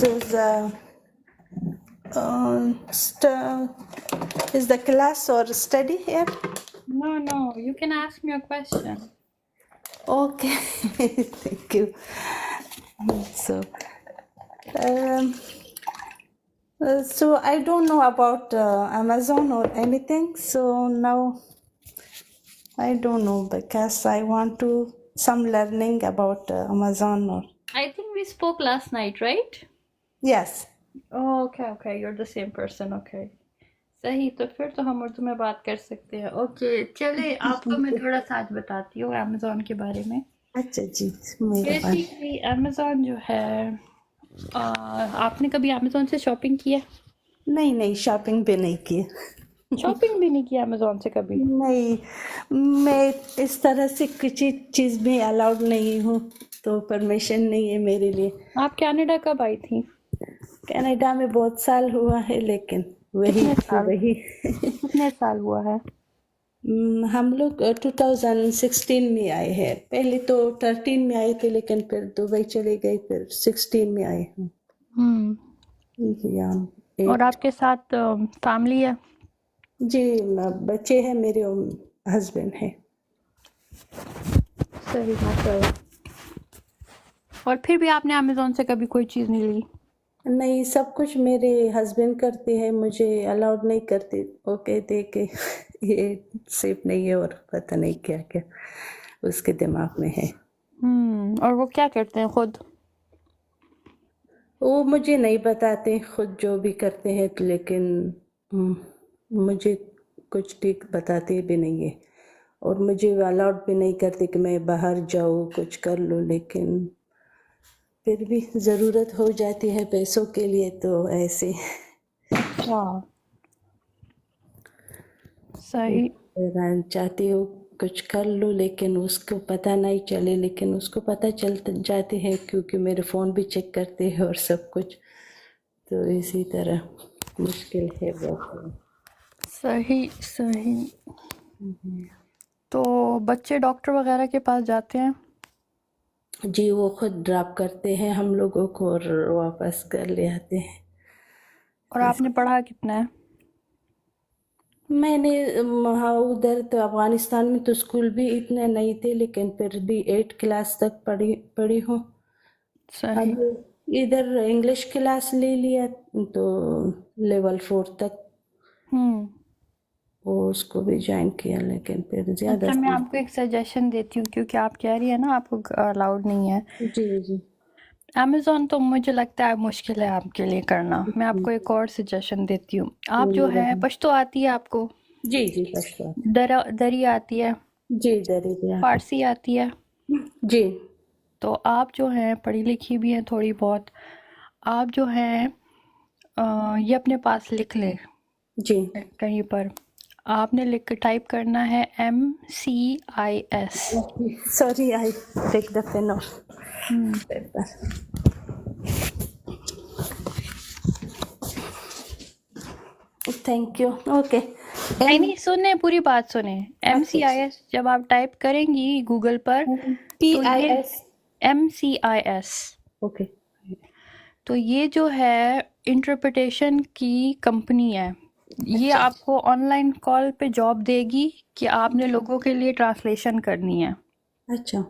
is is the class or study here? No, you can ask me a question. Okay, thank you. So, um, so I don't know about Amazon or anything. So now I don't know because I want to some learning about Amazon or I think we spoke last night, right? yes. Oh, okay, you're the same person, okay. सही, तो फिर तो हम उर्दू में बात कर सकते हैं। ओके, चले आपको मैं थोड़ा सा आज बताती हूँ अमेज़न के बारे में। अच्छा जी, मेरा पास बेसिकली अमेज़न जो है, आपने कभी अमेज़न से शॉपिंग किया? नहीं शॉपिंग भी नहीं की। शॉपिंग भी नहीं किया अमेज़न से कभी? नहीं, मैं इस तरह से कुछ चीज़ भी अलाउड नहीं हूँ, तो परमिशन नहीं है मेरे लिए। आप कनाडा कब आई थी? कनाडा में बहुत साल हुआ है, लेकिन वही कितने साल हुआ है? हम लोग 2016 में आए हैं। पहले तो 13 में आए थे, लेकिन फिर दुबई चले गए, फिर 16 में आए हैं। और आपके साथ फैमिली है? जी, बच्चे हैं मेरे, हस्बैंड है। सही बात है। और फिर भी आपने अमेज़न से कभी कोई चीज़ नहीं ली? नहीं, सब कुछ मेरे हस्बैंड करते हैं, मुझे अलाउड नहीं करते। वो कहते कि ये सेफ नहीं है और पता नहीं क्या क्या उसके दिमाग में है। और वो क्या करते हैं खुद? वो मुझे नहीं बताते खुद जो भी करते हैं, लेकिन मुझे कुछ ठीक बताते भी नहीं है, और मुझे अलाउड भी नहीं करते कि मैं बाहर जाऊँ कुछ कर लूँ, लेकिन फिर भी ज़रूरत हो जाती है पैसों के लिए, तो ऐसे सही। चाहती हूँ कुछ कर लूँ, लेकिन उसको पता नहीं चले, लेकिन उसको पता चल जाते हैं, क्योंकि मेरे फ़ोन भी चेक करते हैं और सब कुछ, तो इसी तरह मुश्किल है बहुत। सही। तो बच्चे डॉक्टर वगैरह के पास जाते हैं? जी, वो खुद ड्रॉप करते हैं हम लोगों को और वापस कर ले आते हैं। और आपने पढ़ा कितना है? मैंने वहाँ उधर तो अफगानिस्तान में तो स्कूल भी इतने नहीं थे, लेकिन फिर भी 8 क्लास तक पढ़ी हूँ। सही। अब इधर इंग्लिश क्लास ले लिया तो लेवल 4 तक वो उसको भी ज्वाइन किया, लेकिन फिर ज़्यादा अच्छा, मैं आपको एक सजेशन देती हूँ, क्योंकि आप कह रही है ना आपको अलाउड नहीं है। जी अमेज़न तो मुझे लगता है मुश्किल है आपके लिए करना। मैं आपको एक और सजेशन देती हूँ। आप जो है पश्तो आती है आपको? जी पश्तो दरी आती है? जी, दरी फारसी आती है? जी। तो आप जो हैं पढ़ी लिखी भी हैं थोड़ी बहुत, आप जो हैं ये अपने पास लिख लें जी, कहीं पर। आपने लिख के टाइप करना है MCIS। Sorry, I take the pen और पेपर। Thank you. ओके, नहीं, सुने, पूरी बात सुने। MCIS जब आप टाइप करेंगी गूगल पर तो ये PIS MCIS, ओके, तो ये जो है इंटरप्रिटेशन की कंपनी है। ये आपको ऑनलाइन कॉल पे जॉब देगी कि आपने लोगों के लिए ट्रांसलेशन करनी है। अच्छा,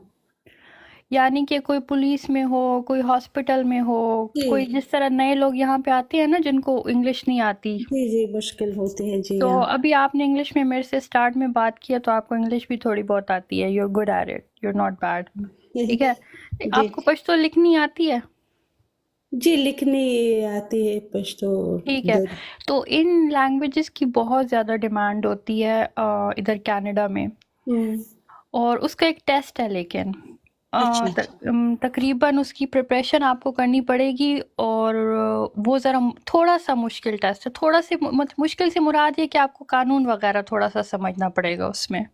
यानी कि कोई पुलिस में हो, कोई हॉस्पिटल में हो, कोई जिस तरह नए लोग यहाँ पे आते हैं ना जिनको इंग्लिश नहीं आती, जी मुश्किल होती है जी। तो अभी आपने इंग्लिश में मेरे से स्टार्ट में बात किया तो आपको इंग्लिश भी थोड़ी बहुत आती है। you're good at it, you're not bad, ठीक है। आपको पश्तो लिखनी आती है? जी, लिखनी आती है पश्तो। ठीक है, तो इन लैंग्वेजेस की बहुत ज़्यादा डिमांड होती है इधर कनाडा में, और उसका एक टेस्ट है, लेकिन तकरीबन उसकी प्रिपरेशन आपको करनी पड़ेगी, और वो ज़रा थोड़ा सा मुश्किल टेस्ट है। थोड़ा से मुश्किल से मुराद है कि आपको कानून वगैरह थोड़ा सा समझना पड़ेगा उसमें।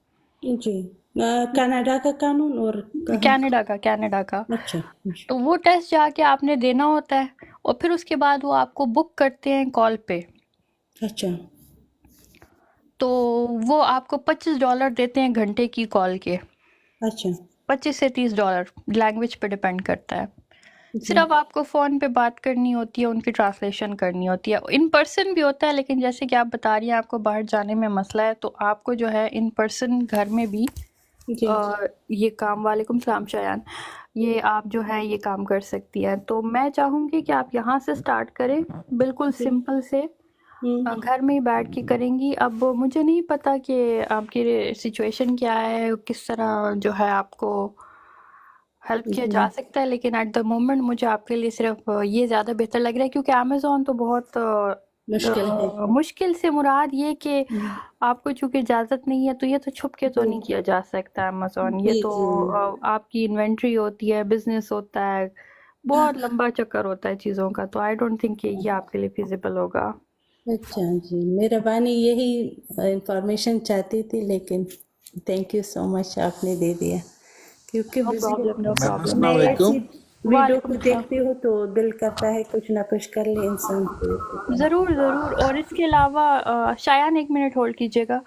जी, कनाडा का कानून और कनाडा का। अच्छा, तो वो टेस्ट जाके आपने देना होता है, और फिर उसके बाद वो आपको बुक करते हैं कॉल पे। अच्छा, तो वो आपको $25 देते हैं घंटे की कॉल के। अच्छा, 25 से $30, लैंग्वेज पे डिपेंड करता है। जी सिर्फ आपको फ़ोन पे बात करनी होती है, उनकी ट्रांसलेशन करनी होती है। इन पर्सन भी होता है, लेकिन जैसे कि आप बता रही हैं आपको बाहर जाने में मसला है, तो आपको जो है इन पर्सन घर में भी जी ये काम, वालेकुम सलाम शायान, ये आप जो है ये काम कर सकती हैं। तो मैं चाहूँगी कि आप यहाँ से स्टार्ट करें, बिल्कुल जी सिंपल से। घर में ही बैठ के करेंगी। अब मुझे नहीं पता कि आपकी सिचुएशन क्या है, किस तरह जो है आपको हेल्प किया जा जी सकता है, लेकिन एट द मोमेंट मुझे आपके लिए सिर्फ ये ज़्यादा बेहतर लग रहा है, क्योंकि अमेज़ोन तो बहुत मुश्किल है। मुश्किल से मुराद ये कि हम्म, आपको चूंकि इजाज़त नहीं है, तो ये तो छुप के तो जी नहीं किया जा सकता अमेज़ोन। ये जी तो जी आपकी इन्वेंट्री होती है, बिजनेस होता है, बहुत लंबा चक्कर होता है चीज़ों का। तो आई डोंट थिंक कि ये आपके लिए फिजिबल होगा। अच्छा जी, मेरा बानी यही इंफॉर्मेशन चाहती थी, लेकिन थैंक यू सो मच, आपने दे दिया। क्योंकि no problem, no ma'am problem. मैं अस्सलाम ऐसी वालेकुम। वीडियो वालेकुम को सलाम। देखती हूँ तो दिल करता है कुछ ना कुछ कर ले इंसान, तो इसी तरह। ज़रूर, ज़रूर। और इसके अलावा शायान 1 मिनट होल्ड कीजिएगा।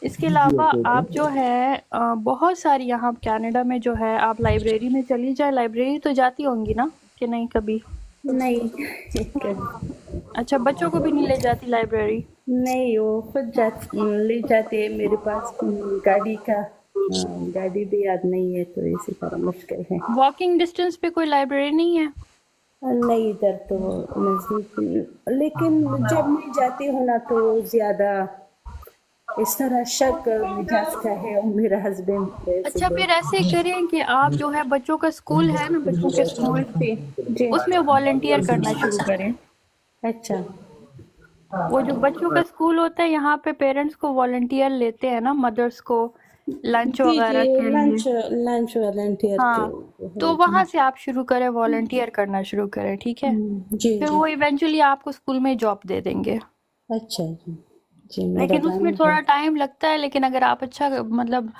इसके जी जी अलावा ओके आप ओके। जो है बहुत सारी यहाँ कनाडा में जो है आप लाइब्रेरी में चली जाएँ। लाइब्रेरी तो जाती होंगी ना, कि नहीं कभी? नहीं कभी अच्छा, बच्चों को भी नहीं ले जाती लाइब्रेरी? नहीं, वो खुद ले जाते हैं। मेरे पास गाड़ी का गाड़ी भी याद नहीं है, तो इसी तरह मुश्किल है। वॉकिंग डिस्टेंस पे कोई लाइब्रेरी नहीं है? नहीं, इधर तो नजदीक, लेकिन जब मैं जाती हूँ ना तो ज्यादा इस तरह शक मिजाज का है, और मेरा हस्बैंड ऐसे अच्छा, फिर लोग। ऐसे करें कि आप जो है बच्चों का स्कूल है ना, बच्चों के स्कूल, जी जी उसमें वॉलंटियर करना शुरू करें। अच्छा वो जो बच्चों का स्कूल होता है, यहाँ पे पेरेंट्स को वॉलंटियर लेते हैं ना, मदर्स को लंच जी जी, वगैरह के लिए। लंच लंच वॉलंटियर तो हाँ, तो है जी। वहाँ से आप शुरू करें, वॉलंटियर करना शुरू करें, ठीक है? जी फिर जी वो इवेंचुअली आपको स्कूल में जॉब दे देंगे। अच्छा जी जी, मेरा लेकिन उसमें बानी थोड़ा बहुत। टाइम लगता है, लेकिन अगर आप अच्छा मतलब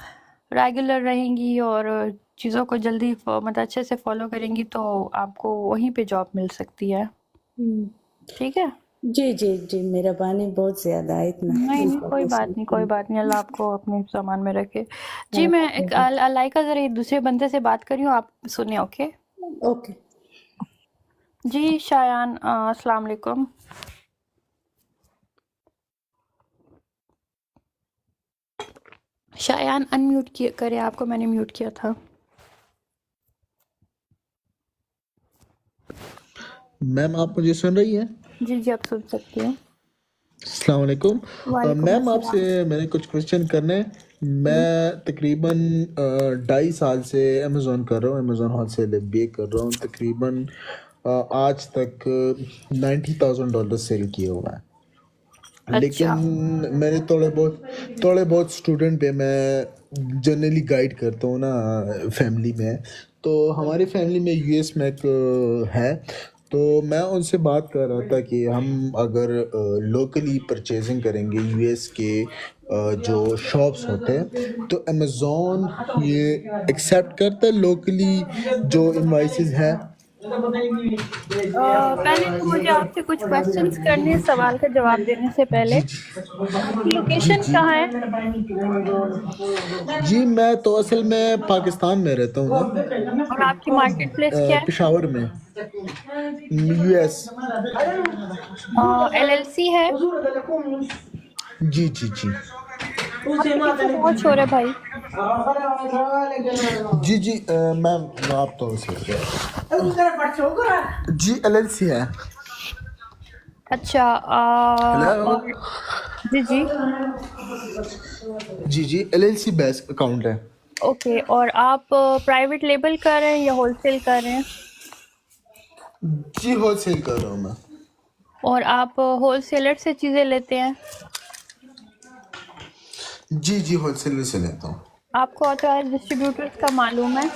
रेगुलर रहेंगी और चीज़ों को जल्दी मतलब अच्छे से फॉलो करेंगी, तो आपको वहीं पे जॉब मिल सकती है। हम्म, ठीक है? जी जी जी, मेरा बानी बहुत ज्यादा है, इतना नहीं नहीं, कोई बात नहीं, कोई इंफॉर्मेशन। बात नहीं। अल्लाह आपको अपने सामान में रखे। जी, मैं ओके एक अलाइका ज़रा एक दूसरे बंदे से बात कर रही हूँ, आप सुनिए, ओके? ओके। जी शायान, अस्सलाम वालेकुम। शायान अनम्यूट किए करें, आपको मैंने म्यूट किया था। मैम आप मुझे सुन रही हैं? जी जी, आप सुन सकती हैं। अस्सलाम वालेकुम। वालेकुम मैम आपसे अस्सलाम। मैंने कुछ क्वेश्चन करने हैं। मैं तकरीबन 2.5 साल से अमेज़ोन कर रहा हूँ, अमेज़ोन होलसेल एफबीए कर रहा हूँ। तकरीबन आज तक $90,000 सेल किए हुआ है। लेकिन अच्छा। मैंने थोड़े बहुत स्टूडेंट पे मैं जनरली गाइड करता हूँ ना फैमिली में। तो हमारी फैमिली में यूएस में एक है। तो मैं उनसे बात कर रहा था कि हम अगर लोकली परचेजिंग करेंगे यूएस के जो शॉप्स होते हैं, तो अमेज़ोन ये एक्सेप्ट करता है लोकली जो इनवाइसेस हैं। पहले तो मुझे आपसे कुछ क्वेश्चंस करने हैं, सवाल का जवाब देने से पहले। जी जी आपकी जी लोकेशन जी कहाँ है? जी, मैं तो असल में पाकिस्तान में रहता हूँ ना, और आपकी मार्केट प्लेस क्या है? पेशावर में, यूएस। एलएलसी है? जी जी जी आपके पीछे बहुत शोर है भाई। जी जी मैम आप तो उसे जी एलएलसी है। अच्छा, हेलो। और जी जी, जी जी एलएलसी बेस अकाउंट है। ओके। और आप प्राइवेट लेबल कर रहे हैं या होलसेल कर रहे हैं? जी होलसेल कर रहा हूँ मैं। और आप होलसेलर से चीज़ें लेते हैं? जी जी होलसेलर से लेता हूँ। आपको ऑथराइज्ड डिस्ट्रीब्यूटर्स का मालूम है?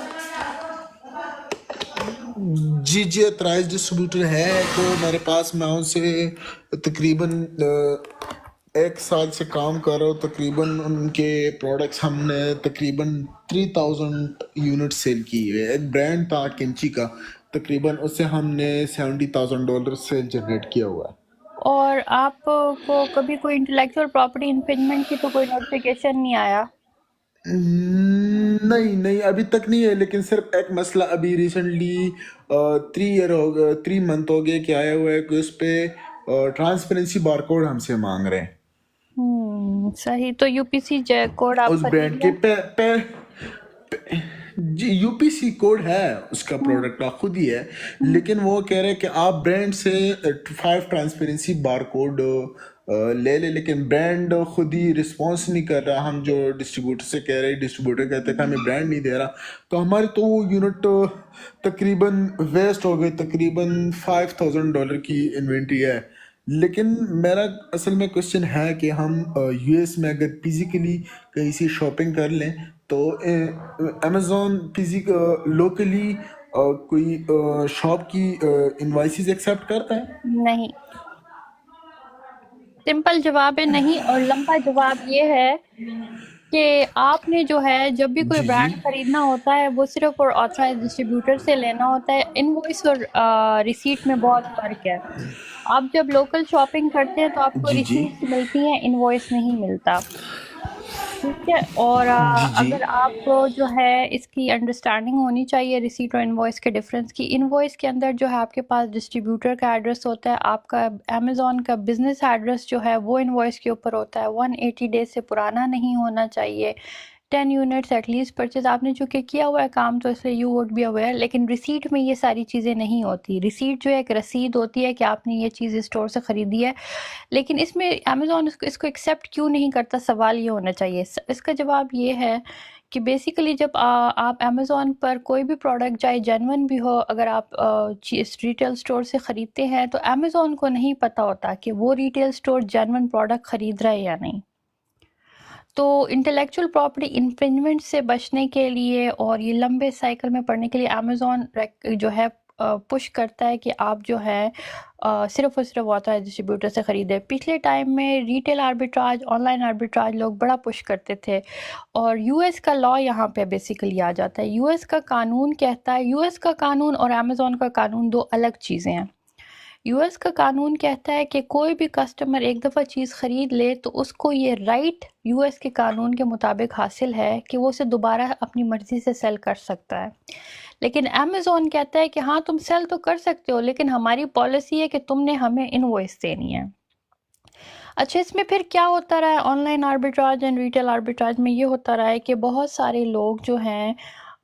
जी जी अथराइज डिस्ट्रीब्यूटर है तो मेरे पास, मैं उनसे तकरीबन 1 साल से काम कर रहा हूँ। तकरीबन उनके प्रोडक्ट्स हमने तकरीबन 3000 यूनिट सेल की है। एक ब्रांड था किंची का, तकरीबन उससे हमने $70,000 सेल जनरेट किया हुआ है। और आपको कभी कोई इंटेलेक्चुअल प्रॉपर्टी इन्फ्रिंजमेंट की तो कोई नोटिफिकेशन नहीं आया? नहीं नहीं अभी तक नहीं है, लेकिन सिर्फ एक मसला अभी रिसेंटली 3 मंथ हो गए कि आया हुआ है कि उस पे ट्रांसपेरेंसी बारकोड हमसे मांग रहे हैं सही। तो यूपीसी कोड आप उस खरीद ब्रांड के लें। जी यूपीसी कोड है उसका, प्रोडक्ट का खुद ही है, लेकिन वो कह रहे हैं कि आप ब्रांड से 5 ट्रांसपेरेंसी बार कोड ले ले, लेकिन ब्रांड खुद ही रिस्पॉन्स नहीं कर रहा। हम जो डिस्ट्रीब्यूटर से कह रहे हैं, डिस्ट्रीब्यूटर कहते हैं कि हमें ब्रांड नहीं दे रहा, तो हमारे तो वो यूनिट तकरीबन वेस्ट हो गई। तकरीबन $5,000 की इन्वेंट्री है। लेकिन मेरा असल में क्वेश्चन है कि हम यूएस में अगर फिजिकली कहीं से शॉपिंग कर लें तो अमेज़ॉन लोकली कोई शॉप की इनवॉइसेस एक्सेप्ट करता है? नहीं, सिंपल जवाब है नहीं, और लंबा जवाब ये है कि आपने जो है जब भी कोई जी जी ब्रांड खरीदना होता है वो सिर्फ और ऑथराइज डिस्ट्रीब्यूटर से लेना होता है। इनवॉइस और रिसीट में बहुत फर्क है। आप जब लोकल शॉपिंग करते हैं तो आपको जी जी रिसीट्स मिलती हैं, इनवॉइस नहीं मिलता। ठीक है। और जी जी अगर आपको जो है इसकी अंडरस्टैंडिंग होनी चाहिए रिसीट और इनवॉइस के डिफरेंस की। इनवॉइस के अंदर जो है आपके पास डिस्ट्रीब्यूटर का एड्रेस होता है, आपका अमेज़ॉन का बिजनेस एड्रेस जो है वो इनवॉइस के ऊपर होता है। 180 डेज से पुराना नहीं होना चाहिए। 10 यूनिट्स एटलीस्ट परचेज। आपने चूँकि किया हुआ है काम तो इसलिए यू वुड बी अवेयर, लेकिन रिसीट में ये सारी चीज़ें नहीं होती। रिसीट जो है एक रसीद होती है कि आपने ये चीज़ स्टोर से ख़रीदी है, लेकिन इसमें अमेज़ॉन इसको एक्सेप्ट क्यों नहीं करता, सवाल ये होना चाहिए। इसका जवाब ये है कि बेसिकली जब आप अमेज़ॉन पर कोई भी प्रोडक्ट चाहे जेन्युइन भी हो, अगर आप रिटेल स्टोर से ख़रीदते हैं तो अमेज़ॉन को नहीं पता होता कि वो रिटेल स्टोर जेन्युइन प्रोडक्ट ख़रीद रहा है या नहीं। तो इंटेलेक्चुअल प्रॉपर्टी इन्फ्रिंजमेंट से बचने के लिए और ये लंबे साइकिल में पड़ने के लिए अमेज़ॉन जो है पुश करता है कि आप जो है सिर्फ और सिर्फ ऑथराइज डिस्ट्रीब्यूटर से ख़रीदें। पिछले टाइम में रिटेल आर्बिट्राज, ऑनलाइन आर्बिट्राज लोग बड़ा पुश करते थे, और यूएस का लॉ यहाँ पे बेसिकली आ जाता है। यूएस का कानून कहता है, यूएस का कानून और अमेज़ॉन का कानून दो अलग चीज़ें हैं। यूएस का कानून कहता है कि कोई भी कस्टमर एक दफ़ा चीज़ ख़रीद ले तो उसको ये राइट यूएस के कानून के मुताबिक हासिल है कि वो उसे दोबारा अपनी मर्ज़ी से सेल कर सकता है। लेकिन अमेज़ॉन कहता है कि हाँ तुम सेल तो कर सकते हो, लेकिन हमारी पॉलिसी है कि तुमने हमें इनवॉइस देनी है। अच्छा, इसमें फिर क्या होता रहा है online arbitrage and retail arbitrage में? ये होता रहा है कि बहुत सारे लोग जो हैं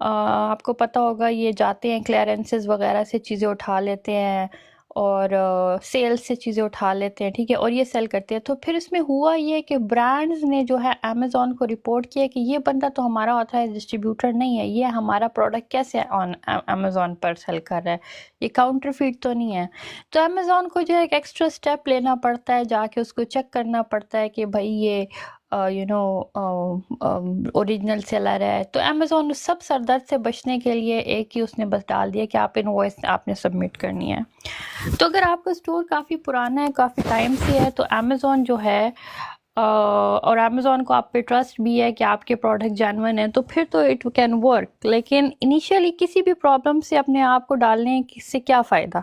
आपको पता होगा ये जाते हैं क्लियरेंसेस वगैरह से चीज़ें उठा लेते हैं और सेल्स से चीज़ें उठा लेते हैं, ठीक है, और ये सेल करते हैं। तो फिर इसमें हुआ ये कि ब्रांड्स ने जो है अमेज़ॉन को रिपोर्ट किया कि ये बंदा तो हमारा ऑथराइज डिस्ट्रीब्यूटर नहीं है, ये हमारा प्रोडक्ट कैसे ऑन अमेज़ॉन पर सेल कर रहा है, ये काउंटरफीट तो नहीं है। तो अमेज़ॉन को जो है एक एक्स्ट्रा स्टेप लेना पड़ता है, जाके उसको चेक करना पड़ता है कि भाई ये ओरिजिनल सेलर है। तो अमेज़ॉन उस सब सरदर्द से बचने के लिए एक ही उसने बस डाल दिया कि आप इनवॉइस आपने सबमिट करनी है। तो अगर आपका स्टोर काफ़ी पुराना है, काफ़ी टाइम से है, तो अमेज़ॉन जो है और अमेज़ॉन को आप पे ट्रस्ट भी है कि आपके प्रोडक्ट जेन्युइन है, तो फिर तो इट कैन वर्क। लेकिन इनिशियली किसी भी प्रॉब्लम से अपने आप को डालने से क्या फ़ायदा?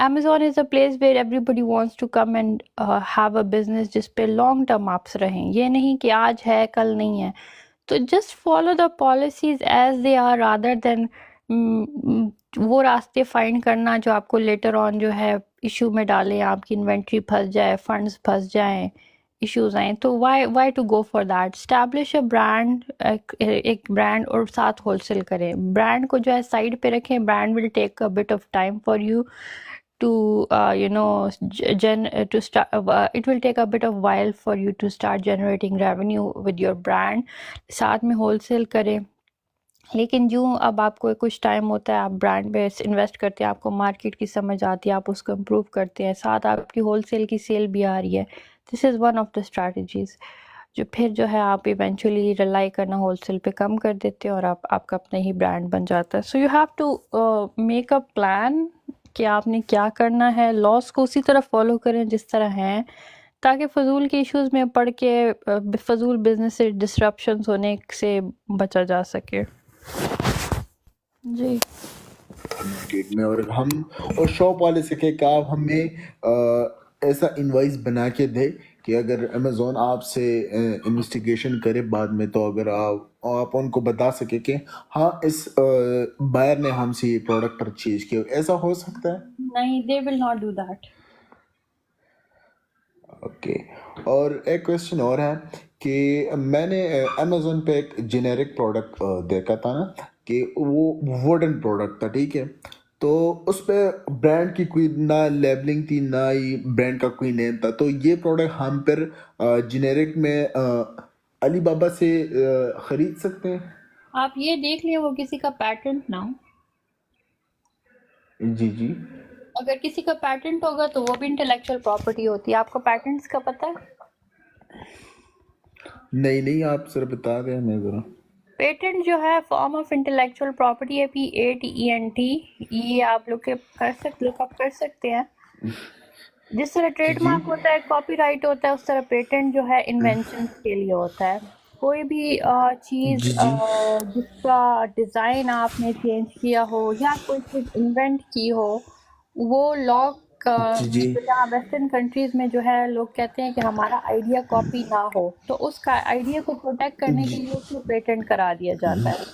Amazon is a place where everybody wants to come and have a business जिस पे लॉन्ग टर्म आप रहें, ये नहीं कि आज है कल नहीं है। तो just follow the policies as they are rather than वो रास्ते फाइंड करना जो आपको लेटर ऑन जो है इशू में डालें, आपकी इन्वेंट्री फंस जाए, फंड्स फंस जाएं, इश्यूज आए। तो why to go for that? Establish a brand, एक ब्रांड और साथ होलसेल करें। ब्रांड को जो है साइड पे रखें। Brand will take a bit of time for you to to start. It will take a bit of while for you to start generating revenue with your brand. साथ में wholesale करें। लेकिन जो अब आपको कुछ टाइम होता है, आप ब्रांड पे इन्वेस्ट करते हैं, आपको मार्केट की समझ आती है, आप उसको इम्प्रूव करते हैं, साथ आपकी होलसेल की सेल भी आ रही है। This is one of the strategies जो फिर जो है आप इवेंचुअली रिलाई करना होलसेल पे कम कर देते हैं और आपका अपना ही ब्रांड बन जाता है। So you have to make a plan कि आपने क्या करना है। लॉस को उसी तरह फॉलो करें जिस तरह हैं, ताकि फजूल के इश्यूज़ में पड़ के फजूल बिजनेस से डिसरप्शंस होने से बचा जा सके। जी मार्केट में। और शॉप वाले से कहे कि आप हमें ऐसा इनवॉइस बना के दे कि अगर अमेज़ोन आपसे इन्वेस्टिगेशन करे बाद में, तो अगर आप उनको बता सके कि हाँ इस बायर ने हमसे ये प्रोडक्ट परचेज किया, ऐसा हो सकता है? नहीं, they will not do that. Okay. और एक क्वेश्चन और है कि मैंने अमेज़ोन पे एक जेनेरिक प्रोडक्ट देखा था ना, कि वो वुडन प्रोडक्ट था, ठीक है। तो उस पे ब्रांड की कोई ना लेबलिंग थी, ना ही ब्रांड का कोई नेम था। तो ये प्रोडक्ट हम फिर जेनेरिक में अली बाबा से ख़रीद सकते हैं? आप ये देख लें वो किसी का पैटेंट ना हो। जी जी। अगर किसी का पैटेंट होगा तो वो भी इंटेलेक्चुअल प्रॉपर्टी होती है। आपको पैटेंट्स का पता है? नहीं नहीं, आप सर बता दें हमें ज़रा। पेटेंट जो है फॉर्म ऑफ इंटेलेक्चुअल प्रॉपर्टी है, PATENT। ये आप लोग के लुकअप कर सकते हैं। जिस तरह जी जी ट्रेडमार्क होता है, कॉपीराइट होता है, उस तरह पेटेंट जो है इन्वेंशन के लिए होता है। कोई भी चीज़ जी जी जिसका डिज़ाइन आपने चेंज किया हो या कोई चीज़ इन्वेंट की हो, वो लॉ जी जी जहाँ वेस्टर्न कंट्रीज में जो है लोग कहते हैं कि हमारा आइडिया कॉपी ना हो, तो उसका आइडिया को प्रोटेक्ट करने के लिए उसको पेटेंट करा दिया जाता है।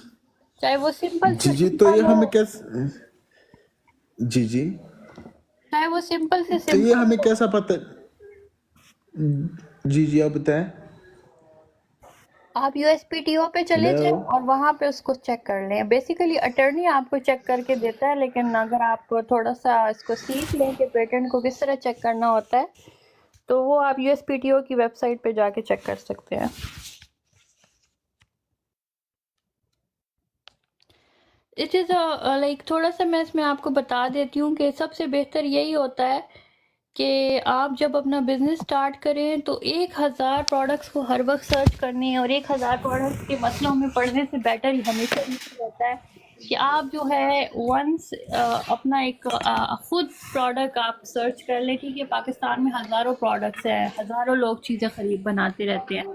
चाहे वो सिंपल जी से जी। तो ये सिंपल हो, हमें कैसे, जी जी, चाहे वो सिंपल से तो ये सिंपल हमें हो। कैसा पता? जी जी, आप बताएं। आप USPTO पे चले हेलो। जाएं और वहाँ पे उसको चेक कर लें। बेसिकली अटर्नी आपको चेक करके देता है, लेकिन अगर आप थोड़ा सा इसको सीख लें कि पेटेंट को किस तरह चेक करना होता है, तो वो आप USPTO की वेबसाइट पे जाके चेक कर सकते हैं। इट इज़ लाइक थोड़ा सा मैं इसमें आपको बता देती हूँ कि सबसे बेहतर यही होता है कि आप जब अपना बिजनेस स्टार्ट करें तो 1000 प्रोडक्ट्स को हर वक्त सर्च करने और 1000 प्रोडक्ट्स के मसलों में पढ़ने से बेटर ही हमेशा ये रहता है कि आप जो है वंस अपना एक खुद प्रोडक्ट आप सर्च कर लें। ठीक है, पाकिस्तान में हज़ारों प्रोडक्ट्स हैं, हज़ारों लोग चीज़ें बनाते रहते हैं।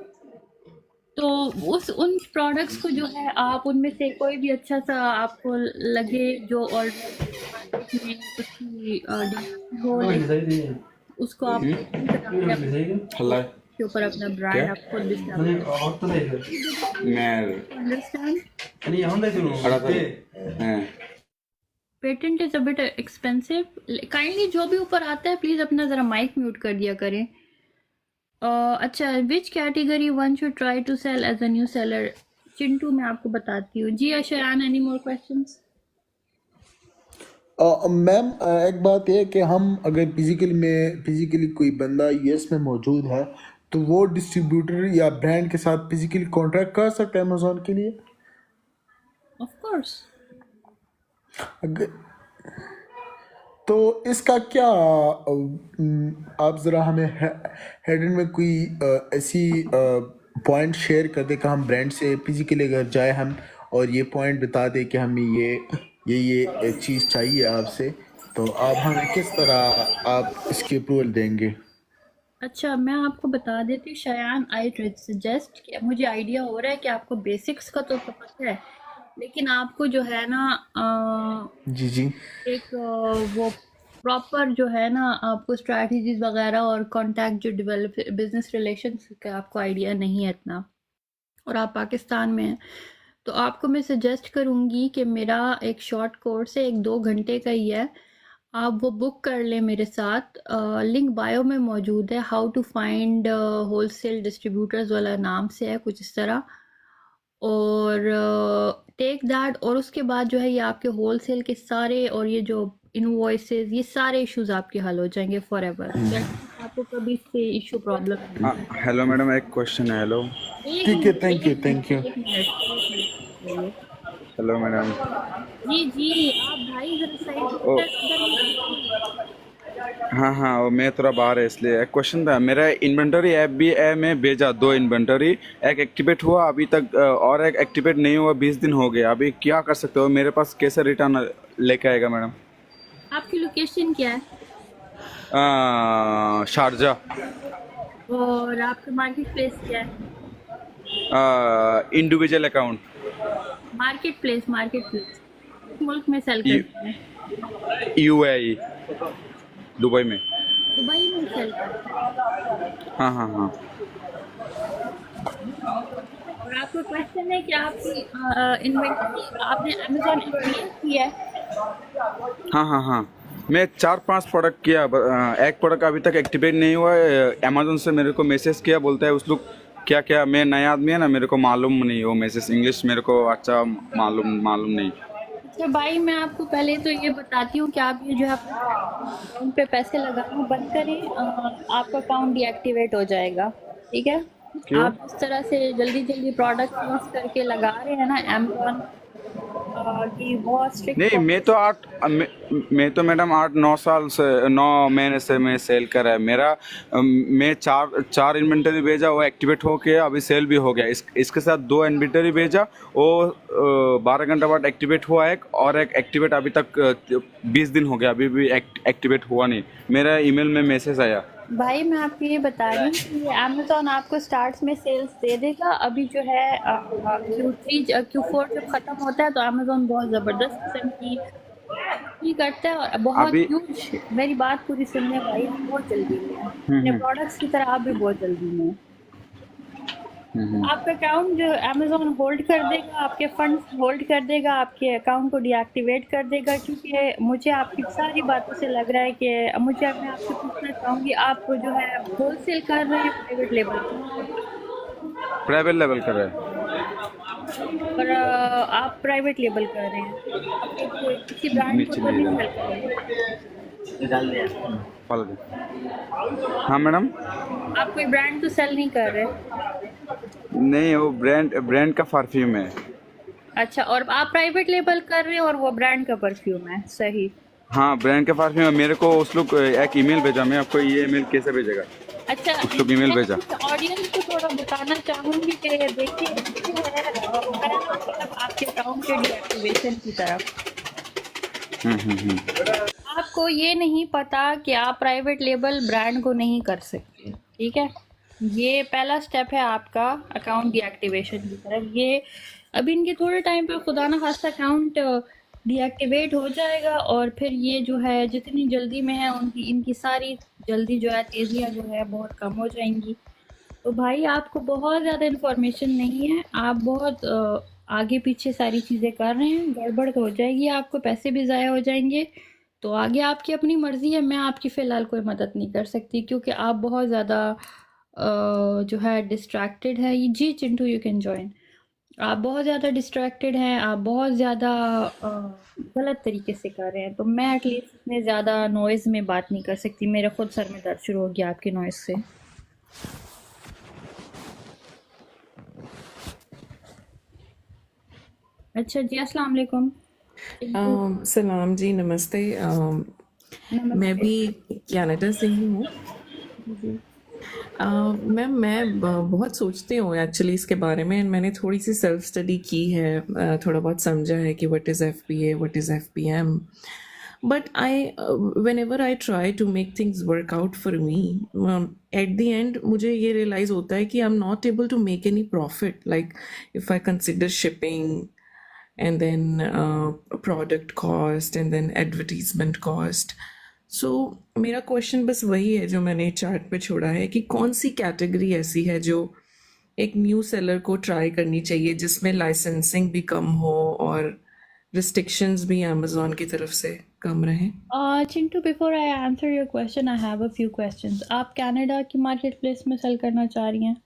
तो उन प्रोडक्ट्स को जो है आप उनमें से कोई भी अच्छा सा आपको लगे जो ऑलरेडी मार्केट में उसकी डिमांड हो, लेकिन उसको आप ओपन करा के के ऊपर अपना ब्रांड आप खुद understand. Patent is a bit expensive. Kindly जो भी ऊपर आता है प्लीज अपना जरा माइक म्यूट कर दिया करें। अच्छा, which category one should try to sell as a new seller? Chintu मैं आपको बताती हूँ। जी Ashayan, any more questions? Ma'am, एक बात यह है कि हम अगर फिजिकली कोई बंदा यूएस में मौजूद है, तो वो डिस्ट्रीब्यूटर या ब्रांड के साथ फिजिकली कॉन्ट्रैक्ट कर सकता है अमेज़ॉन के लिए? Of course. अगर तो इसका क्या आप ज़रा हमें हेडन में कोई ऐसी पॉइंट शेयर कर दे कि हम ब्रांड से फिजिकली अगर जाए हम और ये पॉइंट बता दे कि हमें ये चीज़ चाहिए आपसे, तो आप हमें किस तरह आप इसकी अप्रूवल देंगे? अच्छा, मैं आपको बता देती हूँ शयान। आई सजेस्ट कि मुझे आइडिया हो रहा है कि आपको बेसिक्स का तो पता है, लेकिन आपको जो है ना जी जी एक वो प्रॉपर जो है ना आपको स्ट्रैटेजीज वगैरह और कांटेक्ट जो डेवलप बिजनेस रिलेशंस का आपको आइडिया नहीं है इतना, और आप पाकिस्तान में हैं, तो आपको मैं सजेस्ट करूँगी कि मेरा एक शॉर्ट कोर्स है, 1-2 घंटे का ही है। आप वो बुक कर लें मेरे साथ। लिंक बायो में मौजूद है। How to find wholesale distributors वाला नाम से है कुछ इस तरह। और टेक दैट, और उसके बाद जो है ये आपके होलसेल के सारे और ये जो इनवॉइसेस, ये सारे इश्यूज आपके हल हो जाएंगे फॉर एवर। आपको कभी इससे इशू प्रॉब्लम नहीं। हेलो मैडम, एक क्वेश्चन है। हेलो ठीक है, थैंक यू थैंक यू। एक मिनट। Hello madam. जी जी, आप भाई जरा साइड ओ हाँ हाँ, वो मैं थोड़ा बाहर है इसलिए। एक क्वेश्चन था। मेरा इन्वेंटरी ऐप भी है, मैं भेजा 2 इन्वेंटरी, एक एक्टिवेट हुआ अभी तक और एक एक्टिवेट नहीं हुआ, 20 दिन हो गए। अभी क्या कर सकते हो? मेरे पास कैसे रिटर्न लेके आएगा मैडम? आपकी लोकेशन क्या है? शारजा। और आपका मार्केट प्लेस क्या है? Individual account. मार्केट प्लेस मुल्क में सेल करते हैं? UAE, दुबई में। दुबई में सेल करते हैं। हाँ हाँ हाँ और आपका क्वेश्चन है कि आपकी इन्वेंटरी आपने अमेजोन एक्सपीरियंस किया है? हाँ हाँ हाँ। मैं 4-5 प्रोडक्ट किया, एक प्रोडक्ट अभी तक एक्टिवेट नहीं हुआ है। अमेजोन से मेरे को मैसेज किया, बोलता है उस लोग क्या क्या, मैं नया आदमी है ना, मेरे को मालूम नहीं वो मैसेज, इंग्लिश मेरे को अच्छा मालूम मालूम नहीं। अच्छा भाई, मैं आपको पहले तो ये बताती हूँ कि आप ये जो है अपने अकाउंट पे पैसे लगाना बंद करें, आपका अकाउंट डीएक्टिवेट हो जाएगा, ठीक है? क्यों? आप जिस तरह से जल्दी जल्दी प्रोडक्ट यूज करके लगा रहे हैं ना अमेजोन की बहुत स्ट्रिक्ट नहीं, मैं तो मैडम 8-9 साल से 9 महीने से मैं सेल कर रहा है मेरा। मैं चार इन्वेंटरी भेजा, वो एक्टिवेट हो के अभी सेल भी हो गया। इसके साथ 2 इन्वेंटरी भेजा, वो 12 घंटा बाद एक्टिवेट हुआ एक, और एक एक्टिवेट अभी तक 20 दिन हो गया, अभी भी एक्टिवेट हुआ नहीं। मेरा ईमेल में मैसेज आया। भाई मैं आपको ये बता रही हूँ कि अमेजोन आपको स्टार्ट में सेल्स दे देगा। अभी जो है Q4 जब खत्म होता है तो अमेजोन बहुत ज़बरदस्त किस्म की करता है और बहुत अभी ह्यूज। मेरी बात पूरी सुनने भाई, हम बहुत जल्दी में हैं अपने हम्म प्रोडक्ट्स की तरह, आप भी बहुत जल्दी में हैं। हम्म आपका अकाउंट जो अमेजोन होल्ड कर देगा, आपके फंड्स होल्ड कर देगा, आपके अकाउंट को डीएक्टिवेट कर देगा। क्योंकि मुझे आपकी सारी बातों से लग रहा है कि मैं आपसे पूछना चाहूँगी, आप जो है होलसेल कर रहे हैं प्राइवेट लेवल प्राइवेट लेवल कर रहे हैं। पर आप प्राइवेट लेवल कर रहे हैं, आप किसी ब्रांड को नीचे तो ले नहीं जाओ, सेल कर रहे, फल गए। हाँ मैडम। आप कोई ब्रांड तो सेल नहीं कर रहे। नहीं, वो ब्रांड का परफ्यूम है। अच्छा, और आप प्राइवेट लेबल कर रहे हैं और वो ब्रांड का परफ्यूम है, सही? हाँ, ब्रांड का परफ्यूम है। मेरे को उस लोग एक ईमेल भेजा, मैं आपको ये ईमेल कैसे भेजेगा? अच्छा, उस लोग ईमेल भेजा। ऑडियंस को थोड़ा बताना चाहूंगी कि देखिए जो है मतलब आपके अकाउंट के डीएक्टिवेशन की तरफ हम्म। आपको ये नहीं पता कि आप प्राइवेट लेबल ब्रांड को नहीं कर सकते, ठीक है? ये पहला स्टेप है आपका अकाउंट डीएक्टिवेशन की तरफ। ये अभी इनके थोड़े टाइम पे खुदा ना खास्ता अकाउंट डीएक्टिवेट हो जाएगा और फिर ये जो है जितनी जल्दी में है उनकी इनकी सारी जल्दी जो है तेज़ियाँ जो है बहुत कम हो जाएंगी। तो भाई आपको बहुत ज़्यादा इन्फॉर्मेशन नहीं है, आप बहुत आगे पीछे सारी चीज़ें कर रहे हैं, गड़बड़ तो हो जाएगी, आपको पैसे भी ज़ाया हो जाएंगे। तो आगे आपकी अपनी मर्ज़ी है, मैं आपकी फ़िलहाल कोई मदद नहीं कर सकती क्योंकि आप बहुत ज़्यादा जो है डिस्ट्रैक्टेड है। ये जी चिंटू, यू कैन जॉइन। आप बहुत ज़्यादा डिस्ट्रैक्टेड हैं, आप बहुत ज़्यादा गलत तरीके से कर रहे हैं। तो मैं एटलीस्ट इतने ज़्यादा नॉइज़ में बात नहीं कर सकती, मेरा खुद सर में दर्द शुरू हो गया आपके नॉइज़ से। अच्छा जी, अस्सलाम वालेकुम। सलाम जी, नमस्ते। मैं भी कनाडा से ही हूँ। मैम मैं बहुत सोचती हूँ एक्चुअली इसके बारे में, मैंने थोड़ी सी सेल्फ स्टडी की है, थोड़ा बहुत समझा है कि what is FBA, what is FBM, but whenever I try to make things work out for me, at the end मुझे ये realize होता है कि I'm not able to make any profit, like if I consider shipping and then product cost and then advertisement cost. So मेरा question बस वही है जो मैंने चार्ट पे छोड़ा है कि कौन सी कैटेगरी ऐसी है जो एक न्यू सेलर को ट्राई करनी चाहिए जिसमें लाइसेंसिंग भी कम हो और रिस्ट्रिक्शंस भी अमेजोन की तरफ से कम रहे। Chintu, before I answer your question I have a few questions. आप कनाडा की मार्केट प्लेस में सेल करना चाह रही हैं?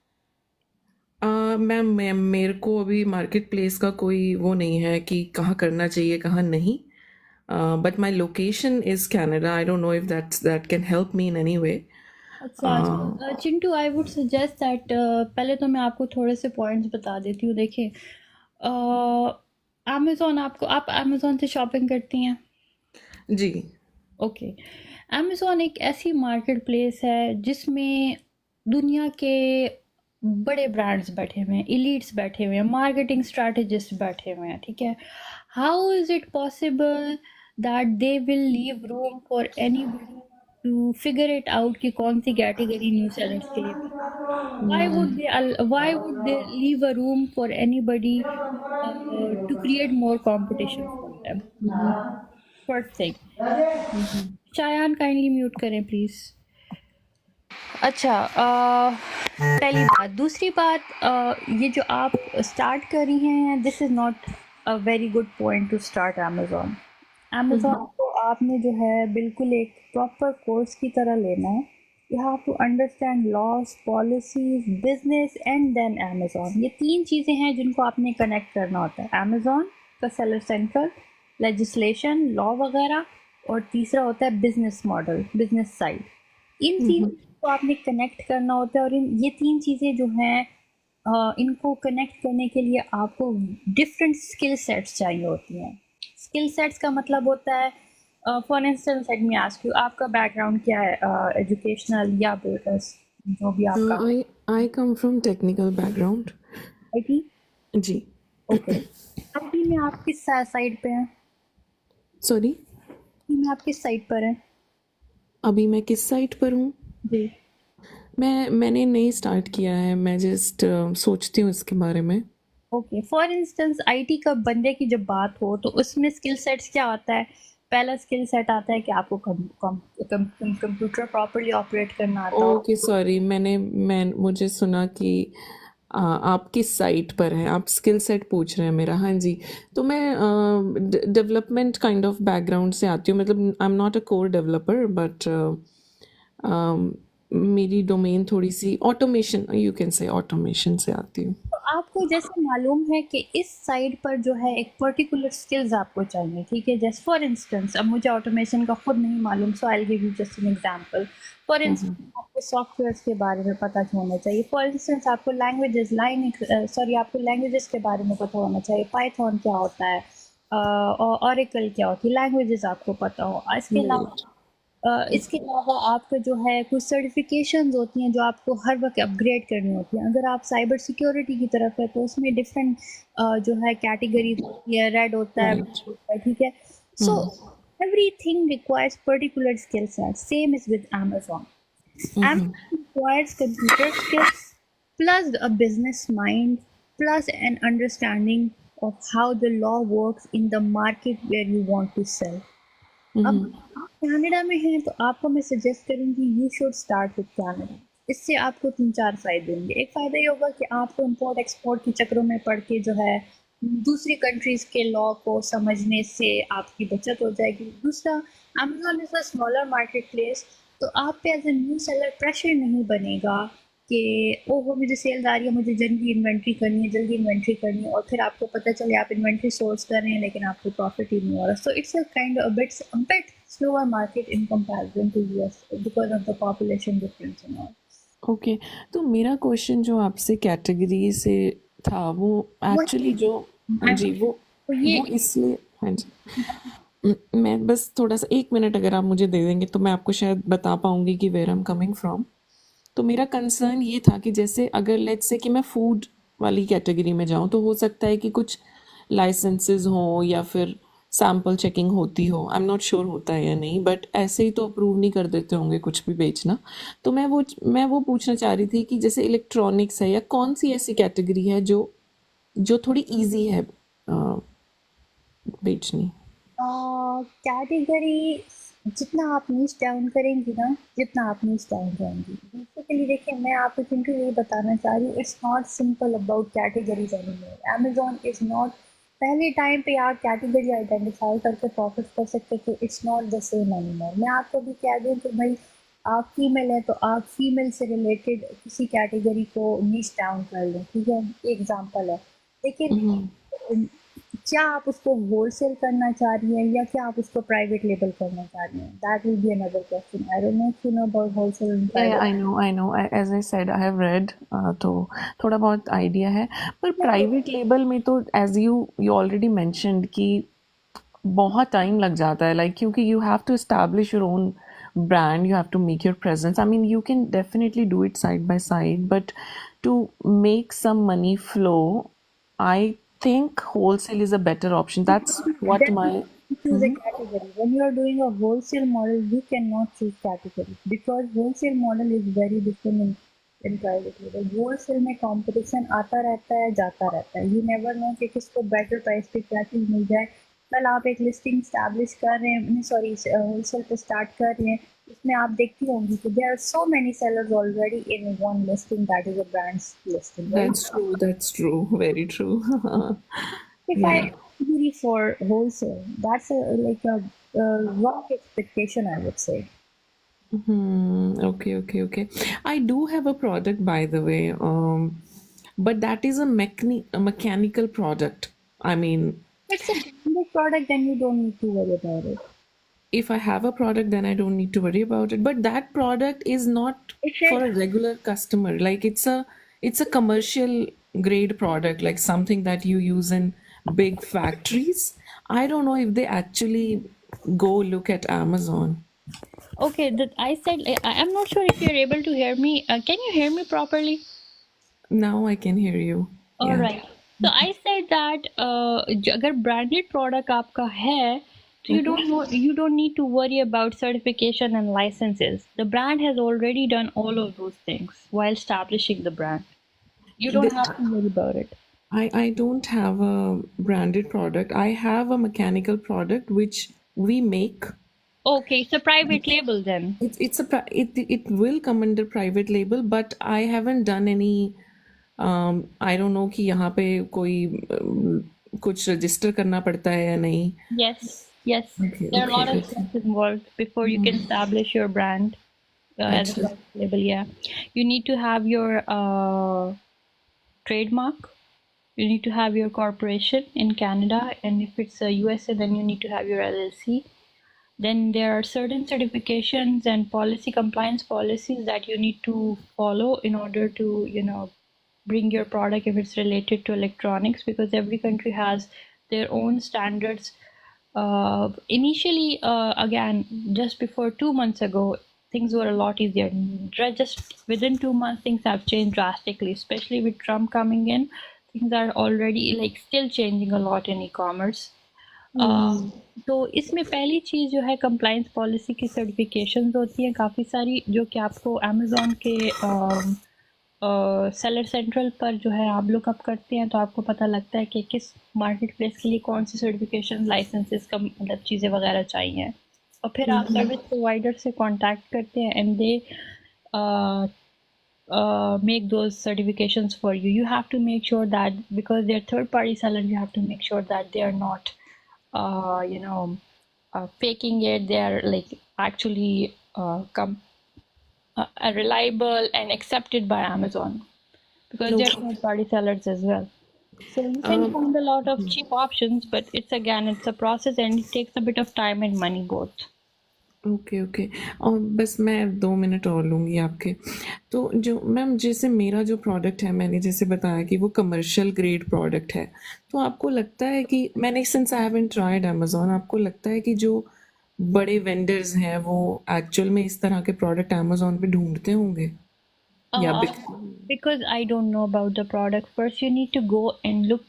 मैम मेरे को अभी मार्केट प्लेस का कोई वो नहीं है कि कहाँ करना चाहिए कहाँ नहीं, but my location is Canada. I don't know if that can help me in any way. अच्छा Chintu, I would suggest that पहले तो मैं आपको थोड़े से पॉइंट्स बता देती हूँ। देखिए, अमेज़ोन आप अमेज़ोन से शॉपिंग करती हैं? जी। ओके, अमेज़ोन एक ऐसी मार्केट प्लेस है जिसमें दुनिया के बड़े ब्रांड्स बैठे हुए हैं, इलीट्स बैठे हुए हैं, मार्केटिंग स्ट्रैटेजिस्ट बैठे हुए हैं, ठीक है? How is it possible that they will leave room for anybody to figure it out कि कौन सी कैटेगरी न्यू सेलर्स के लिए? why would they leave a room for anybody to create more competition for them? First thing, Shayan kindly mute करें please. अच्छा, पहली बात। दूसरी बात, ये जो आप स्टार्ट कर रही हैं, this is not a very good point two start Amazon. Amazon को आपने जो है बिल्कुल एक प्रॉपर कोर्स की तरह लेना है। You have to understand laws, policies, business and then Amazon. ये 3 चीज़ें हैं जिनको आपने कनेक्ट करना होता है। अमेज़ॉन का सेलर सेंट्रल, लेजिस्लेशन, लॉ वगैरह, और तीसरा होता है बिज़नेस मॉडल, बिज़नेस साइड। इन 3 को आपने कनेक्ट करना होता है, और ये 3 चीज़ें जो हैं, इनको कनेक्ट करने के लिए आपको डिफरेंट स्किल सेट्स चाहिए होती हैं। स्किल सेट्स का मतलब होता है, for instance let me ask you, आपका बैकग्राउंड क्या है, एजुकेशनल या बिजनेस, जो भी आपका। I come from technical background. IT. जी. ओके। आईटी में आप किस साइड पे हैं? Sorry. IT में आप किस साइड पर हैं? अभी मैं किस साइट पर हूँ? जी। मैंने नहीं स्टार्ट किया है, मैं जस्ट सोचती हूँ इसके बारे में. ओके, फॉर इंस्टेंस आईटी का बंदे की जब बात हो तो उसमें स्किल सेट्स क्या आता है? पहला स्किल सेट आता है कि आपको कंप्यूटर प्रॉपर्ली ऑपरेट करना आता हो। ओके, सॉरी, मुझे सुना कि आप किस साइट पर हैं, आप स्किल सेट पूछ रहे हैं मेरा. हाँ जी. तो मैं डेवलपमेंट काइंड ऑफ बैकग्राउंड से आती हूँ, मतलब I am not a core developer, but मेरी डोमेन थोड़ी automation, you can say automation से आती हूँ. तो आपको जैसे मालूम है कि इस साइड पर जो है एक पर्टिकुलर स्किल्स आपको चाहिए, ठीक है? जैसे फॉर इंस्टेंस, अब मुझे ऑटोमेशन का खुद नहीं मालूम, so I will give you just an example. For instance आपको सॉफ्टवेयर्स के बारे में पता होना चाहिए। फॉर इंस्टेंस आपको आपको लैंग्वेजेस के बारे में पता होना चाहिए। पाइथन क्या होता है, और ओरेकल क्या होती है, लैंग्वेजेस आपको पता हो। इसके अलावा आपका जो है कुछ सर्टिफिकेशंस होती हैं जो आपको हर वक्त अपग्रेड करनी होती हैं। अगर आप साइबर सिक्योरिटी की तरफ है तो उसमें डिफरेंट जो है कैटेगरीज होती है, रेड होता है, राइट. blue होता है, ठीक है? सो everything requires particular skill set. Same is with Amazon. Amazon requires computer skills plus a business mind plus an understanding of how the law works in the market where you want to sell. अब आप Canada में हैं तो आपको मैं suggest करूंगी you should start with Canada. इससे आपको 3-4 फायदे होंगे। एक फ़ायदा ये होगा कि आपको इंपोर्ट एक्सपोर्ट के चक्रों में पड़ के जो है दूसरी कंट्रीज़ के लॉ को समझने से आपकी बचत हो जाएगी। दूसरा, Amazon is a smaller marketplace, तो आप पे as a new seller pressure नहीं बनेगा कि ओहो मुझे सेल्स आ रही है, मुझे जल्दी इन्वेंट्री करनी है, और फिर आपको पता चले आप इन्वेंट्री सोर्स कर रहे हैं लेकिन आपको प्रॉफिट ही नहीं हो रहा। So it's a kind a bit slower market in comparison to US because of the population difference and all. Okay. तो मेरा क्वेश्चन जो आपसे कैटेगरी से था वो एक्चुअली जो, जी, तो ये वो इसलिए, हाँ जी, मैं बस थोड़ा सा 1 मिनट अगर आप मुझे दे देंगे तो मैं आपको शायद बता पाऊंगी कि where I am coming from. तो मेरा कंसर्न ये था कि जैसे अगर लेट्स से कि मैं फूड वाली कैटेगरी में जाऊं तो हो सकता है कि कुछ लाइसेंसेस हो या फिर सैम्पल चेकिंग होती हो. आई एम नॉट श्योर होता है या नहीं, बट ऐसे ही तो अप्रूव नहीं कर देते होंगे कुछ भी बेचना. तो मैं वो पूछना चाह रही थी कि जैसे इलेक्ट्रॉनिक्स है या कौन सी ऐसी कैटेगरी है जो जो थोड़ी इजी है बेचनी. कैटेगरी जितना आप नीच डाउन करेंगी ना, जितना आप नीच डाउन जाएंगी। बेसिकली देखिए, मैं आपको सिंपली ये बताना चाह रही हूँ, it's not simple about categories anymore. Amazon is not, पहले टाइम पे आप कैटेगरी आइडेंटिफाई करके प्रॉफिट कर सकते थे, it's not the same anymore. मैं आपको भी कह दूँ कि भाई आप फीमेल है तो आप फीमेल से रिलेटेड किसी कैटेगरी को नीच डाउन कर लें, ठीक है? एग्जाम्पल है। लेकिन क्या आप उसको होलसेल करना चाह रही हैं या क्या आप उसको प्राइवेट लेबल करना चाह रही हैं? That will be another question. I don't know if you know about wholesale and private. I know, as I said I have read, तो थोड़ा बहुत आइडिया है. पर प्राइवेट लेबल में तो एज यू ऑलरेडी मेंशन्ड कि बहुत टाइम लग जाता है, लाइक क्योंकि you have to establish your own brand, you have to make your presence. I mean, you can definitely do it side by side, but to make some money flow, I think wholesale is a better option. That's what my Choose a category. When you are doing a wholesale model, you cannot choose category because wholesale model is very different in private label. Wholesale में competition आता रहता है, जाता रहता है. You never know कि किसको better price पे क्या चीज़ मिल जाए. कल आप एक लिस्टिंग स्टैब्लिश कर रहे हैं, सॉरी होलसेल पे स्टार्ट कर रहे हैं, इसमें आप देखती होंगी कि there are so many sellers already in one listing that is a brand's listing, right? That's true. That's true. Very true. If Yeah. I agree for wholesale, that's a wrong expectation, I would say. Okay, okay, okay. I do have a product, by the way, but that is a mechanical product. I mean, It's a branded product, then you don't need to worry about it. if I have a product, then I don't need to worry about it. But that product is not It's for a a regular customer. Like it's a commercial grade product, like something that you use in big factories. I don't know if they actually go look at Amazon. okay. That I said I'm not sure if you're able to hear me. Can you hear me properly? Now I can hear you. All Yeah. right. So I said that अगर branded product आपका है, so you don't need to worry about certification and licenses. The brand has already done all of those things while establishing the brand. You don't have to worry about it. I don't have a branded product. I have a mechanical product which we make. Okay, it's a private label then. It will come under private label, but I haven't done any. I don't know कि यहाँ पे कोई कुछ register करना पड़ता है या नहीं. Yes, yes. Okay, There are a lot okay, of steps involved before you can establish your brand as a अच्छा. private label. Yeah, you need to have your trademark. You need to have your corporation in Canada, and if it's a USA, then you need to have your LLC. Then there are certain certifications and policy compliance policies that you need to follow in order to, bring your product if it's related to electronics, because every country has their own standards. Initially, again, just before 2 months ago, things were a lot easier. Just within 2 months, things have changed drastically, especially with Trump coming in. Things are already like still changing a lot in e-commerce. तो इसमें पहली चीज़ जो है compliance policy की certifications होती हैं काफ़ी सारी, जो कि आपको अमेज़ॉन के सेलर सेंट्रल पर जो है आप लुकअप करते हैं तो आपको पता लगता है कि किस मार्केट प्लेस के लिए कौन सी सर्टिफिकेशन लाइसेंसेस का मतलब चीज़ें वगैरह चाहिए, और फिर आप सर्विस प्रोवाइडर से कांटेक्ट करते हैं and they make those certifications for you. You have to make sure that because they're third party sellers, you have to make sure that they are not faking it. They are like actually reliable and accepted by Amazon, because they're third party sellers as well. So you can find a lot of cheap options, but it's a process and it takes a bit of time and money both. Okay okay. और बस मैं 2 minute और लूँगी आपके. तो जो ma'am जैसे मेरा जो प्रोडक्ट है, मैंने जैसे बताया कि वो कमर्शियल ग्रेड प्रोडक्ट है, तो आपको लगता है कि मैंने since I haven't tried Amazon, आपको लगता है कि जो बड़े वेंडर्स हैं वो एक्चुअल में इस तरह के प्रोडक्ट अमेज़ॉन पे ढूंढते होंगे या Because I don't know about the product, first you need to go and look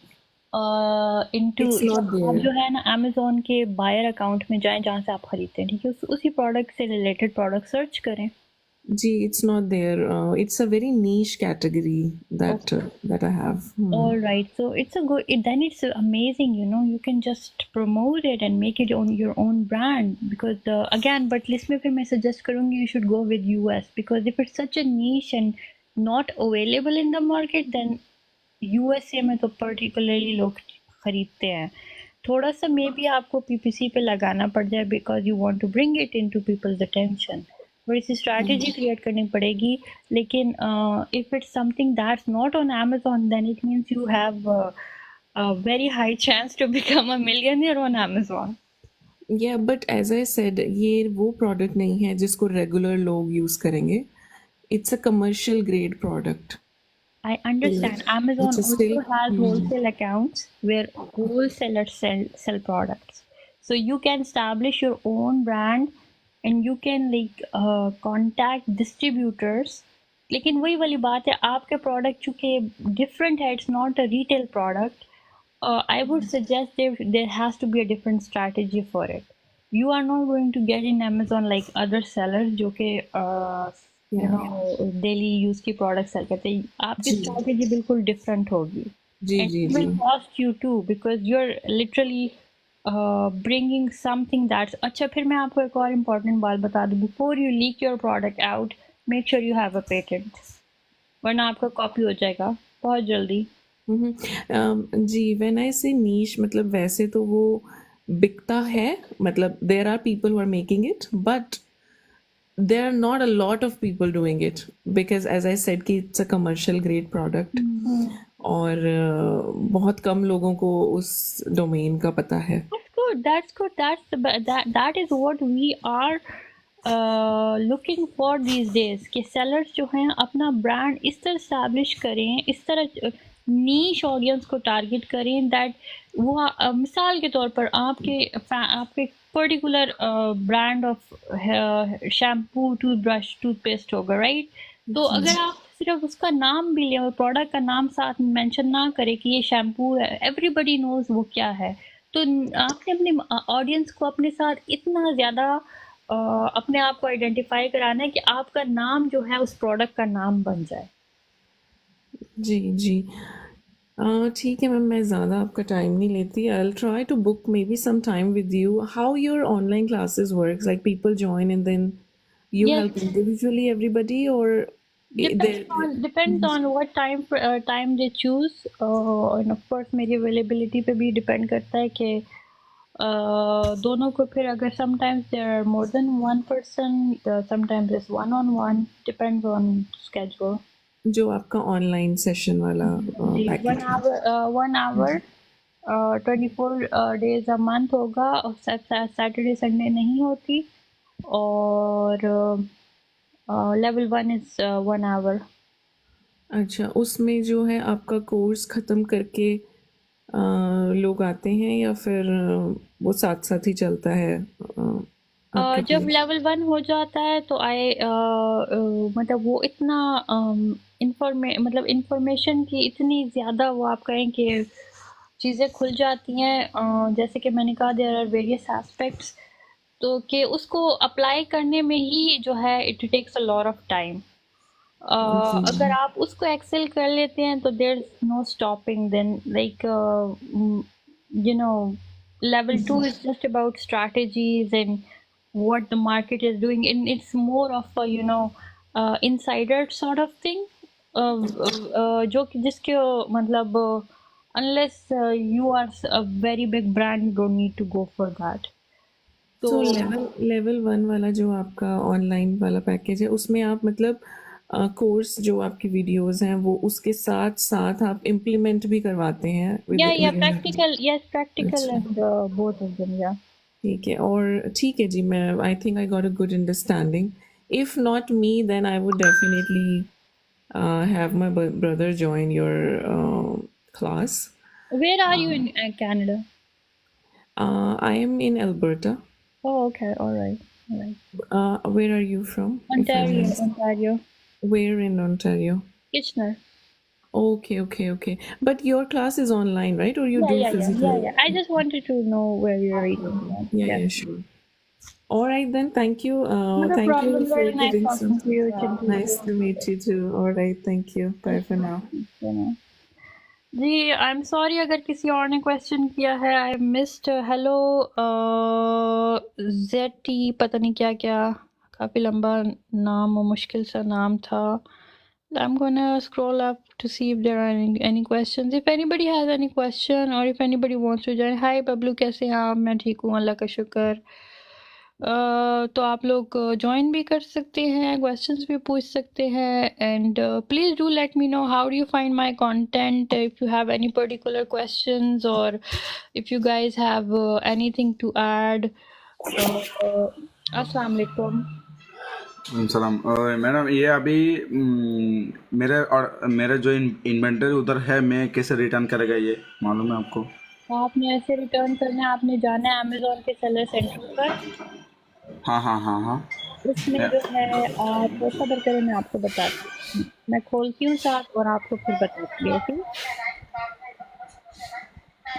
into It's not आप there. जो है ना अमेज़ॉन के बायर अकाउंट में जाएं जहाँ से आप खरीदते हैं, ठीक है, उसी प्रोडक्ट से रिलेटेड प्रोडक्ट सर्च करें. जी, it's not there. It's a very niche category that I have. All right, so then it's amazing, you can just promote it and make it on your own brand, because again, but list में फिर मैं suggest करूँगी you should go with US, because if it's such a niche and not available in the market, then USA में तो particularly लोग खरीदते हैं. थोड़ा सा मे बी आपको PPC पे लगाना पड़ जाए because you want to bring it into people's attention. थोड़ी सी स्ट्रैटेजी क्रिएट करनी पड़ेगी, लेकिन if it's something that's not on Amazon, then it means you have a very high chance to become a millionaire on Amazon. Yeah, but as I said, ये वो product नहीं है जिसको regular लोग use करेंगे. It's a commercial grade product. I understand. Amazon Which is also still- has wholesale accounts where wholesalers sell products. So you can establish your own brand and you can contact distributors. लेकिन वही वाली बात है, आपके product चूंकि different है, it's not a retail product. I would suggest there has to be a different strategy for it. You are not going to get in Amazon like other sellers जो कि डेली यूज की product cell करते हैं. आपकी strategy बिल्कुल different होगी. जी And ji it ji. will cost you too, because you're literally bringing something that's अच्छा फिर मैं आपको एक और important बात बता दूँ before you leak your product out make sure you have a patent वरना आपका कॉपी हो जाएगा बहुत जल्दी जी व्हेन आई से नीश मतलब वैसे तो वो बिकता है मतलब there are people who are making it but there are not a lot of people doing it because as I said कि it's a commercial grade product और बहुत कम लोगों को उस डोमेन का पता है that's good that is what we are looking for these days कि sellers जो हैं अपना ब्रांड इस तरह establish करें इस तरह नीश ऑडियंस को टारगेट करें दैट वो मिसाल के तौर पर आपके particular brand of shampoo toothbrush toothpaste होगा राइट तो अगर आप सिर्फ उसका नाम भी लें और प्रोडक्ट का नाम साथ में मेंशन ना करें कि ये शैम्पू है एवरीबडी नोज वो क्या है तो आपने अपने ऑडियंस को अपने साथ इतना ज़्यादा अपने आप को आइडेंटिफाई कराना है कि आपका नाम जो है उस प्रोडक्ट का नाम बन जाए जी जी ठीक है मैम मैं ज़्यादा आपका टाइम नहीं लेती I will try to book maybe some time with you how your online classes works like people join and then you Yes. help individually everybody or depends on what time they choose and of course मेरी availability पे भी depend करता है कि दोनों को फिर अगर sometimes there are more than one person sometimes it's one-on-one depends on schedule जो आपका ऑनलाइन सेशन वाला package 1 hour 24 days a month होगा और सैटरडे संडे नहीं होती और लेवल 1 इज 1 hour अच्छा उसमें जो है आपका कोर्स ख़त्म करके लोग आते हैं या फिर वो साथ साथ ही चलता है जब लेवल 1 हो जाता है तो मतलब वो इतना इंफॉर्मेशन की इतनी ज़्यादा वो आप कहें कि चीज़ें खुल जाती हैं जैसे कि मैंने कहा देयर आर वेरियस एस्पेक्ट्स तो कि उसको अप्लाई करने में ही जो है it takes a lot of time अगर आप उसको एक्सेल कर लेते हैं तो there is no stopping then like you know level 2 is just about strategies and what the market is doing and it's more of a insider sort of thing जो कि जिसके मतलब unless you are a very big brand you don't need to go for that तो level 1 वाला जो आपका online वाला package है उसमें आप मतलब कोर्स जो आपकी वीडियोस हैं वो उसके साथ साथ आप इम्प्लीमेंट भी करवाते हैं practical and both of them ठीक है और ठीक है जी मैं I think I got a good understanding if not me then I would definitely have my brother join your class. Where are you in Canada? I am in Alberta. Oh, okay, all right. Where are you from? Ontario. Where in Ontario? Kitchener. Okay. But your class is online, right? Or you do physical? Yeah. I just wanted to know where you're reading from. Yeah, sure. All right then. Thank you. Thank problem. you for Very nice giving talking some. to you, Chintu. Nice to meet you too. All right. Thank you. Bye for now. जी I am sorry अगर किसी और ने question किया है I missed hello ZT पता नहीं क्या क्या काफ़ी लंबा नाम और मुश्किल सा नाम था I'm gonna scroll up to see if there are any questions. If anybody has any question or if anybody wants to join. Hi Bablu कैसे हैं आप मैं ठीक हूँ अल्लाह का शुक्र तो आप लोग ज्वाइन भी कर सकते हैं क्वेश्चंस भी पूछ सकते हैं and please do let me know how do you find my content if you have any particular questions और if you guys have anything to add अस्सलाम वालेकुम सलाम मैडम ये अभी मेरे जो इन्वेंटरी उधर है मैं कैसे रिटर्न करेगा ये मालूम है आपको आपने ऐसे रिटर्न करना है आपने जाना है अमेज़ॉन के सेलर सेंटर पर हाँ उसमें जो है आप सब्र करें मैं आपको बताती हूँ मैं खोलती हूँ साथ और आपको फिर बताती हूँ ठीक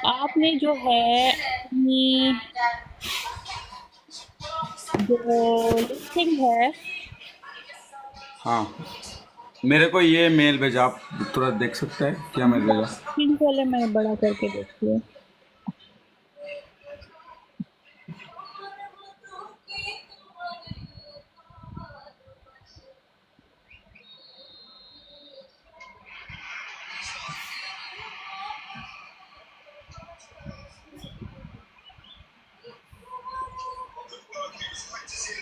आपने जो है अपनी जो लिस्टिंग है हाँ मेरे को ये मेल भेजा आप तुरंत देख सकते हैं क्या मेल भेजा स्क्रीन पहले मैं बड़ा करके देखती हूँ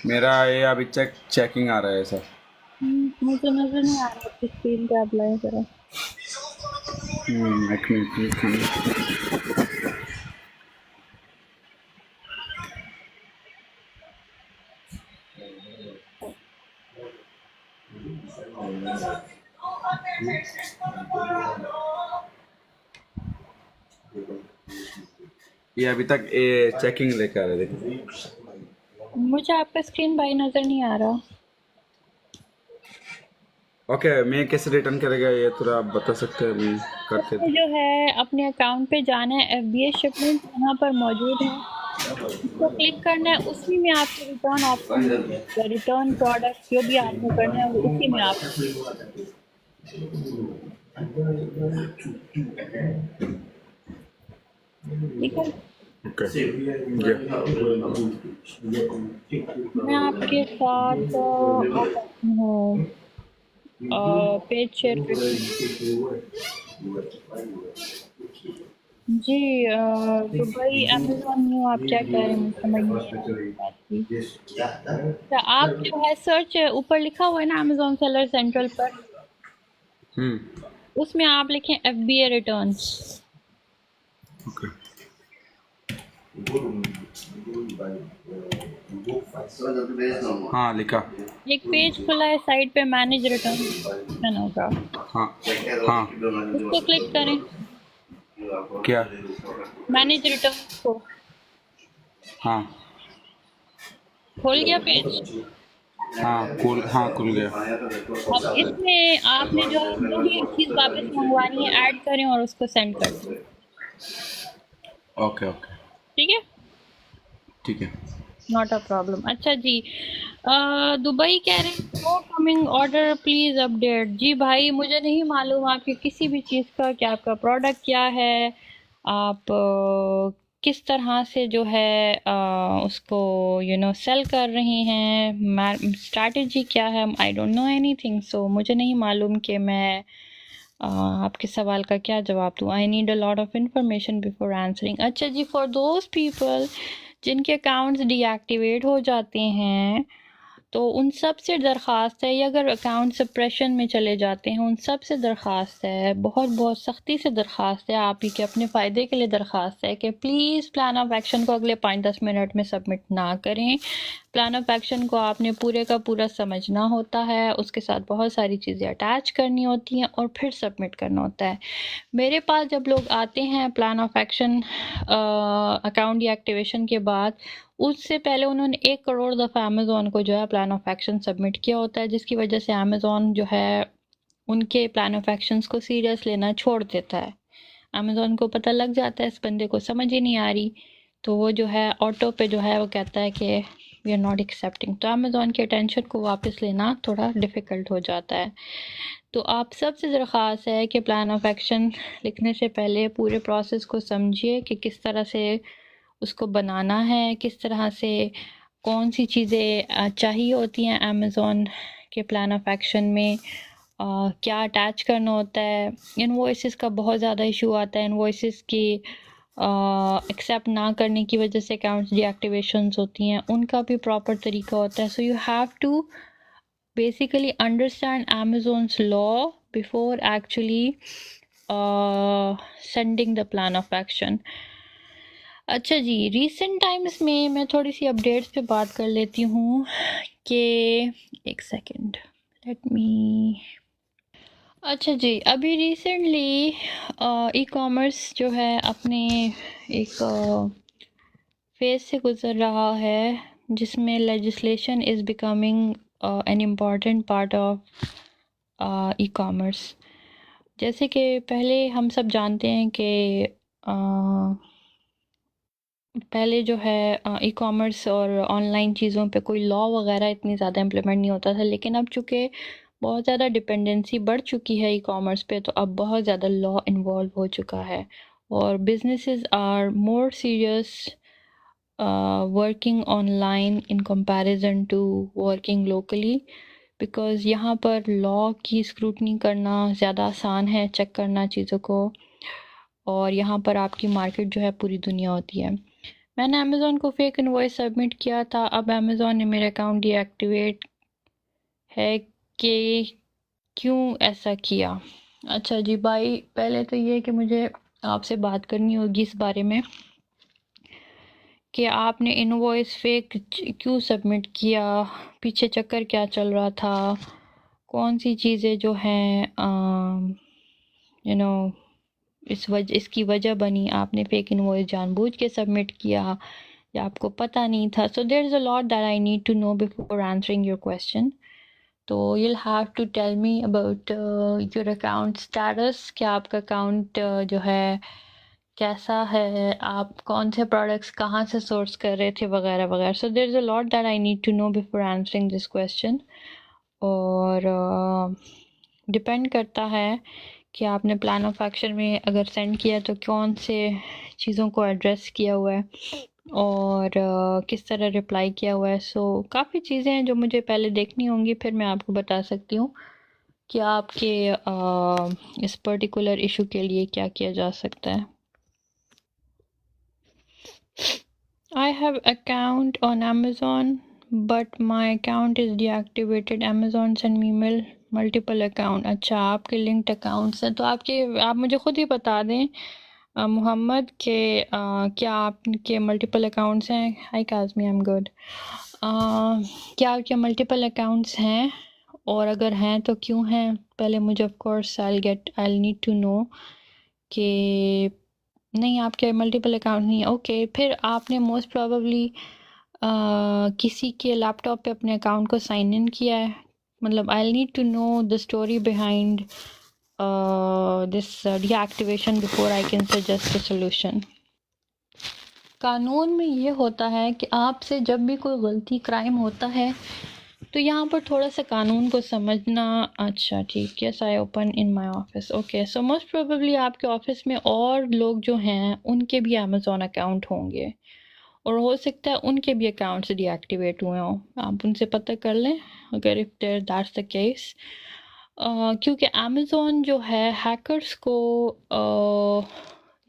मेरा ये अभी चेकिंग आ रहा है सर। मुझे नजर नहीं आ रहा आपकी स्क्रीन पे, आप लाए जरा। एक मिनट। ये अभी तक ये चेकिंग लेकर आ रहे थे। मुझे आपका स्क्रीन भाई नजर नहीं आ रहा। ओके, मैं कैसे रिटर्न करेगा ये थोड़ा आप बता सकते हैं? मैं करके उसमें जो है अपने अकाउंट पे जाना है, FBA शिपमेंट यहाँ पर मौजूद है, उसको क्लिक करना है। उसी में आपके रिटर्न ऑप्शन, रिटर्न प्रोडक्ट जो भी आपको करना है वो उसी में आप, ठीक है। ओके मैं आपके साथ हूँ पेज शेयर करती हूँ। जी दुबई अमेजोन न्यू, आप क्या कह रहे हैं? मुझे समझ नहीं आ रही बात की। तो आप जो है सर्च ऊपर लिखा हुआ है ना अमेजोन सेलर सेंट्रल पर, उसमें आप लिखें FBA रिटर्न्स। ओके हाँ लिखा। एक पेज खुला है साइड पे, मैनेज रिटर्न होगा, हाँ हाँ उसको क्लिक करें। क्या? मैनेज रिटर्न को हाँ खोल गया पेज। हाँ खुल गया। अब इसमें आपने जो भी एक चीज़ वापस मंगवानी है ऐड करें और उसको सेंड कर दें, ओके ओके ठीक है। ठीक है। Not a problem. अच्छा जी, दुबई कह रहे हैं no coming order please update. जी भाई मुझे नहीं मालूम आपकी किसी भी चीज़ का, कि आपका प्रोडक्ट क्या है, आप किस तरह से जो है उसको सेल कर रहे हैं, स्ट्रैटेजी क्या है। आई डोंट नो एनीथिंग, सो मुझे नहीं मालूम कि मैं आपके सवाल का क्या जवाब दूँ। I need a lot of information before answering. अच्छा जी, फॉर दोज पीपल जिनके अकाउंट्स डीएक्टिवेट हो जाते हैं, तो उन सब से दरख्वास्त है, या अगर अकाउंट सप्रेशन में चले जाते हैं, उन सब से दरख्वास्त है, बहुत बहुत सख्ती से दरख्वास्त है, आप ही के अपने फ़ायदे के लिए दरख्वास्त है कि प्लीज़ प्लान ऑफ एक्शन को अगले 5-10 मिनट में सबमिट ना करें। प्लान ऑफ एक्शन को आपने पूरे का पूरा समझना होता है, उसके साथ बहुत सारी चीज़ें अटैच करनी होती हैं और फिर सबमिट करना होता है। मेरे पास जब लोग आते हैं plan of action account deactivation के बाद, उससे पहले उन्होंने 1 करोड़ दफ़ा अमेज़ॉन को जो है प्लान ऑफ एक्शन सबमिट किया होता है, जिसकी वजह से अमेज़ॉन जो है उनके प्लान ऑफ एक्शंस को सीरियस लेना छोड़ देता है। अमेज़ॉन को पता लग जाता है इस बंदे को समझ ही नहीं आ रही, तो वो जो है ऑटो पे जो है वो कहता है कि वी आर नॉट एक्सेप्टिंग, तो अमेज़ॉन के अटेंशन को वापस लेना थोड़ा डिफ़िकल्ट हो जाता है। तो आप सबसे दरख्वास्त है कि प्लान ऑफ एक्शन लिखने से पहले पूरे प्रोसेस को समझिए कि किस तरह से उसको बनाना है, किस तरह से कौन सी चीज़ें चाहिए होती हैं अमेज़ॉन के प्लान ऑफ एक्शन में, क्या अटैच करना होता है। इनवॉइसेस का बहुत ज़्यादा इशू आता है, इनवॉइसेस की एक्सेप्ट ना करने की वजह से अकाउंट्स डीएक्टिवेशंस होती हैं, उनका भी प्रॉपर तरीका होता है। So you have to basically understand Amazon's law before actually sending the plan of action. अच्छा जी, recent times में मैं थोड़ी सी अपडेट्स पे बात कर लेती हूँ कि एक सेकेंड लेट मी। अच्छा जी, अभी रिसेंटली ई कॉमर्स जो है अपने एक फेज से गुज़र रहा है जिसमें legislation is becoming an important part of e-commerce। जैसे कि पहले हम सब जानते हैं कि पहले जो है ई-कॉमर्स और ऑनलाइन चीज़ों पे कोई लॉ वगैरह इतनी ज़्यादा इम्प्लीमेंट नहीं होता था, लेकिन अब चूँकि बहुत ज़्यादा डिपेंडेंसी बढ़ चुकी है ई-कॉमर्स पे, तो अब बहुत ज़्यादा लॉ इन्वॉल्व हो चुका है और businesses are more serious working online in comparison to working locally, because यहाँ पर लॉ की स्क्रूटनी करना ज़्यादा आसान है, चेक करना चीज़ों को, और यहाँ पर आपकी मार्केट जो है पूरी दुनिया होती है। मैंने अमेज़ॉन को फेक इनवॉइस सबमिट किया था, अब अमेज़ॉन ने मेरा अकाउंट डीएक्टिवेट है कि क्यों ऐसा किया? अच्छा जी भाई, पहले तो ये कि मुझे आपसे बात करनी होगी इस बारे में कि आपने इनवॉइस फेक क्यों सबमिट किया, पीछे चक्कर क्या चल रहा था, कौन सी चीज़ें जो हैं यू नो इसकी वजह बनी, आपने फेक इनवॉइस जानबूझ के सबमिट किया या आपको पता नहीं था. So there is a lot that I need to know before answering your question. तो you'll have to tell me about your account status, कि आपका अकाउंट जो है कैसा है, आप कौन से प्रोडक्ट्स कहाँ से सोर्स कर रहे थे वगैरह वगैरह. So there is a lot that I need to know before answering this question. और डिपेंड करता है कि आपने प्लान ऑफ एक्शन में अगर सेंड किया तो कौन से चीज़ों को एड्रेस किया हुआ है और किस तरह रिप्लाई किया हुआ है. सो काफ़ी चीज़ें हैं जो मुझे पहले देखनी होंगी, फिर मैं आपको बता सकती हूँ कि आपके इस पर्टिकुलर इशू के लिए क्या किया जा सकता है. I have account on Amazon but my account is deactivated. Amazon send me email multiple account. अच्छा, आपके linked accounts हैं तो आप मुझे खुद ही बता दें मोहम्मद के क्या आपके मल्टीपल अकाउंट्स हैं. हाय काज़मी, आई एम गुड. क्या आपके मल्टीपल अकाउंट्स हैं और अगर हैं तो क्यों हैं? पहले मुझे of course I need to know कि नहीं आपके मल्टीपल अकाउंट नहीं है. ओके, फिर आपने मोस्ट प्रोबेबली किसी के लैपटॉप पे अपने अकाउंट को साइन इन किया है. मतलब I need to know the story behind this deactivation before I can suggest a solution. कानून में ये होता है कि आपसे जब भी कोई गलती क्राइम होता है तो यहाँ पर थोड़ा सा कानून को समझना. अच्छा ठीक, yes I open in my office. Okay, so most probably आपके ऑफिस में और लोग जो हैं उनके भी अमेज़ॉन अकाउंट होंगे और हो सकता है उनके भी अकाउंट्स डीएक्टिवेट हुए हों. आप उनसे पता कर लें अगर इफ़ दैट्स द केस. क्योंकि अमेज़ॉन जो है हैकर्स को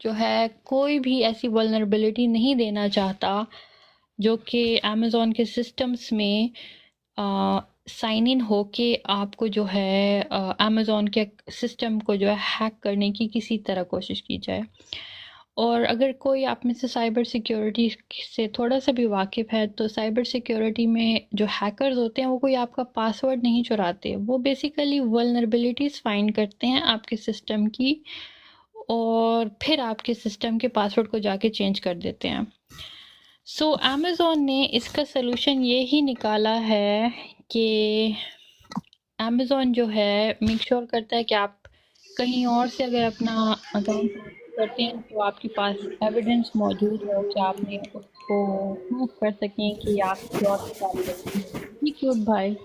जो है कोई भी ऐसी वल्नरेबिलिटी नहीं देना चाहता जो कि अमेज़ॉन के सिस्टम्स में साइन इन हो के आपको जो है अमेज़ॉन के सिस्टम को जो है हैक करने की किसी तरह कोशिश की जाए. और अगर कोई आप में से साइबर सिक्योरिटी से थोड़ा सा भी वाकिफ़ है तो साइबर सिक्योरिटी में जो हैकर्स होते हैं वो कोई आपका पासवर्ड नहीं चुराते, वो बेसिकली वल्नरेबिलिटीज़ फाइंड करते हैं आपके सिस्टम की और फिर आपके सिस्टम के पासवर्ड को जाके चेंज कर देते हैं. सो अमेज़ॉन ने इसका सलूशन ये ही निकाला है कि अमेज़ॉन जो है मेक श्योर करता है कि आप कहीं और से अगर अपना अकाउंट करते हैं तो आपके पास एविडेंस मौजूद हो कि आपने उसको प्रूव कर सकें कि आपकी और के साथ गलती है. ये क्यूट भाई.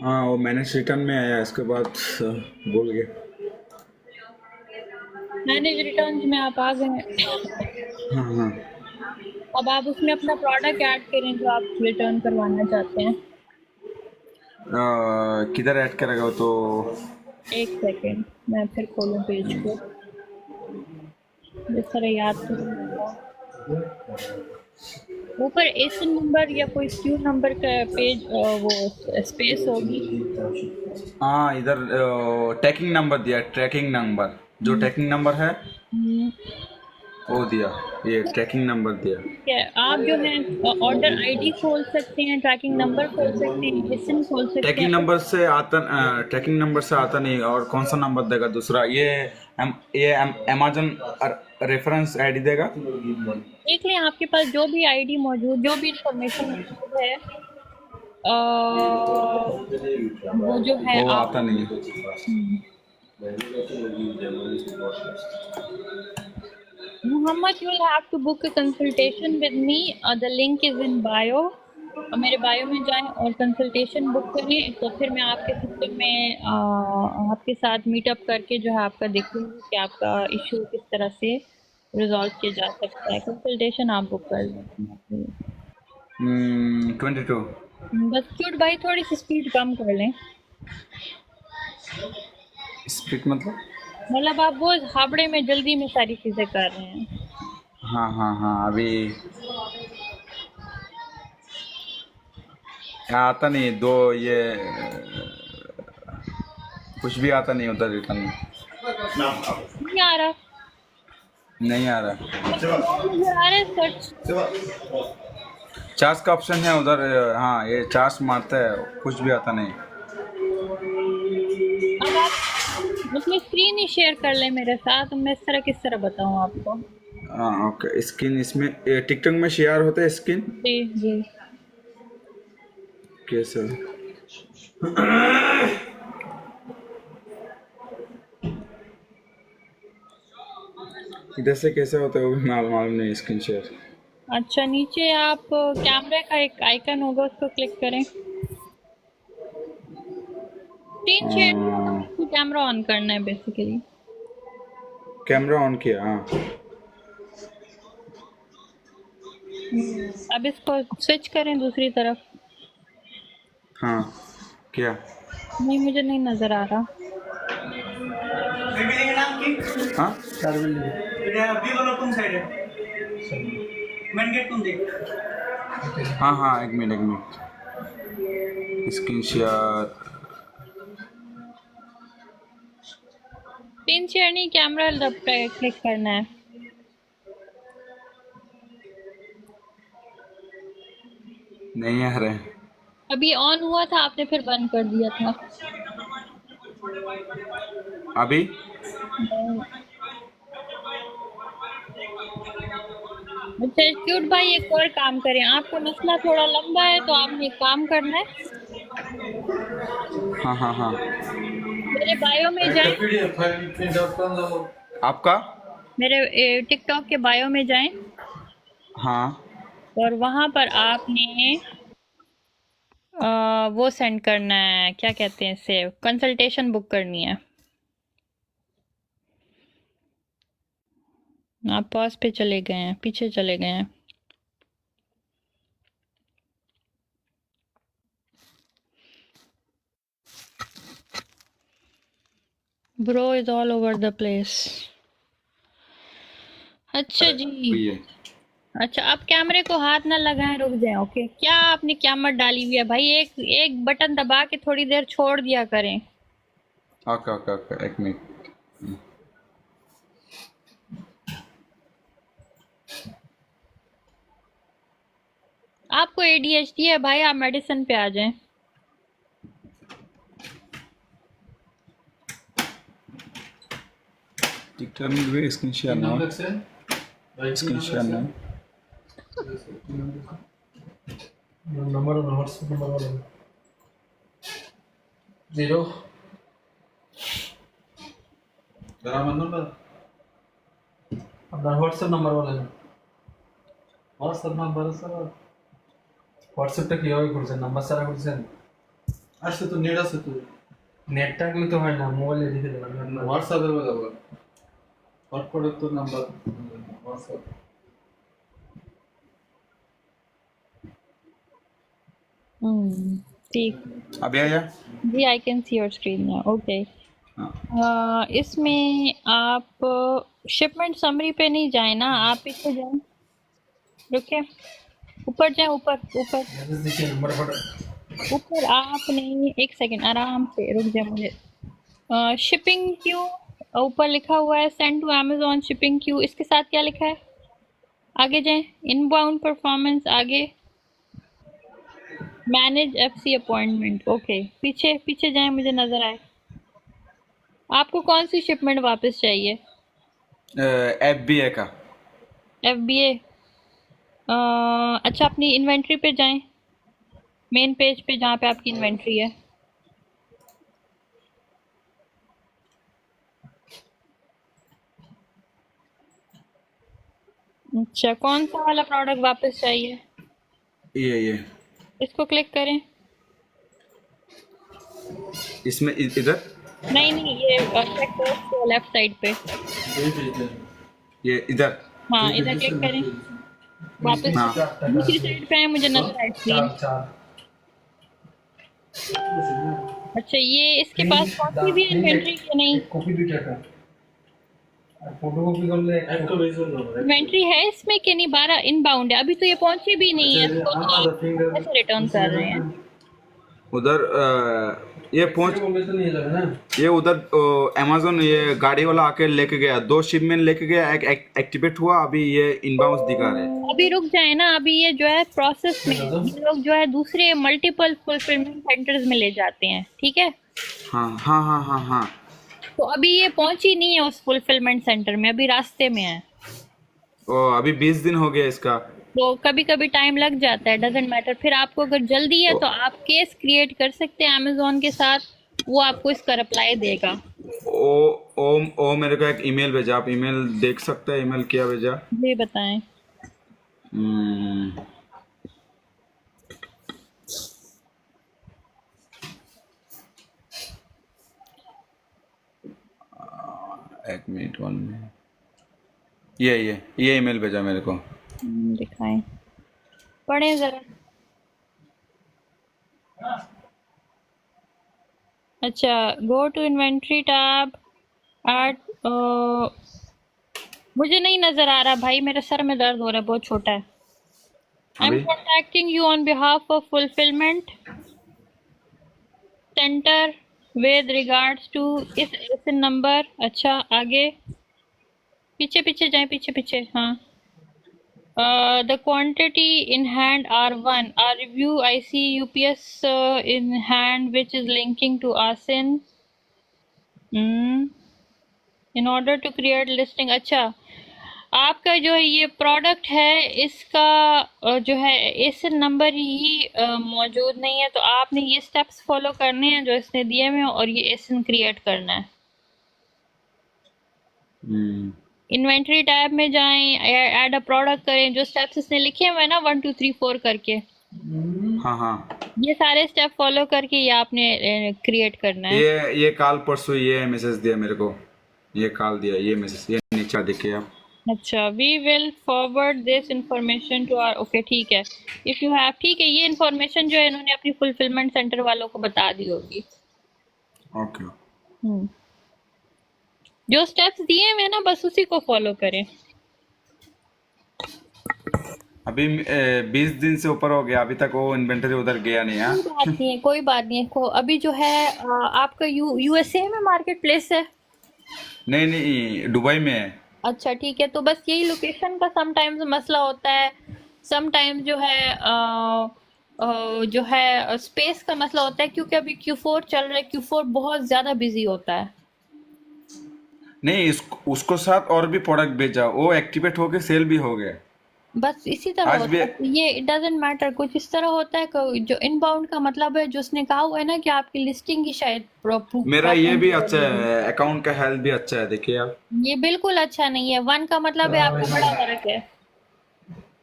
हाँ, वो मैंने रिटर्न में आया इसके बाद बोल गया. मैनेज रिटर्न्स में आप आ गए. हाँ हाँ. अब आप उसमें अपना प्रोडक्ट ऐड करें जो आप रिटर्न करवाना चाहते हैं. किधर ऐड करेगा वो तो? एक सेकेंड, मैं फिर खोलूँ पेज को. जिस तरह याद तो नहीं होगा. ऊपर एसन नंबर या कोई क्यू नंबर का पेज वो स्पेस होगी. हाँ, इधर ट्रैकिंग नंबर दिया, ट्रैकिंग नंबर जो ट्रैकिंग नंबर है वो दिया, ये ट्रैकिंग नंबर दिया. क्या आप जो है ऑर्डर आईडी खोल सकते हैं, ट्रैकिंग नंबर खोल सकते हैं, एसन खोल सकते ट्रैकिंग हैं. नंबर से आता, ट्रैकिंग नंबर से आता नहीं. और कौन सा नंबर देगा दूसरा? ये अमेज़न रेफरेंस आईडी देगा. देख लें आपके पास जो भी आईडी मौजूद, जो भी इंफॉर्मेशन मौजूद है वो जो है वो आप आता नहीं है. Muhammad, you will have to book a consultation with me. The link is in bio. मेरे बायो में जाएं और कंसल्टेशन बुक करें तो फिर मैं आपके सिस्टम में आपके साथ मीटअप करके जो है आपका देखूंगी कि आपका इशू किस तरह से रिजॉल्व किया जा सकता है. कंसल्टेशन आप बुक कर लें. 22. बस क्यूट भाई थोड़ी सी स्पीड कम कर लें. स्पीड मतलब आप वो हावड़े में जल्दी में सारी चीज़ें कर रहे हैं. हाँ हाँ हाँ, अभी यहाँ आता नहीं दो ये कुछ भी आता नहीं उधर रिटर्न में, नहीं आ रहा, नहीं आ रहा। नजर आ रहा है सर्च। चार्ज का ऑप्शन है उधर, हाँ ये चार्ज मारता है, कुछ भी आता नहीं। अब आप मतलब स्क्रीन ही शेयर कर ले मेरे साथ, मैं इस तरह किस तरह बताऊँ आपको। हाँ ओके, स्किन इसमें टिकटॉक में शेयर होता है स्किन जी जी। कैसे? इधर से कैसे होता है वो भी मालूम नहीं, स्क्रीन शेयर। अच्छा, नीचे आप कैमरे का एक आइकन होगा, उसको क्लिक करें। स्क्रीन शेयर तो कैमरा ऑन करना है बेसिकली। कैमरा ऑन किया, हाँ। अब इसको स्विच करें दूसरी तरफ। हाँ क्या? नहीं, मुझे नहीं नजर आ रहा। हाँ हाँ हाँ, एक minute screen share. Screen share नहीं, कैमरा पे क्लिक करना है। नहीं आ रहा है अभी ऑन हुआ था, आपने फिर बंद कर दिया था। अभी। अच्छा क्यूट भाई, एक और काम करें, आपका मसला थोड़ा लंबा है तो आपने एक काम करना है, हाँ हाँ हाँ, मेरे बायो में जाएं, आपका? मेरे टिकटॉक के बायो में जाएं हाँ और वहां पर आपने वो सेंड करना है, क्या कहते हैं इसे, कंसल्टेशन बुक करनी है। आप पास पे चले गए हैं, पीछे चले गए हैं। Bro is all over the place. अच्छा जी, ये अच्छा आप कैमरे को हाथ ना लगाएं, रुक जाएं। ओके, क्या आपने कैमरा डाली हुई है भाई, एक बटन दबा के थोड़ी देर छोड़ दिया करें। ओके ओके ओके, एक मिनट। आपको ADHD है भाई, आप मेडिसिन पे आ जाएं। टिकटॉक में भी स्क्रीन शेयर ना, स्क्रीन शेयर ना। नंबर व्हाट्सएप नंबर वाला 0 আপনার হোয়াটসঅ্যাপ নাম্বার বলেন। হোয়াটসঅ্যাপ নাম্বার স্যার, হোয়াটসঅ্যাপটা কিভাবে করছেন? নাম্বার ছাড়া করছেন? আসছে তো, নেট আছে তো। নেট থাকলে তো হয় না, মোবাইলে লিখে দেবেন। হোয়াটসঅ্যাপের কথা বলেন, হটস্পটে তো নাম্বার হোয়াটসঅ্যাপ। ठीक। अभी आया? जी, I can see your screen now. Okay, हाँ इसमें आप शिपमेंट समरी पे नहीं जाए ना, आप पीछे जाए, रुके, ऊपर जाए, ऊपर ऊपर मैसेज देखिए, नंबर फटा। ऊपर। आपने एक सेकंड आराम से रुक जाए, मुझे शिपिंग क्यू ऊपर लिखा हुआ है, send to Amazon shipping queue, इसके साथ क्या लिखा है? आगे जाए, इनबाउंड परफॉर्मेंस, आगे मैनेज FC अपॉइंटमेंट। ओके, पीछे पीछे जाए, मुझे नजर आए। आपको कौन सी शिपमेंट वापस चाहिए? FBA का। FBA। अच्छा, अपनी इन्वेंट्री पे जाएं, मेन पेज पे जहाँ पे आपकी इन्वेंट्री है। अच्छा, कौन सा वाला प्रोडक्ट वापस चाहिए? ये इसको क्लिक करें। इसमें इधर, नहीं नहीं, ये चेक करो लेफ्ट साइड पे। ये इधर, हाँ, इधर क्लिक करें, वापस हाँ दूसरी साइड पे आए, मुझे नजर आए स्क्रीन। अच्छा, ये इसके पास कॉपी भी है इन्वेंट्री की? नहीं। कॉपी भी क्या? फोटोकॉपी कर ले एक तो भेज दो इन्वेंट्री है इसमें कि नहीं? 12 इनबाउंड है, अभी तो ये पहुंची भी नहीं है, तो कैसे रिटर्न कर रहे हैं? उधर ये पहुंच तो नहीं लगा ना ये उधर अमेजोन ये गाड़ी वाला आके लेके गया, 2 शिपमेंट लेके गया, एक एक्टिवेट हुआ, अभी ये इनबाउंस दिखा रहे हैं। अभी रुक जाए ना, अभी ये जो है प्रोसेस में, ये लोग जो है दूसरे मल्टीपल फुलफिलमेंट सेंटर्स में ले जाते हैं, ठीक है? हाँ हाँ हाँ हाँ हाँ। तो अभी ये पहुंची नहीं है उस फुलफिलमेंट सेंटर में, अभी रास्ते में है। अभी 20 दिन हो गया इसका। तो कभी कभी टाइम लग जाता है, डजेंट मैटर। फिर आपको अगर जल्दी है तो आप केस क्रिएट कर सकते हैं अमेजोन के साथ, वो आपको इसका रिप्लाई देगा। ओ मेरे को एक ईमेल भेजा, आप ईमेल देख सकते हैं, ईमेल क्या भेजा? जी बताएं। एक मिनट, 1 मिनट, ये ईमेल भेजा मेरे को। दिखाएं, पढ़ें जरा। अच्छा, go to inventory tab at, मुझे नहीं नजर आ रहा भाई, मेरे सर में दर्द हो रहा है, बहुत छोटा है। आई एम अभी contacting you on behalf of fulfilment centre with regards to इस नंबर। अच्छा आगे, पीछे पीछे जाएं, पीछे पीछे, हाँ। The quantity in hand are 1. Our review, I see UPS in hand which is linking to ASIN. In order to create listing. अच्छा, आपका जो है ये प्रोडक्ट है, इसका जो है इस नंबर ही मौजूद नहीं है, तो आपने ये स्टेप्स फॉलो करने हैं जो इसने दिए हुए हैं, और ये एसिन क्रिएट करना है। इन्वेंट्री टैब में जाएं, ऐड अ प्रोडक्ट करें, जो स्टेप्स इसने लिखे हुए हैं ना 1 2 3 4 करके, हाँ हाँ, ये सारे स्टेप फॉलो करके ये आपने क्रिएट करना है। ये काल परसों ये मैसेज दिया मेरे को, ये कॉल दिया, ये मैसेज, ये नीचे देखिए आप। अच्छा, we will forward this information to our, okay ठीक है, इफ यू हैव, ठीक है, ये इंफॉर्मेशन जो है इन्होंने अपनी फुलफिलमेंट सेंटर वालों को बता दी होगी। ओके, जो स्टेप्स दिए हुए हैं ना, बस उसी को फॉलो करें। अभी 20 दिन से ऊपर हो गया, अभी तक वो इन्वेंटरी उधर गया नहीं है। कोई बात नहीं है, कोई बात नहीं है। अभी जो है आपका यूएसए में मार्केट प्लेस है? नहीं नहीं, दुबई में है। अच्छा ठीक है, तो बस यही लोकेशन का समटाइम्स मसला होता है, समटाइम्स जो है स्पेस का मसला होता है, क्योंकि अभी Q4 चल रहा है, Q4 बहुत ज़्यादा बिजी होता है। नहीं, उसको साथ और भी प्रोडक्ट भेजा, वो एक्टिवेट होके सेल भी हो गया। बस इसी तरह आज होता भी है, ये इट डजंट मैटर, कुछ इस तरह होता है जो इनबाउंड का मतलब है, जो उसने कहा हुआ है ना कि आपकी लिस्टिंग की शायद मेरा ये भी अच्छा है, अकाउंट का हेल्थ भी अच्छा है, देखिए आप। ये बिल्कुल अच्छा नहीं है। 1 का मतलब है आपको बड़ा फर्क है।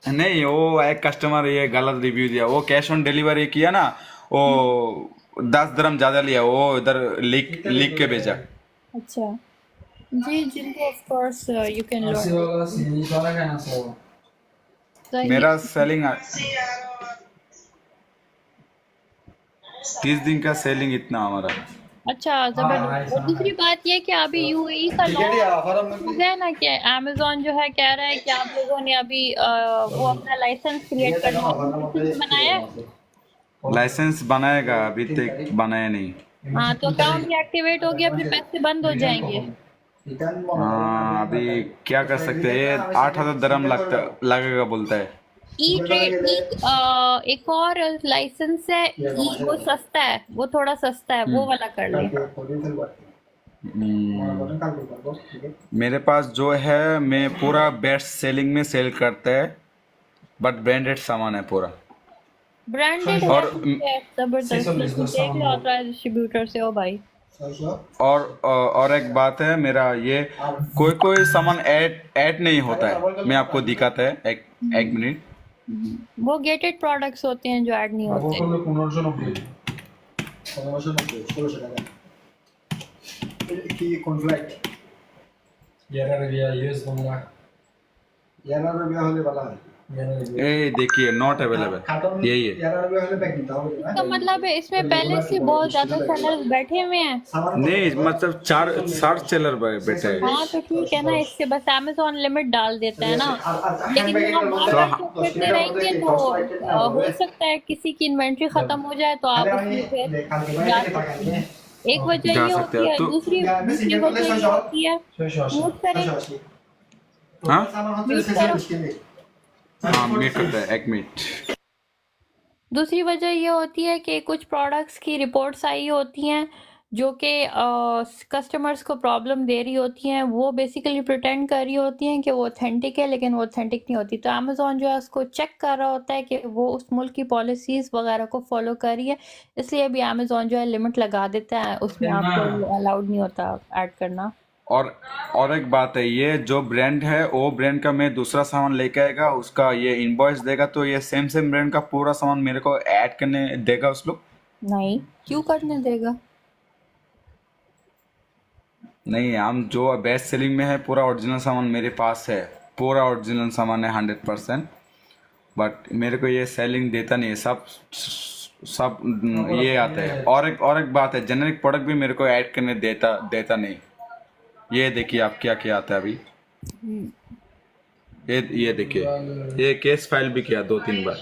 नहीं, वो एक कस्टमर ये गलत रिव्यू दिया, वो कैश ऑन डिलीवरी किया ना, वो 10 दिरहम ज्यादा लिया, वो इधर लिख के भेजा। अच्छा जी, जिनको ऑफ कोर्स यू कैन ऐसे लर्न। वाला सीधी वाला कहना सो मेरा सेलिंग 30 दिन का सेलिंग इतना हमारा। अच्छा जबरदस्त। और दूसरी बात ये कि अभी यूएई का लॉ हो गया ना कि अमेजोन जो है कह रहा है कि आप लोगों ने अभी वो अपना लाइसेंस क्रिएट करना बनाया है। लाइसेंस बनाएगा, अभी तक बनाया नहीं। हाँ, तो अकाउंट डीएक्टिवेट हो गया, फिर पैसे बंद हो जाएंगे। हाँ, अभी क्या कर सकते हैं, 8,000 दिरहम लगेगा बोलता है। ई ट्रेड एक और लाइसेंस है, वो सस्ता है, वो थोड़ा सस्ता है, वो वाला कर ले। मेरे पास जो है, मैं पूरा बेस्ट सेलिंग में सेल करता है, बट ब्रांडेड सामान है पूरा। ब्रांडेड और जबरदस्त, देख लो ऑथराइज्ड डिस्ट्रीब्यूटर से हो भाई। और एक बात है, मेरा ये कोई सामान ऐड नहीं होता है, मैं आपको दिखाता है, एक मिनट। वो गेटेड प्रोडक्ट्स होते हैं जो ऐड नहीं होते। ये देखिए नॉट अवेलेबल, यही है। इसका मतलब है इसमें पहले से बहुत ज्यादा सेलर्स बैठे हुए हैं। नहीं मतलब 60 सेलर बैठे हैं। हाँ तो ठीक है ना, इससे बस अमेजोन लिमिट डाल देता है ना, लेकिन यहाँ बार बार चेक करते रहेंगे तो हो सकता है किसी की इन्वेंट्री खत्म हो जाए तो आप उसमें फिर जा सकते हैं। एक वजह जा ये सकते होती हैं है, तो। दूसरी वजह ये होती है, म्यूट करें, हाँ म्यूट करो। हाँ म्यूट करता है, 1 मिनट। दूसरी वजह ये होती है कि कुछ प्रोडक्ट्स की रिपोर्ट्स आई होती हैं जो कि कस्टमर्स को प्रॉब्लम दे रही होती हैं, वो बेसिकली प्रिटेंड कर रही होती हैं कि वो ऑथेंटिक है, लेकिन वो ऑथेंटिक नहीं होती। तो अमेज़ॉन जो है उसको चेक कर रहा होता है कि वो उस मुल्क की पॉलिसीज़ वगैरह को फॉलो कर रही है, इसलिए भी अमेज़ॉन जो है लिमिट लगा देता है, उसमें आपको अलाउड नहीं होता ऐड करना। और एक बात है, ये जो ब्रांड है वो ब्रांड का मैं दूसरा सामान लेके आएगा, उसका ये इनवॉइस देगा तो ये सेम ब्रांड का पूरा सामान मेरे को ऐड करने देगा उस लोग? नहीं, क्यों करने देगा? नहीं, हम जो बेस्ट सेलिंग में है पूरा ओरिजिनल सामान मेरे पास है, पूरा ओरिजिनल सामान है 100%, बट मेरे को ये सेलिंग देता नहीं है, सब ये आता है। और एक बात है, जेनेरिक प्रोडक्ट भी मेरे को ऐड करने देता नहीं। ये देखिए आप क्या क्या आता है अभी, ये देखिए, ये केस फाइल भी किया 2-3 बार।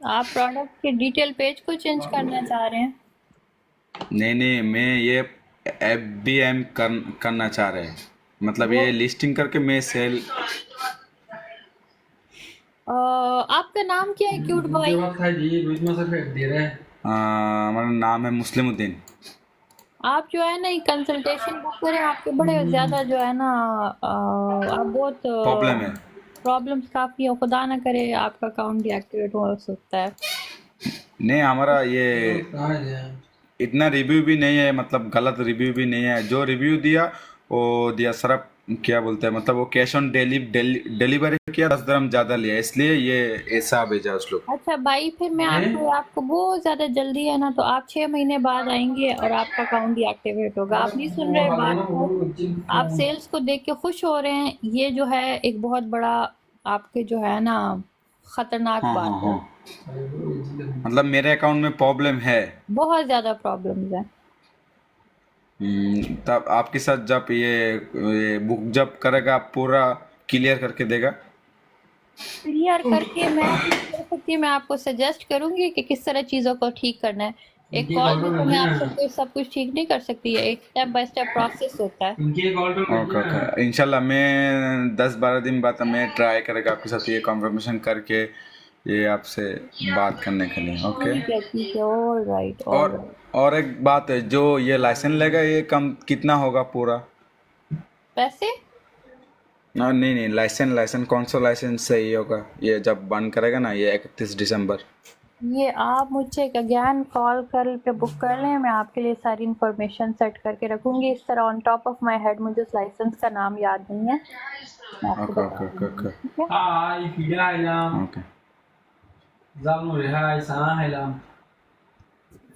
आप प्रोडक्ट के डिटेल पेज को चेंज करना चाह रहे हैं? नहीं, मैं ये FBM करना चाह रहे हैं, मतलब ये लिस्टिंग करके मैं सेल। आपका नाम क्या है क्यूट बॉय? हमारा नाम है मुस्लिमुद्दीन। आप जो है ना ये कंसल्टेशन बुक करें, आपके बड़े ज्यादा जो है ना आप बहुत प्रॉब्लम है। प्रॉब्लम्स काफी हो, खुदा ना करे आपका अकाउंट डीएक्टिवेट हो सकता है। नहीं, हमारा ये इतना रिव्यू भी नहीं है, मतलब गलत रिव्यू भी नहीं है। जो रिव्यू दिया वो दिया सर, क्या बोलते हैं, मतलब वो कैश ऑन डिलीवरी किया, 10 dirham ज़्यादा लिया, इसलिए ये ऐसा भेजा उस लोग। अच्छा भाई, फिर मैं आपको बहुत ज्यादा जल्दी है ना, तो आप 6 महीने बाद आएंगे और आपका अकाउंट डीएक्टिवेट होगा। आप नहीं सुन रहे बात को, आप सेल्स को देख के खुश हो रहे हैं, ये जो है एक बहुत बड़ा आपके जो है ना खतरनाक हाँ बात हाँ है। हाँ, मतलब मेरे अकाउंट में प्रॉब्लम है। बहुत ज्यादा प्रॉब्लम्स है। तब आपके साथ जब ये बुक जब करेगा आप पूरा क्लियर करके देगा? क्लियर करके मैं नहीं कर सकती, मैं आपको सजेस्ट करूंगी कि किस तरह चीज़ों को ठीक करना है। एक कॉल में तो मैं आपको सब कुछ ठीक नहीं कर सकती है, एक स्टेप बाय स्टेप प्रोसेस होता है। ओके, इंशाल्लाह मैं 10-12 दिन बाद मैं ट्राई करेगा आपके साथ ये कन्फर्मेशन करके ये आपसे बात करने के लिए। ओके, ठीक है, ऑल राइट। और एक बात है, जो ये लाइसेंस लेगा ये कम कितना होगा पूरा पैसे? नहीं, लाइसेंस कौन सा लाइसेंस सही होगा ये जब बंद करेगा ना, ये 31 दिसंबर? ये आप मुझे एक अगेन कॉल कर पे बुक कर लें, मैं आपके लिए सारी इंफॉर्मेशन सेट करके रखूंगी। इस तरह on top of my head मुझे उस लाइसेंस का नाम याद नहीं है। मैं आपको बता दूंगी, ठीक है? ओके।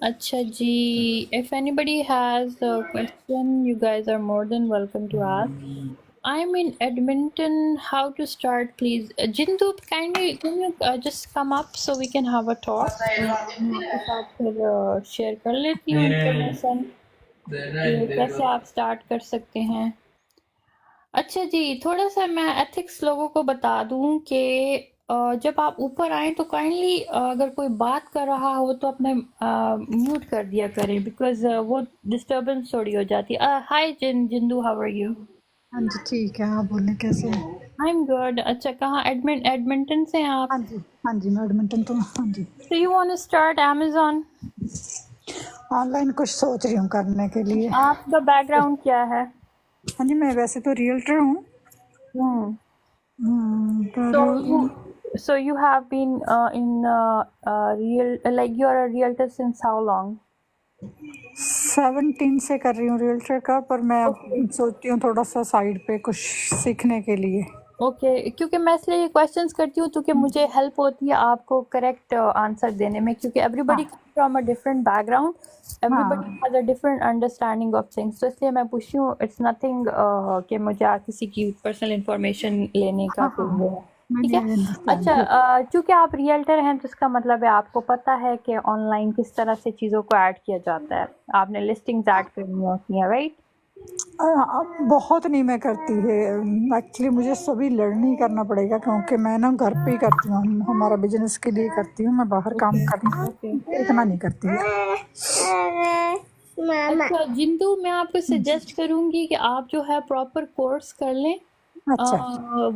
अच्छा जी, if anybody has a question, you guys are more than welcome to ask. I'm in Edmonton. How to start, please? Jindu, kindly can you just come up so we can have a talk? मैं आपके साथ फिर share कर लेती हूँ information कि कैसे आप स्टार्ट कर सकते हैं। अच्छा जी, थोड़ा सा मैं एथिक्स लोगों को बता दूं कि जब आप ऊपर आए तो काइंडली अगर कोई बात कर रहा हो तो अपने म्यूट कर दिया करें, बिकॉज वो डिस्टरबेंस थोड़ी हो जाती है। हाय जिंदू, हाउ आर यू? हाँ जी ठीक है, आप बोलें कैसे हैं? I am good. अच्छा, कहाँ? एडमिंटन से हैं आप? हाँ जी मैं एडमिंटन तो। हाँ जी। So you want to start Amazon? Online कुछ सोच रही हूँ करने के लिए। आपका बैकग्राउंड क्या है? हाँ जी, मैं वैसे तो रियल्टर हूँ। So you have been in like you are a realtor since how long? 17 से कर रही हूँ रियल्टर का, पर मैं अब सोचती हूँ थोड़ा सा साइड पे कुछ सीखने के लिए। ओके, क्योंकि मैं इसलिए ये क्वेश्चंस करती हूँ क्योंकि मुझे हेल्प होती है आपको करेक्ट आंसर देने में, क्योंकि everybody from a different background, everybody has a different understanding of things. तो इसलिए मैं पूछती हूँ, इट्स नथिंग कि मुझे किसी की पर्सनल इंफॉर्मेशन लेने का कोई वो है। ठीक है। अंडरस्टैंड। अच्छा, चूंकि आप रियल्टर हैं तो इसका मतलब है आपको पता है कि ऑनलाइन किस तरह से चीज़ों को ऐड किया जाता है, आपने लिस्टिंग्स ऐड करनी होती हैं, राइट? बहुत नहीं मैं करती है एक्चुअली, मुझे सभी लर्न ही करना पड़ेगा क्योंकि मैं ना घर पे ही करती हूँ, हमारा बिजनेस के लिए करती हूँ, मैं बाहर काम करना ओके। इतना नहीं करती है। अच्छा जिंदू, मैं आपको सजेस्ट करूंगी कि आप जो है प्रॉपर कोर्स कर लें। अच्छा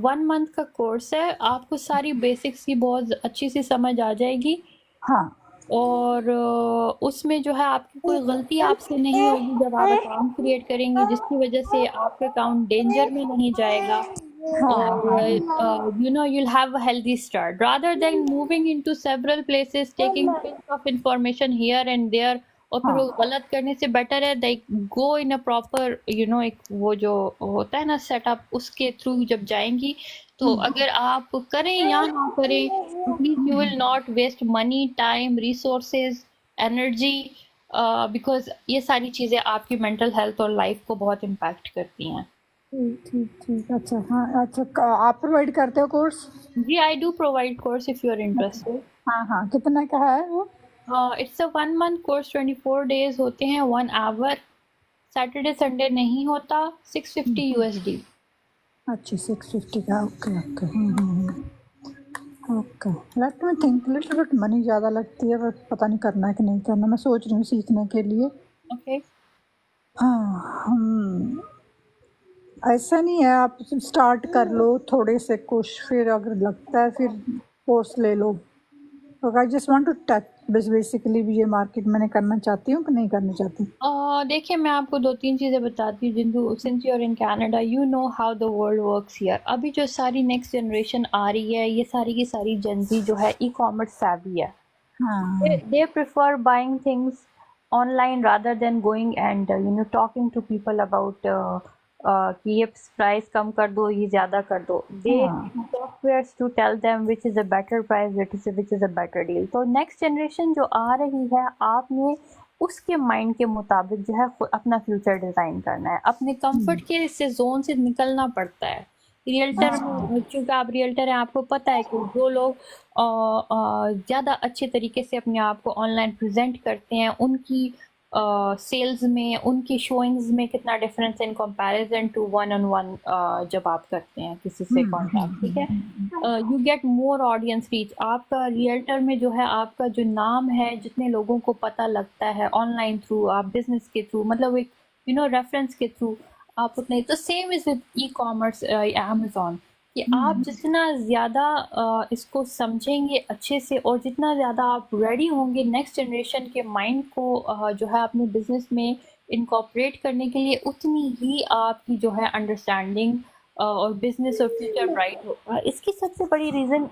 1 मंथ का कोर्स है, आपको सारी बेसिक्स की बहुत अच्छी सी समझ आ जाएगी हाँ और उसमें जो है आपकी कोई गलती आपसे नहीं होगी जब आप अकाउंट क्रिएट करेंगे, जिसकी वजह से आपका अकाउंट डेंजर में नहीं जाएगा और you know you'll have a healthy start rather than moving into several places taking bits of information here and there और फिर वो गलत करने से बेटर है like go in a proper एक वो जो होता है ना सेटअप, उसके थ्रू जब जाएंगी तो अगर आप करें या ना करें please you will not waste money, time, resources, energy because ये सारी चीज़ें आपकी मेंटल हेल्थ और लाइफ को बहुत इम्पैक्ट करती हैं। ठीक अच्छा हाँ अच्छा आप प्रोवाइड करते हो कोर्स? जी, I do provide course if you are interested. हाँ कितना का है वो? It's a 1 month course, 24 days होते हैं, 1 आवर, सैटरडे संडे नहीं होता, 650 USD। अच्छा 650 का, okay okay let me think little bit, money ज़्यादा लगती है बट पता नहीं करना है कि नहीं करना, मैं सोच रही हूँ सीखने के लिए। ओके। हाँ ऐसा नहीं है, आप स्टार्ट कर लो थोड़े से कुछ, फिर अगर लगता है फिर कोर्स ले लो। तो I just want to touch basically ये मार्केट मैंने करना चाहती हूँ कि नहीं करना चाहती। देखिए मैं आपको 2-3 चीज़ें बताती हूँ Jindu, since you are in Canada you know how the world works here. अभी जो सारी नेक्स्ट जनरेशन आ रही है ये सारी की सारी जेनजी जो है ई कॉमर्स savvy है। हाँ they prefer buying things online rather than going and talking to people about कि ये प्राइस कम कर दो, ये ज़्यादा कर दो। they softwares to tell them which is a better price, which is a better deal। तो नेक्स्ट जनरेशन जो आ रही है आपने उसके माइंड के मुताबिक जो है अपना फ्यूचर डिज़ाइन करना है, अपने कंफर्ट के इससे जोन से निकलना पड़ता है। रियल्टर में चूँकि आप रियल्टर हैं आपको पता है कि जो लोग ज़्यादा अच्छे तरीके से अपने आप को ऑनलाइन प्रेजेंट करते हैं उनकी सेल्स में, उनकी शोइंग्स में कितना difference in comparison to 1-on-1 जब आप करते हैं किसी से कॉन्टैक्ट, ठीक है, you get more audience reach. आपका रियल्टर में जो है आपका जो नाम है, जितने लोगों को पता लगता है ऑनलाइन थ्रू, आप बिजनेस के थ्रू, मतलब एक रेफरेंस के थ्रू आप उतने। तो same is with e commerce Amazon कि आप जितना ज़्यादा इसको समझेंगे अच्छे से और जितना ज़्यादा आप रेडी होंगे नेक्स्ट जनरेशन के माइंड को जो है अपने बिजनेस में इनकॉर्पोरेट करने के लिए, उतनी ही आपकी जो है अंडरस्टैंडिंग और बिजनेस और फ्यूचर ब्राइट होगा। इसकी सबसे बड़ी रीज़न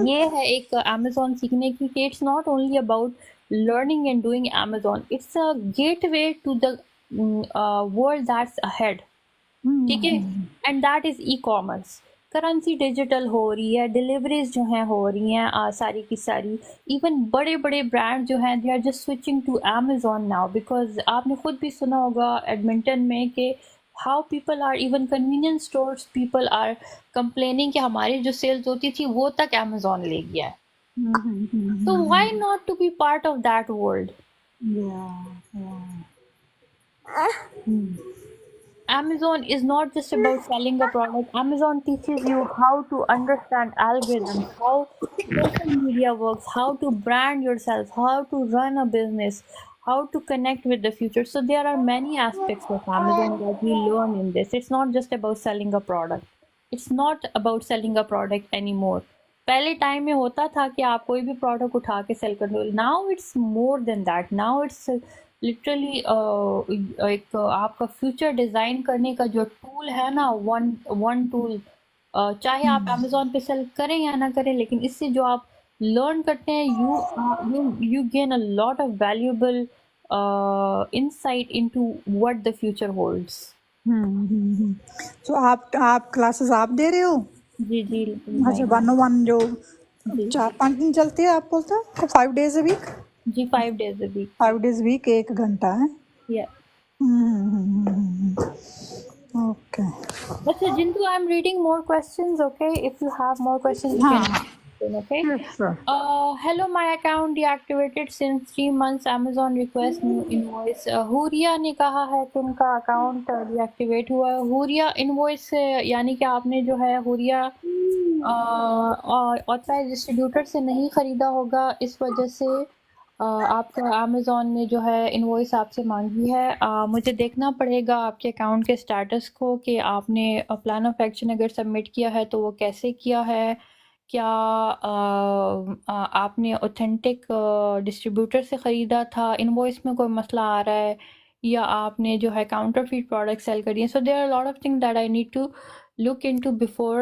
ये है एक अमेज़ॉन सीखने की कि it's not only about learning and doing Amazon, it's a gateway to the world that's ahead, ठीक है, and that is e commerce. Currency digital हो रही है, डिलीवरीज जो हैं हो रही हैं सारी की सारी, इवन बड़े बड़े ब्रांड जो हैं they are just switching to Amazon now because आपने खुद भी सुना होगा एडमिंटन में कि how people are, even convenience stores people are complaining कि हमारी जो सेल्स होती थी वो तक अमेज़ॉन ले गया है। तो why not to be part of that world? Amazon is not just about selling a product. Amazon teaches you how to understand algorithms, how social media works, how to brand yourself, how to run a business, how to connect with the future. So there are many aspects of Amazon that we learn in this. It's not just about selling a product. It's not about selling a product anymore. पहले time में होता था कि आप कोई भी product उठा के सेल कर दो। Now it's more than that, now it's literally एक आपका फ्यूचर डिज़ाइन करने का जो टूल है ना, वन टूल, चाहे आप अमेज़ॉन पे सेल करें या ना करें, लेकिन इससे जो आप लर्न करते हैं you gain a lot of valuable insight into what the future holds। तो आप क्लासेस आप दे रहे हो? जी जी अच्छा 101 जो 4-5 दिन चलती है आप बोलते हो, 5 days a week? Ji 5 days a week। 5 days a week 1 घंटा है। Yeah। ओके ओके अच्छा Jintu, I'm reading more questions, okay? If you have more questions, you हाँ can हाँ then, okay? sure. Hello, my account deactivated since 3 months. Amazon request new invoice. Huriya ने कहा है कि उनका अकाउंट डीएक्टिवेट हुआ है। हुरिया इनवॉइस यानी कि आपने जो है हुरिया ऑथराइज डिस्ट्रीब्यूटर से नहीं ख़रीदा होगा, इस वजह से आपका अमेज़ॉन ने जो है इनवॉइस आपसे मांगी है। मुझे देखना पड़ेगा आपके अकाउंट के स्टेटस को कि आपने प्लान ऑफ एक्शन अगर सबमिट किया है तो वो कैसे किया है। क्या आपने ऑथेंटिक डिस्ट्रीब्यूटर से ख़रीदा था, इनवॉइस में कोई मसला आ रहा है, या आपने जो है काउंटरफीट प्रोडक्ट सेल करी है। So there are lot of things that I need to look into before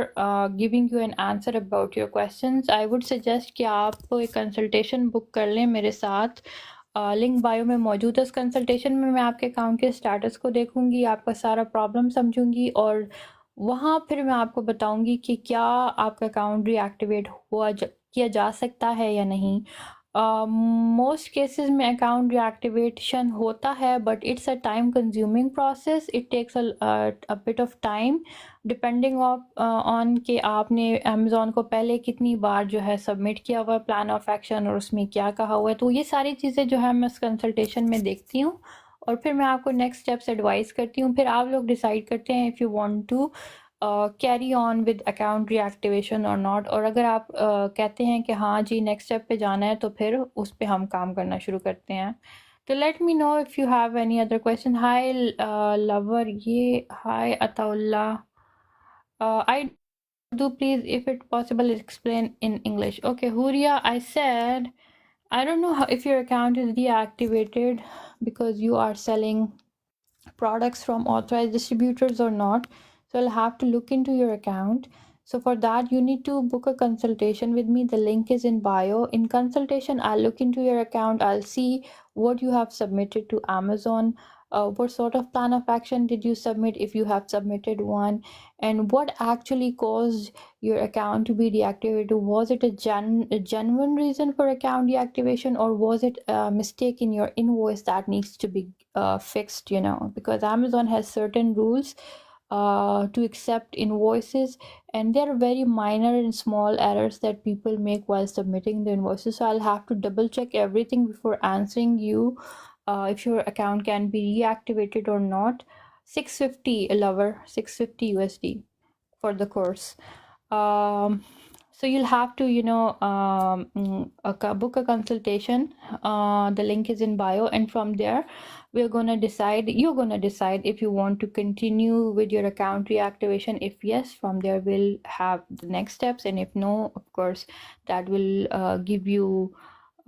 giving you an answer about your questions. I would suggest कि आप एक कंसल्टेशन बुक कर लें मेरे साथ। लिंक बायो में मौजूद है। उस कंसल्टेशन में मैं आपके अकाउंट के स्टेटस को देखूंगी, आपका सारा प्रॉब्लम समझूंगी और वहाँ फिर मैं आपको बताऊंगी कि क्या आपका अकाउंट रीएक्टिवेट किया जा सकता है या नहीं। मोस्ट केसेस में अकाउंट रीएक्टिवेशन होता है, but it's a time consuming process. It takes a bit of time depending on कि आपने अमेज़ॉन को पहले कितनी बार जो है सबमिट किया हुआ है प्लान ऑफ एक्शन और उसमें क्या कहा हुआ है। तो ये सारी चीज़ें जो है मैं इस कंसल्टेशन में देखती हूँ और फिर मैं आपको नेक्स्ट स्टेप्स एडवाइस करती हूँ। फिर आप लोग डिसाइड करते हैं if you want to carry on with account reactivation और नॉट। और अगर आप कहते हैं कि हाँ जी नेक्स्ट स्टेप पे जाना है तो फिर उस पर हम काम करना शुरू करते हैं। तो late me know if you have any other question. Hi lover, ये हाय Ataullah. I do please, if it possible, explain in English. Okay, Huria, I said, I don't know how, if your account is deactivated because you are selling products from authorized distributors or not. So I'll have to look into your account. So for that, you need to book a consultation with me. The link is in bio. In consultation, I'll look into your account. I'll see what you have submitted to Amazon. What sort of plan of action did you submit, if you have submitted one, and what actually caused your account to be deactivated. Was it a genuine reason for account deactivation, or was it a mistake in your invoice that needs to be fixed, you know, because Amazon has certain rules to accept invoices, and there are very minor and small errors that people make while submitting the invoices. So I'll have to double check everything before answering you if your account can be reactivated or not. 650 lover, 650 USD for the course. So you'll have to, you know, book a consultation. The link is in bio, and from there you're gonna decide if you want to continue with your account reactivation. If yes, from there we'll have the next steps, and if no, of course that will give you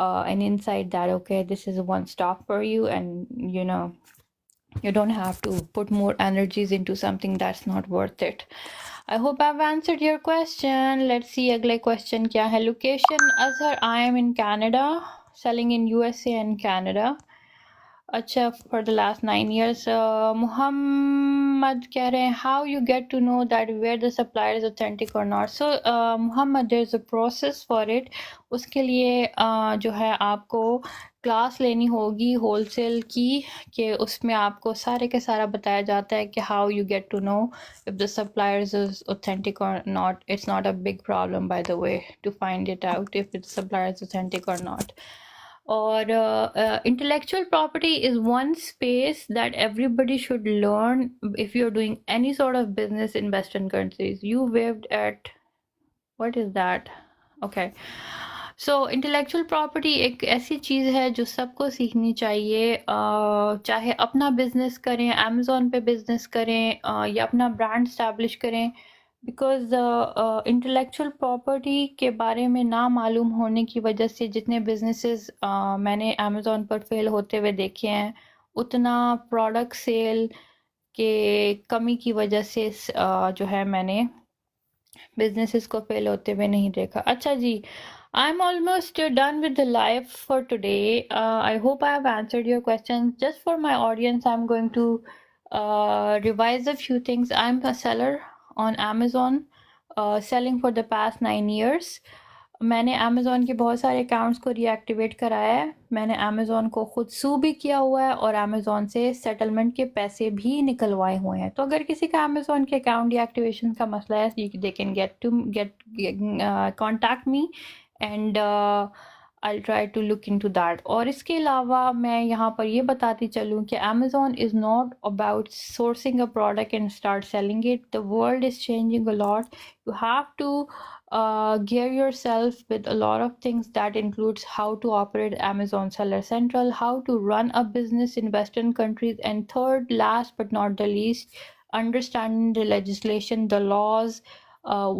an insight that okay, this is a one stop for you, and you know, you don't have to put more energies into something that's not worth it. I hope I've answered your question. Let's see अगले question क्या है. Location Azhar, I am in Canada, selling in USA and Canada. अच्छा, for the last 9 years. Muhammad कह रहे हैं how you get to know that where the supplier is authentic or not. So Muhammad, there's a process for it. उसके लिए जो है आपको class लेनी होगी होलसेल की, कि उसमें आपको सारे के सारा बताया जाता है कि how you get to know if the supplier is authentic or not. It's not a big problem, by the way, to find it out if the supplier is authentic or not. Or intellectual property is one space that everybody should learn if you're doing any sort of business in Western countries. You waved at, what is that? Okay. So intellectual property एक ऐसी चीज़ है जो सबको सीखनी चाहिए, चाहे अपना business करें, अमेज़ॉन पे बिजनेस करें, या अपना ब्रांड स्टैब्लिश करें। बिकॉज इंटेलेक्चुअल प्रॉपर्टी के बारे में ना मालूम होने की वजह से जितने बिजनेसेस मैंने अमेज़ॉन पर फेल होते हुए देखे हैं, उतना प्रोडक्ट सेल के कमी की वजह से जो है मैंने बिजनेसेस को फेल होते हुए नहीं देखा। अच्छा जी, I'm almost done with the live for today. I hope I have answered your questions. Just for my audience, I'm going to revise a few things. I'm a seller on Amazon, selling for the past 9 years. मैंने Amazon के बहुत सारे accounts को reactivate कराया है। मैंने Amazon को खुद सू भी किया हुआ है और अमेज़ॉन से सेटलमेंट के पैसे भी निकलवाए हुए हैं। तो अगर किसी का अमेज़ॉन के अकाउंट डीएक्टिवेशन का मसला है, they can get contact me and I try to look into that. और इसके अलावा मैं यहाँ पर ये बताती चलूँ कि Amazon is not about sourcing a product and start selling it. The world is changing a lot. You have to gear yourself with a lot of things that includes how to operate Amazon Seller Central, how to run a business in Western countries, and third, last but not the least, understanding the legislation, the laws,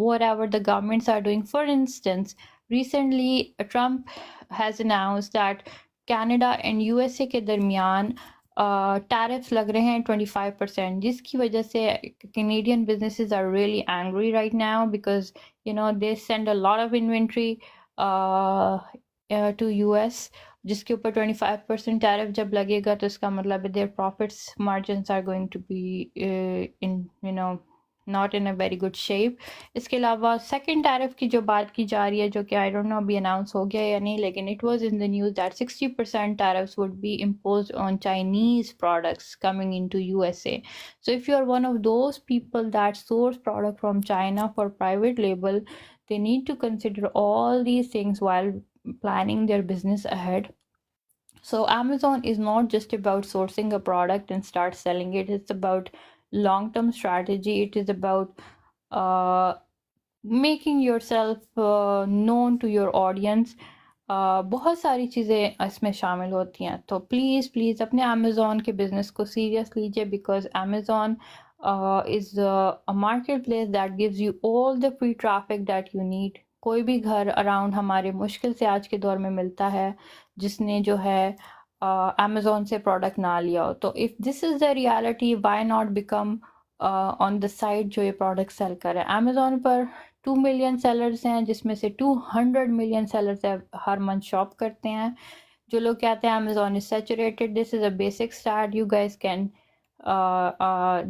whatever the governments are doing. For instance, recently Trump has announced that Canada and USA के दरमियान tariffs लग रहे हैं 25%, जिसकी वजह से Canadian businesses are really angry right now because they send a lot of inventory to US, जिसके ऊपर 25% टैरिफ जब लगेगा तो इसका मतलब है their profits margins are going to be in not in a very good shape. इसके अलावा सेकंड टैरिफ की जो बात की जा रही है, जो कि आई डोंट नो अभी अनाउंस हो गया या नहीं, लेकिन it was in the news that 60% tariffs would be imposed on Chinese products coming into USA. So if you are one of those people that source product from China for private label, they need to consider all these things while planning their business ahead. So Amazon is not just about sourcing a product and start selling it. It's about long-term strategy. It is about making yourself known to your audience. बहुत सारी चीज़ें इसमें शामिल होती हैं. तो please अपने Amazon के बिज़नेस को सीरियस लीजिए, because Amazon is a marketplace that gives you all the free traffic that you need. कोई भी घर अराउंड हमारे मुश्किल से आज के दौर में मिलता है जिसने जो है अमेज़ॉन से प्रोडक्ट ना लिया हो. तो if this is the reality, why not become on the site जो ये प्रोडक्ट सेल कर रहे हैं. अमेज़ॉन पर 2 मिलियन सेलर्स हैं, जिसमें से 200 मिलियन सेलर्स हर मंथ शॉप करते हैं. जो लोग कहते हैं Amazon is saturated, this is a basic start. You guys can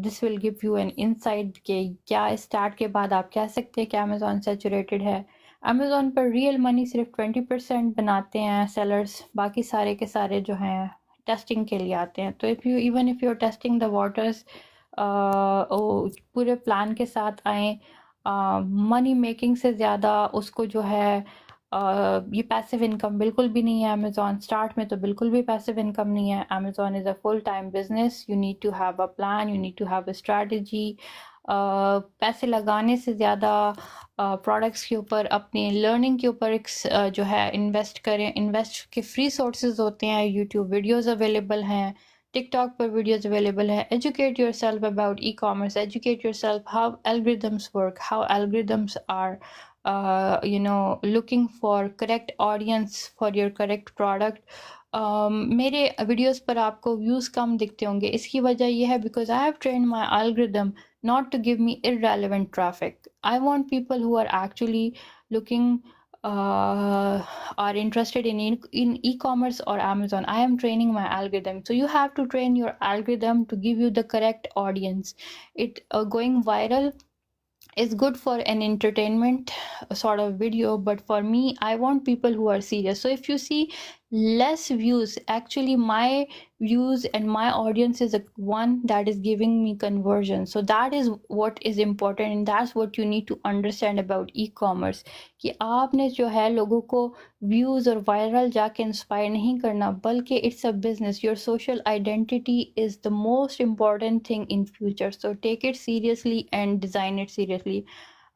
this will give you an insight कि क्या इस स्टार्ट के बाद आप कह सकते हैं कि अमेज़ॉन सैचुरेटेड है. अमेज़ॉन पर रियल मनी सिर्फ 20% बनाते हैं सेलर्स, बाकी सारे के सारे जो हैं टेस्टिंग के लिए आते हैं. तो if you are testing the waters, पूरे प्लान के साथ आएँ. मनी मेकिंग से ज़्यादा उसको जो है ये पैसिव इनकम बिल्कुल भी नहीं है. अमेज़ॉन स्टार्ट में तो बिल्कुल भी पैसिव इनकम नहीं है. Amazon is a full time business. You need to have a plan, you need to have a strategy. पैसे लगाने से ज़्यादा प्रोडक्ट्स के ऊपर, अपनी लर्निंग के ऊपर जो है इन्वेस्ट करें. इन्वेस्ट के फ्री सोर्सेज होते हैं, यूट्यूब वीडियोज़ अवेलेबल हैं, टिकटॉक पर वीडियोज़ अवेलेबल है. Educate your self about e commerce, educate your self how algorithms work, how algorithms are looking for correct audience for your correct product. मेरे videos पर आपको views कम दिखते होंगे. इसकी वजह यह है because I have trained my algorithm not to give me irrelevant traffic. I want people who are actually looking are interested in e-commerce or Amazon. I am training my algorithm. So you have to train your algorithm to give you the correct audience. It going viral is good for an entertainment sort of video, but for me, I want people who are serious. So if you see less views, actually my views and my audience is the one that is giving me conversion. So that is what is important, and that's what you need to understand about e-commerce, कि आपने जो है लोगों को views और viral जाके inspire नहीं करना, बल्कि it's a business. Your social identity is the most important thing in future. So take it seriously and design it seriously.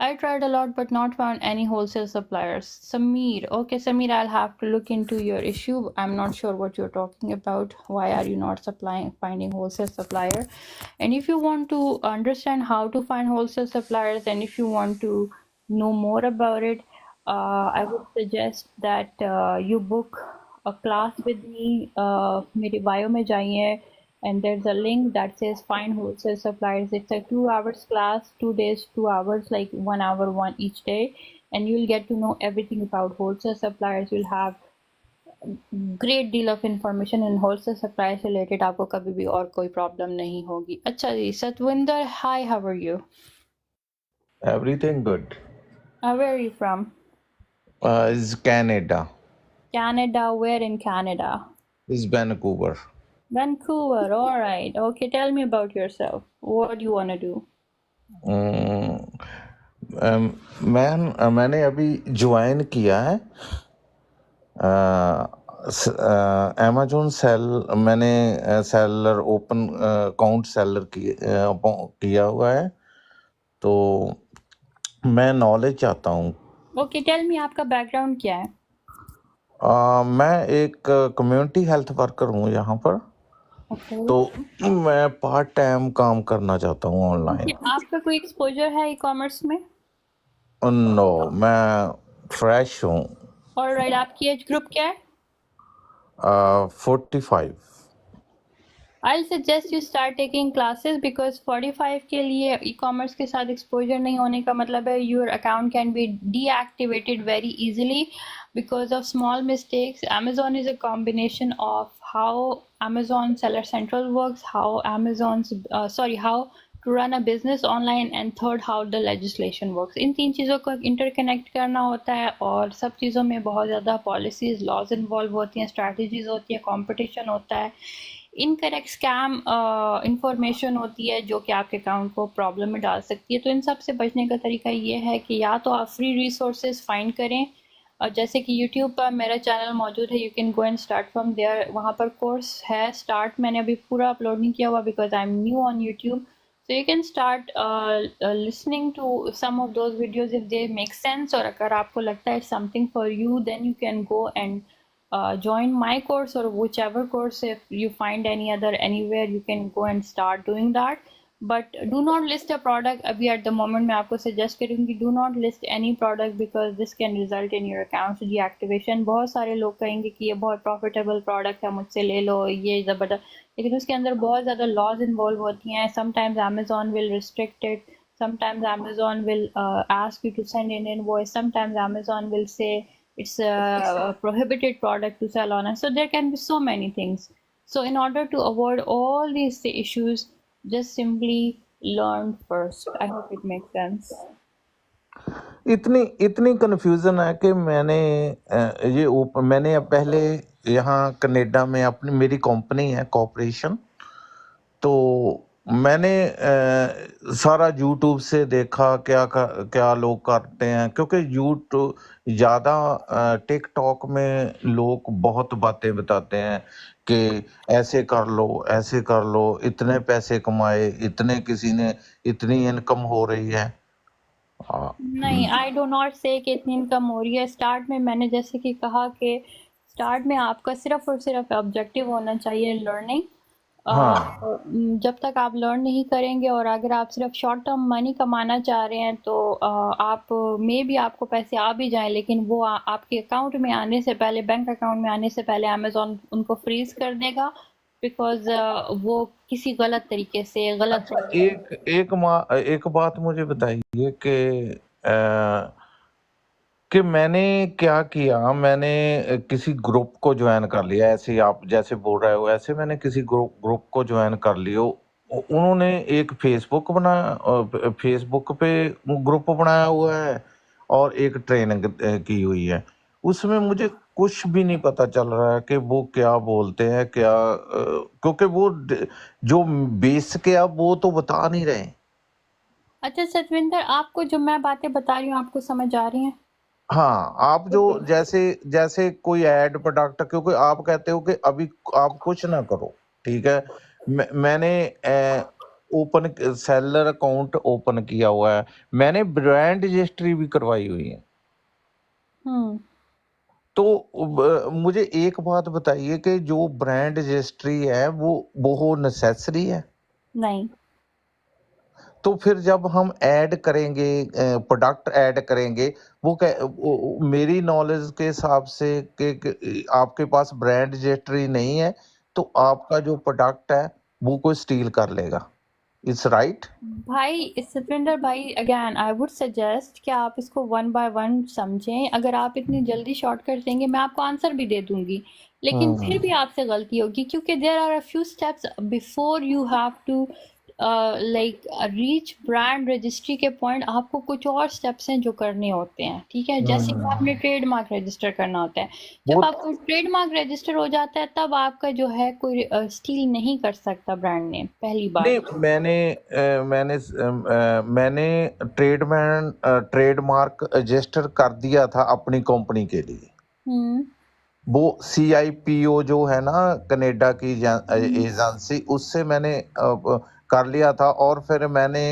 I tried a lot but not found any wholesale suppliers. Sameer, okay Sameer, I'll have to look into your issue. I'm not sure what you're talking about. Why are you not finding wholesale supplier? And if you want to understand how to find wholesale suppliers, and if you want to know more about it, I would suggest that you book a class with me. मेरे bio में जाइए, and there's a link that says find wholesale suppliers. It's a 2 hours class, 2 days, 2 hours, like 1 hour one each day, and you'll get to know everything about wholesale suppliers. You'll have great deal of information in wholesale suppliers related. आपको कभी भी और कोई problem नहीं होगी. अच्छा जी, Satwinder, hi, how are you? Everything good. Where are you from? Is Canada. Canada, where in Canada? Is Vancouver. Vancouver, all right. Okay, tell me about yourself. What do you want to do? मैंने अभी join किया है Amazon cell मैंने seller open account seller किया हुआ है तो मैं नॉलेज चाहता हूँ Okay, tell me आपका बैकग्राउंड क्या है? मैं एक कम्युनिटी हेल्थ वर्कर हूँ यहाँ पर Okay. तो मैं पार्ट टाइम काम करना चाहता हूँ ऑनलाइन Okay, आपका कोई एक्सपोजर है ई-कॉमर्स में? नो मैं फ्रेश हूँ All right, आपकी एज ग्रुप क्या है? 45 I'll suggest you start taking classes because 45 के लिए ई-कॉमर्स के साथ एक्सपोजर नहीं होने का मतलब है your account can be deactivated very easily because of small mistakes. Amazon is a combination of how Amazon Seller Central works, how how to run a business online, and third how the legislation works. इन तीन चीज़ों को interconnect करना होता है और सब चीज़ों में बहुत ज़्यादा पॉलिसीज़ लॉज इन्वॉल्व होती हैं, स्ट्रैटेजीज होती है, कंपटीशन होता है, इनकरेक्ट स्कैम इंफॉर्मेशन होती है जो कि आपके अकाउंट को प्रॉब्लम में डाल सकती है। तो इन सब से बचने का तरीका ये है कि या तो आप फ्री रिसोर्सेज फाइंड करें और जैसे कि यूट्यूब पर मेरा चैनल मौजूद है, you can go and start from there. वहाँ पर कोर्स है स्टार्ट, मैंने अभी पूरा अपलोड नहीं किया हुआ because I am new on YouTube. So you can start listening to some of those videos if they make sense, और अगर आपको लगता है something for you then you can go and join my course or whichever course. If you find any other anywhere, you can go and start doing that, but do not list a product. अभी at the moment मैं आपको suggest करूँगी do not list any product because this can result in your account deactivation. बहुत सारे लोग कहेंगे कि ये बहुत profitable product है, मुझसे ले लो, ये ज़बरदस्त, लेकिन उसके अंदर बहुत ज़्यादा laws involve होती हैं. Sometimes Amazon will restrict it, sometimes Amazon will ask you to send in invoice, sometimes Amazon will say it's a prohibited product to sell on us. So there can be so many things. So in order to avoid all these issues, just simply learn first. I hope it makes sense. इतनी confusion है कि मैंने पहले यहाँ Canada में अपनी मेरी company है कॉर्पोरेशन, तो मैंने सारा यूट्यूब से देखा क्या लोग करते हैं, क्योंकि यूट्यूब ज़्यादा टिकटॉक में लोग बहुत बातें बताते हैं कि ऐसे कर लो, इतने पैसे कमाए, इतने किसी ने इतनी इनकम हो रही है। नहीं, आई डो नॉट से कि इतनी इनकम हो रही है। स्टार्ट में मैंने जैसे कि कहा कि स्टार्ट में आपका सिर्फ और सिर्फ ऑब्जेक्टिव होना चाहिए लर्निंग। हाँ जब तक आप लर्न नहीं करेंगे और अगर आप सिर्फ शॉर्ट टर्म मनी कमाना चाह रहे हैं तो आप भी आपको पैसे आ भी जाएं, लेकिन वो आपके अकाउंट में आने से पहले, बैंक अकाउंट में आने से पहले अमेज़ॉन उनको फ्रीज कर देगा बिकॉज वो किसी गलत तरीके से गलत एक बात मुझे बताइए कि मैंने क्या किया, मैंने किसी ग्रुप को ज्वाइन कर लिया, ऐसे आप जैसे बोल रहे हो ऐसे मैंने किसी ग्रुप को ज्वाइन कर लिया। उन्होंने एक फेसबुक पे ग्रुप बनाया हुआ है और एक ट्रेनिंग की हुई है, उसमें मुझे कुछ भी नहीं पता चल रहा है कि वो क्या बोलते हैं क्योंकि वो जो बेस के आप वो तो बता नहीं रहे। अच्छा सतविंदर, आपको जो मैं बातें बता रही हूँ आपको समझ आ रही हैं? हाँ, आप जो जैसे कोई ऐड प्रोडक्ट, क्योंकि आप कहते हो कि अभी आप कुछ ना करो, ठीक है, मैंने ओपन सेलर अकाउंट ओपन किया हुआ है, मैंने ब्रांड रजिस्ट्री भी करवाई हुई है। तो मुझे एक बात बताइए कि जो ब्रांड रजिस्ट्री है वो नेसेसरी है? नहीं। तो फिर जब हम ऐड करेंगे, प्रोडक्ट ऐड करेंगे, वो मेरी नॉलेज के हिसाब से कि आपके पास ब्रांड रजिस्ट्री नहीं है तो आपका जो प्रोडक्ट है वो कोई स्टील कर लेगा। इट्स राइट भाई सतविंदर भाई, अगेन आई वुड सजेस्ट कि आप इसको वन बाय वन समझें। अगर आप इतनी जल्दी शॉर्टकट देंगे मैं आपको आंसर भी दे दूंगी, लेकिन फिर भी आपसे गलती होगी क्योंकि there are a few steps before you have to like reach brand registry के पॉइंट आपको कुछ और स्टेप्स हैं जो करने होते हैं, ठीक है। जैसे कि आपने ट्रेडमार्क रजिस्टर करना होता है। जब वो आपका ट्रेडमार्क रजिस्टर हो जाता है तब आपका जो है कोई स्टील नहीं कर सकता ब्रांड नेम, पहली बात। नहीं, मैंने ट्रेडमार्क रजिस्टर कर दिया था अपनी कंपनी के लिए। हम्म वो CIPO जो है ना, कनाडा की एजेंसी, उससे मैंने कर लिया था, और फिर मैंने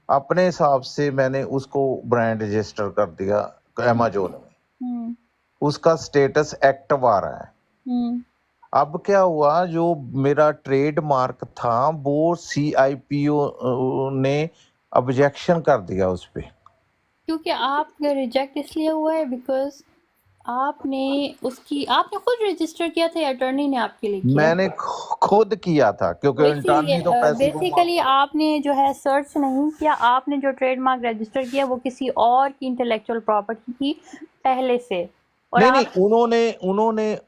अपने हिसाब से मैंने उसको ब्रांड रजिस्टर कर दिया अमेजोन में। हम्म उसका स्टेटस एक्टिव आ रहा है। हम्म अब क्या हुआ, जो मेरा ट्रेडमार्क था वो CIPO ने ऑब्जेक्शन कर दिया उस पे। क्योंकि आपका रिजेक्ट इसलिए हुआ है बिकॉज आपने खुद रजिस्टर किया था या अटॉर्नी ने आपके लिए किया? मैंने खुद किया था, क्योंकि तो इंटर्नी इसीलिए तो पैसे को बेसिकली आपने जो है सर्च नहीं किया, आपने जो ट्रेडमार्क रजिस्टर किया वो किसी और की इंटेलेक्चुअल प्रॉपर्टी थी पहले से, और नहीं आप नहीं,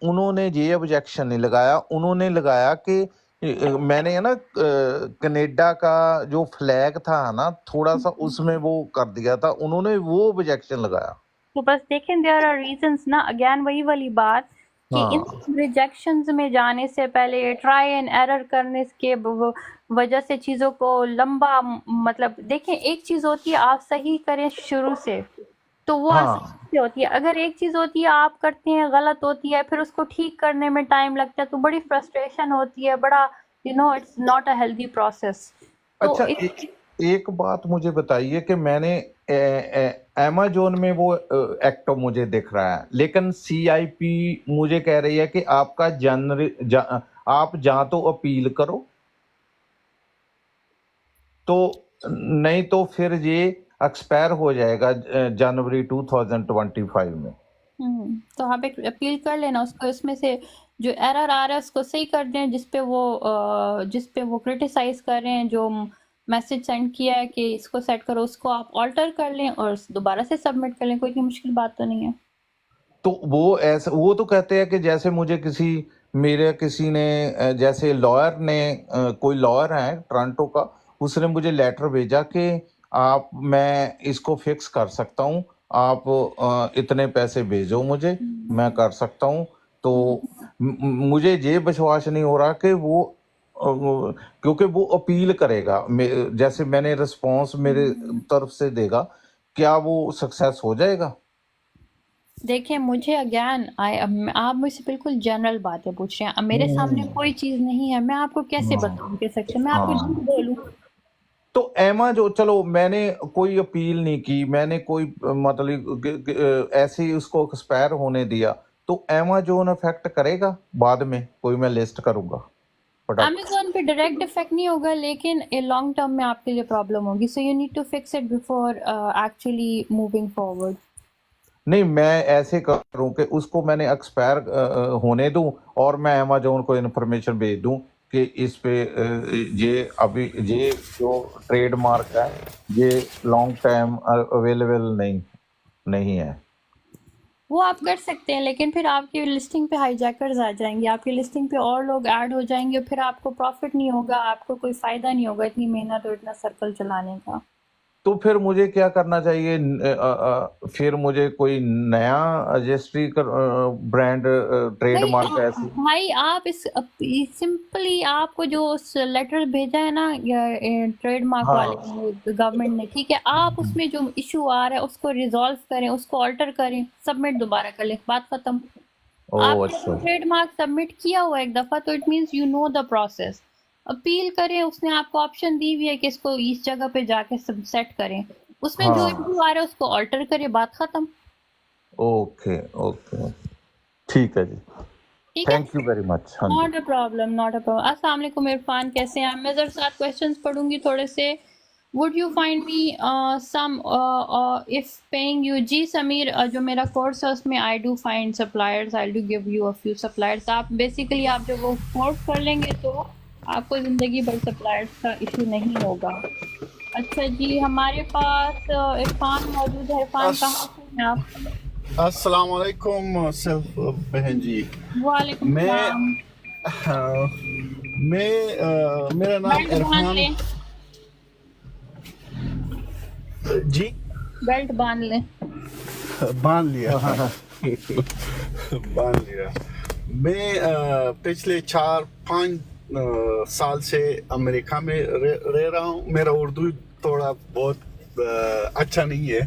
उन्होंने ये ऑब्जेक्शन नहीं लगाया। उन्होंने लगाया कि मैंने है ना कनाडा का जो फ्लैग था ना, थोड़ा सा उसमें वो कर दिया था, उन्होंने वो ऑब्जेक्शन लगाया। तो बस देखें, देयर आर रीजंस ना, अगेन वही वाली बात कि इन हाँ रिजेक्शंस में जाने से पहले ट्राई एंड एरर करने के वजह से चीज़ों को लंबा, मतलब देखें, एक चीज़ होती है आप सही करें शुरू से तो वो हाँ आसानी से होती है। अगर एक चीज़ होती है आप करते हैं गलत होती है, फिर उसको ठीक करने में टाइम लगता है, तो बड़ी फ्रस्ट्रेशन होती है, बड़ा it's not a healthy process. तो अच्छा, एक बात मुझे बताइए कि मैंने अमेजोन में वो एक्ट मुझे दिख रहा है, लेकिन CIP मुझे कह रही है कि आपका आप जा तो अपील करो, तो नहीं तो फिर ये एक्सपायर हो जाएगा जनवरी 2025 में। तो आप एक अपील कर लेना उसको, इसमें से जो एरर आ रहा है उसको सही कर दें, जिस पे वो क्रिटिसाइज कर रहे हैं, जो मैसेज सेंड किया है कि इसको सेट करो, उसको आप ऑल्टर कर लें और दोबारा से सबमिट कर लें। कोई इतनी मुश्किल बात तो नहीं है। तो वो तो कहते हैं कि जैसे मुझे किसी ने जैसे लॉयर ने कोई लॉयर है टोरंटो का, उसने मुझे लेटर भेजा कि मैं इसको फिक्स कर सकता हूँ, आप इतने पैसे भेजो मुझे, मैं कर सकता हूँ। तो मुझे ये विश्वास नहीं हो रहा कि क्योंकि वो अपील करेगा, जैसे मैंने रिस्पॉन्स मेरे तरफ से देगा, क्या वो सक्सेस हो जाएगा? देखिए, मुझे अगेन आप मुझसे बिल्कुल जनरल बातें पूछ रहे हैं। अब मेरे सामने कोई चीज़ नहीं है, मैं आपको कैसे बताऊं कि सक्सेस, मैं आपको झूठ बोलूं? तो जो चलो, मैंने कोई अपील नहीं की, मैंने कोई मतलब ऐसे ही उसको एक्सपायर होने दिया, तो अमेजोन इफेक्ट करेगा बाद में? कोई मैं लिस्ट करूंगा प्रोडक्ट। अमेजोन पे डायरेक्ट इफेक्ट नहीं होगा, लेकिन लॉन्ग टर्म में आपके लिए प्रॉब्लम होगी। So you need to fix it before actually moving forward. नहीं, मैं ऐसे करूं कि उसको मैंने एक्सपायर होने दूं और मैं अमेजोन को इन्फॉर्मेशन भेज दूं कि इस पे ये अभी ये जो ट्रेडमार्क है ये लॉन्ग टाइम अवेलेबल नहीं है। वो आप कर सकते हैं, लेकिन फिर आपकी लिस्टिंग पे हाईजैकर्स आ जाएंगे, आपकी लिस्टिंग पे और लोग ऐड हो जाएंगे, फिर आपको प्रॉफिट नहीं होगा, आपको कोई फ़ायदा नहीं होगा इतनी मेहनत और इतना सर्कल चलाने का। तो फिर मुझे क्या करना चाहिए? फिर मुझे कोई नया रजिस्ट्री ब्रांड ट्रेडमार्क ऐसे? भाई, आप सिंपली आपको जो लेटर भेजा है ना ट्रेडमार्क वाले गवर्नमेंट ने, ठीक है, आप उसमें जो इशू आ रहा है उसको रिजॉल्व करें, उसको ऑल्टर करें, सबमिट दोबारा कर लें, बात खत्म। आपने ट्रेडमार्क सबमिट किया हुआ एक दफा तो it means you know the process. Appeal करें, उसने आपको ऑप्शन दी हुई है कि इसको इस जगह पे जाके सेट करें, उसमें जो इशू आ रहा है उसको ऑल्टर करें, बात खत्म। ओके, ठीक है जी, ठीक है, thank you very much. Not a problem. अस्सलाम वालेकुम इरफान, कैसे हैं? मैं जरा 7 क्वेश्चंस पढ़ूंगी थोड़े से। Would you find me some if paying you? जी समीर, जो मेरा कोर्स है उसमें I do find suppliers, I do give you a few suppliers. आप बेसिकली आप जब वो कोर्स कर लेंगे तो आपको ज़िंदगी भर सप्लायर्स का इशू नहीं होगा। अच्छा जी, हमारे पास इरफान मौजूद है। इरफान, कहाँ से हैं आप? अस्सलाम वालेकुम सेल्फ बहन जी। वालेकुम सलाम। मेरा नाम इरफान। जी बेल्ट बांध लें। बांध लिया बांध लिया। मैं पिछले 4-5 साल से अमेरिका में रह रहा हूँ। मेरा उर्दू थोड़ा बहुत अच्छा नहीं है,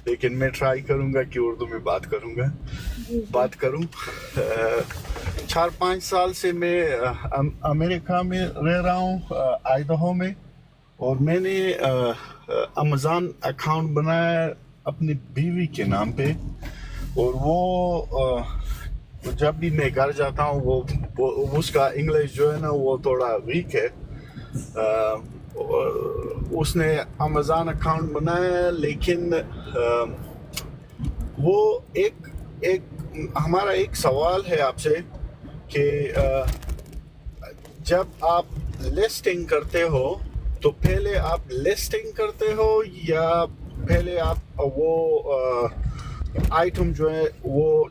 लेकिन मैं ट्राई करूँगा कि उर्दू में बात करूँ। 4-5 साल से मैं अमेरिका में रह रहा हूँ, आइडाहो में। और मैंने अमेज़न अकाउंट बनाया अपनी बीवी के नाम पे। और वो जब भी मैं घर जाता हूँ वो उसका इंग्लिश जो है ना वो थोड़ा वीक है। उसने अमेज़न अकाउंट बनाया, लेकिन वो एक हमारा एक सवाल है आपसे कि जब आप लिस्टिंग करते हो तो पहले आप लिस्टिंग करते हो या पहले आप वो आइटम जो है वो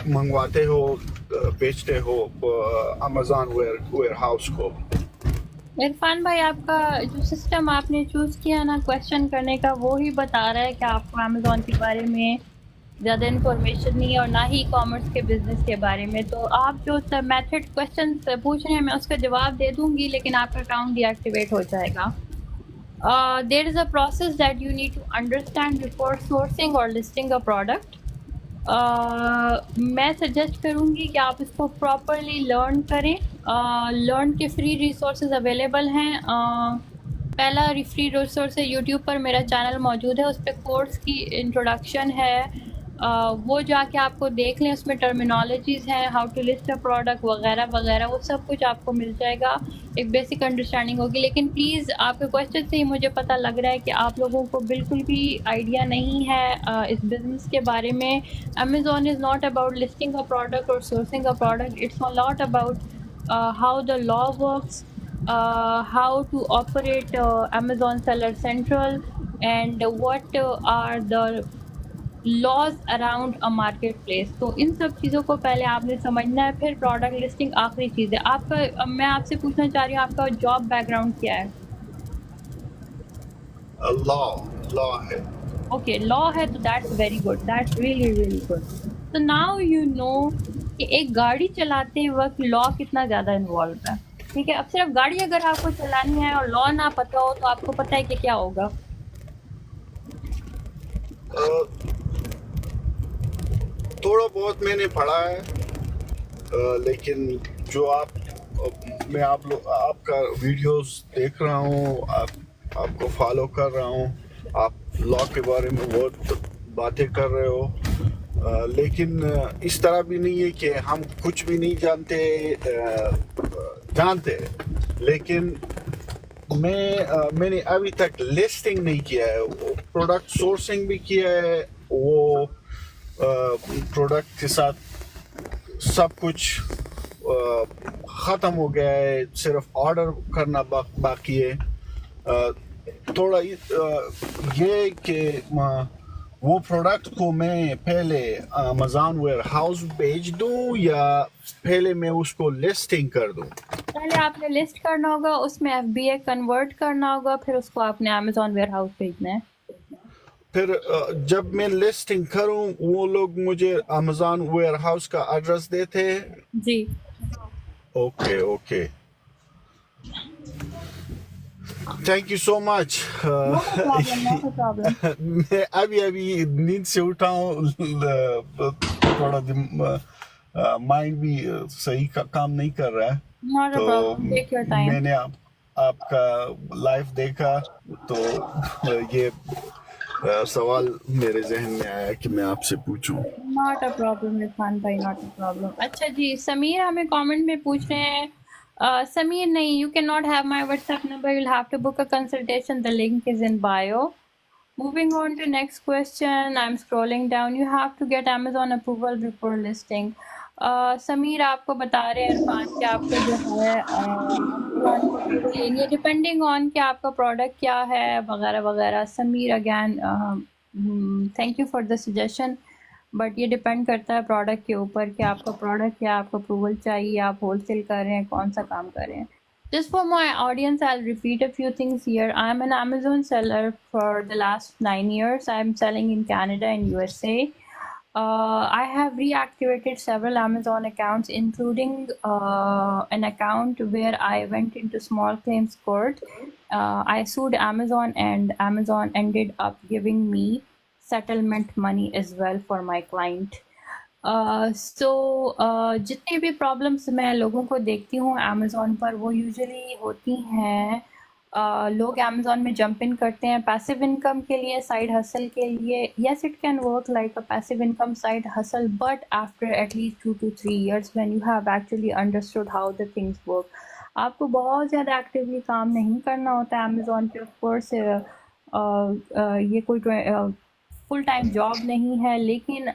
मंगवाते हो, बेचते हो अमेज़न वेयर हाउस को? इरफान भाई, आपका जो सिस्टम आपने चूज़ किया ना क्वेश्चन करने का, वो ही बता रहा है कि आपको अमेज़न के बारे में ज़्यादा इन्फॉर्मेशन नहीं है और ना ही कॉमर्स के बिज़नेस के बारे में। तो आप जो मेथड क्वेश्चन पूछ रहे हैं मैं उसका जवाब दे दूँगी, लेकिन आपका अकाउंट डीएक्टिवेट हो जाएगा। There is a process that you need to understand before sourcing और लिस्टिंग अ प्रोडक्ट। मैं सजेस्ट करूँगी कि आप इसको प्रॉपरली लर्न करें। लर्न के फ्री रिसोर्सेज अवेलेबल हैं। पहला फ्री रिसोर्स है यूट्यूब पर, मेरा चैनल मौजूद है, उस पर कोर्स की इंट्रोडक्शन है। वो जाके आपको देख लें, उसमें टर्मिनोलॉजीज़ हैं, how to list a product वगैरह वगैरह, वो सब कुछ आपको मिल जाएगा, एक बेसिक अंडरस्टैंडिंग होगी। लेकिन प्लीज़ आपके क्वेश्चन से ही मुझे पता लग रहा है कि आप लोगों को बिल्कुल भी आइडिया नहीं है इस बिज़नेस के बारे में। Amazon is not about listing a product और sourcing a product, it's not about how the law works, how to operate Amazon Seller Central, and what are the laws around a marketplace। तो इन सब चीज़ों को पहले आपने समझना है, फिर प्रोडक्ट लिस्टिंग आखिरी चीज़ है। आपका मैं आपसे पूछना चाह रही हूँ, आपका जॉब बैकग्राउंड क्या है? लॉ है। ओके, लॉ है, तो that's very good, that's really good. तो नाउ यू नो कि एक गाड़ी चलाते वक्त लॉ कितना ज़्यादा इन्वॉल्व है। ठीक है, अब सिर्फ गाड़ी अगर आपको चलानी है और लॉ ना पता हो तो आपको पता है कि क्या होगा? थोड़ा बहुत मैंने पढ़ा है, लेकिन जो मैं आपका वीडियोस देख रहा हूँ, आपको फॉलो कर रहा हूँ, आप लॉ के बारे में बहुत बातें कर रहे हो, लेकिन इस तरह भी नहीं है कि हम कुछ भी नहीं जानते। लेकिन मैंने अभी तक लिस्टिंग नहीं किया है, प्रोडक्ट सोर्सिंग भी किया है, वो प्रोडक्ट के साथ सब कुछ ख़त्म हो गया है, सिर्फ ऑर्डर करना बाकी है। थोड़ा ये कि वो प्रोडक्ट को मैं पहले अमेज़न वेयर हाउस भेज दूं या पहले मैं उसको लिस्टिंग कर दूं? पहले आपने लिस्ट करना होगा, उसमें FBA कन्वर्ट करना होगा, फिर उसको आपने अमेज़न वेयर हाउस भेजना है। फिर जब मैं लिस्टिंग करूं, वो लोग मुझे अमेज़न वेयर हाउस का एड्रेस देते हैं? जी। Okay, thank you so much. मैं अभी नींद से उठा हूँ, थोड़ा माइंड भी सही काम नहीं कर रहा है, तो मैंने आपका लाइव देखा तो ये सवाल मेरे जहन में आया कि मैं आपसे पूछूं। नॉट अ प्रॉब्लम इरफान भाई, नॉट अ प्रॉब्लम। अच्छा जी, समीर हमें कमेंट में पूछ रहे हैं, Sameer, nahi, you cannot have my WhatsApp number. You'll have to book a consultation. The link is in bio. Moving on to next question. I'm scrolling down. You have to get Amazon approval before listing. Sameer आपको बता रहे हैं इरफान कि आपको जो है Amazon को approval लेनी है, depending on कि आपका प्रोडक्ट क्या है वगैरह वगैरह। Sameer again thank you for the suggestion, but ये डिपेंड करता है प्रोडक्ट के ऊपर कि आपका प्रोडक्ट क्या, आपको अप्रूवल चाहिए, आप होलसेल कर रहे हैं, कौन सा काम कर रहे हैं। Just for my audience, I'll repeat a few things here. I'm an Amazon seller for the last 9 years. I'm selling in Canada and USA. I have reactivated several Amazon accounts, including an account where I went into small claims court. I sued Amazon, and Amazon ended up giving me settlement money as well for my client. जितने भी problems मैं लोगों को देखती हूँ Amazon पर, वो usually होती हैं लोग अमेज़न में जंप इन करते हैं पैसिव इनकम के लिए, साइड हसल के लिए. Yes, it can work like a passive income side hustle, but after at least 2 to 3 years when you have actually understood how the things work. आपको बहुत ज़्यादा एक्टिवली काम नहीं करना होता है अमेज़न पे. ऑफ कोर्स ये कोई फुल टाइम जॉब नहीं है, लेकिन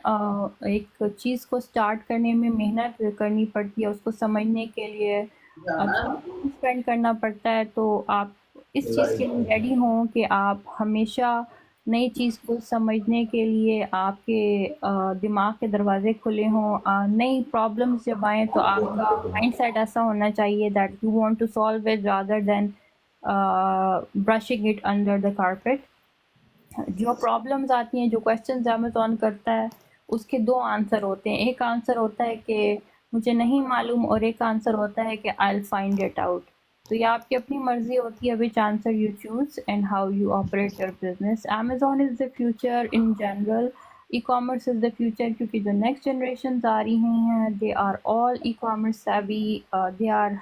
एक चीज़ को स्टार्ट करने में मेहनत करनी पड़ती है, उसको समझने के लिए स्पेंड करना पड़ता है. तो आप इस चीज़ के लिए रेडी हों कि आप हमेशा नई चीज़ को समझने के लिए आपके दिमाग के दरवाजे खुले हों. नई प्रॉब्लम्स जब आएँ तो आपका माइंडसेट ऐसा होना चाहिए that you want to solve it rather than brushing it under the carpet. जो प्रॉब्लम्स आती हैं, जो क्वेश्चंस अमेज़न करता है, उसके 2 आंसर होते हैं. एक आंसर होता है कि मुझे नहीं मालूम, और एक आंसर होता है कि I will find it out. तो ये आपकी अपनी मर्ज़ी होती है which answer you choose and how you operate your business. Amazon is the future in general. E commerce is the future, क्योंकि जो नेक्स्ट जनरेशन आ रही हैं, they are all e commerce savvy. They are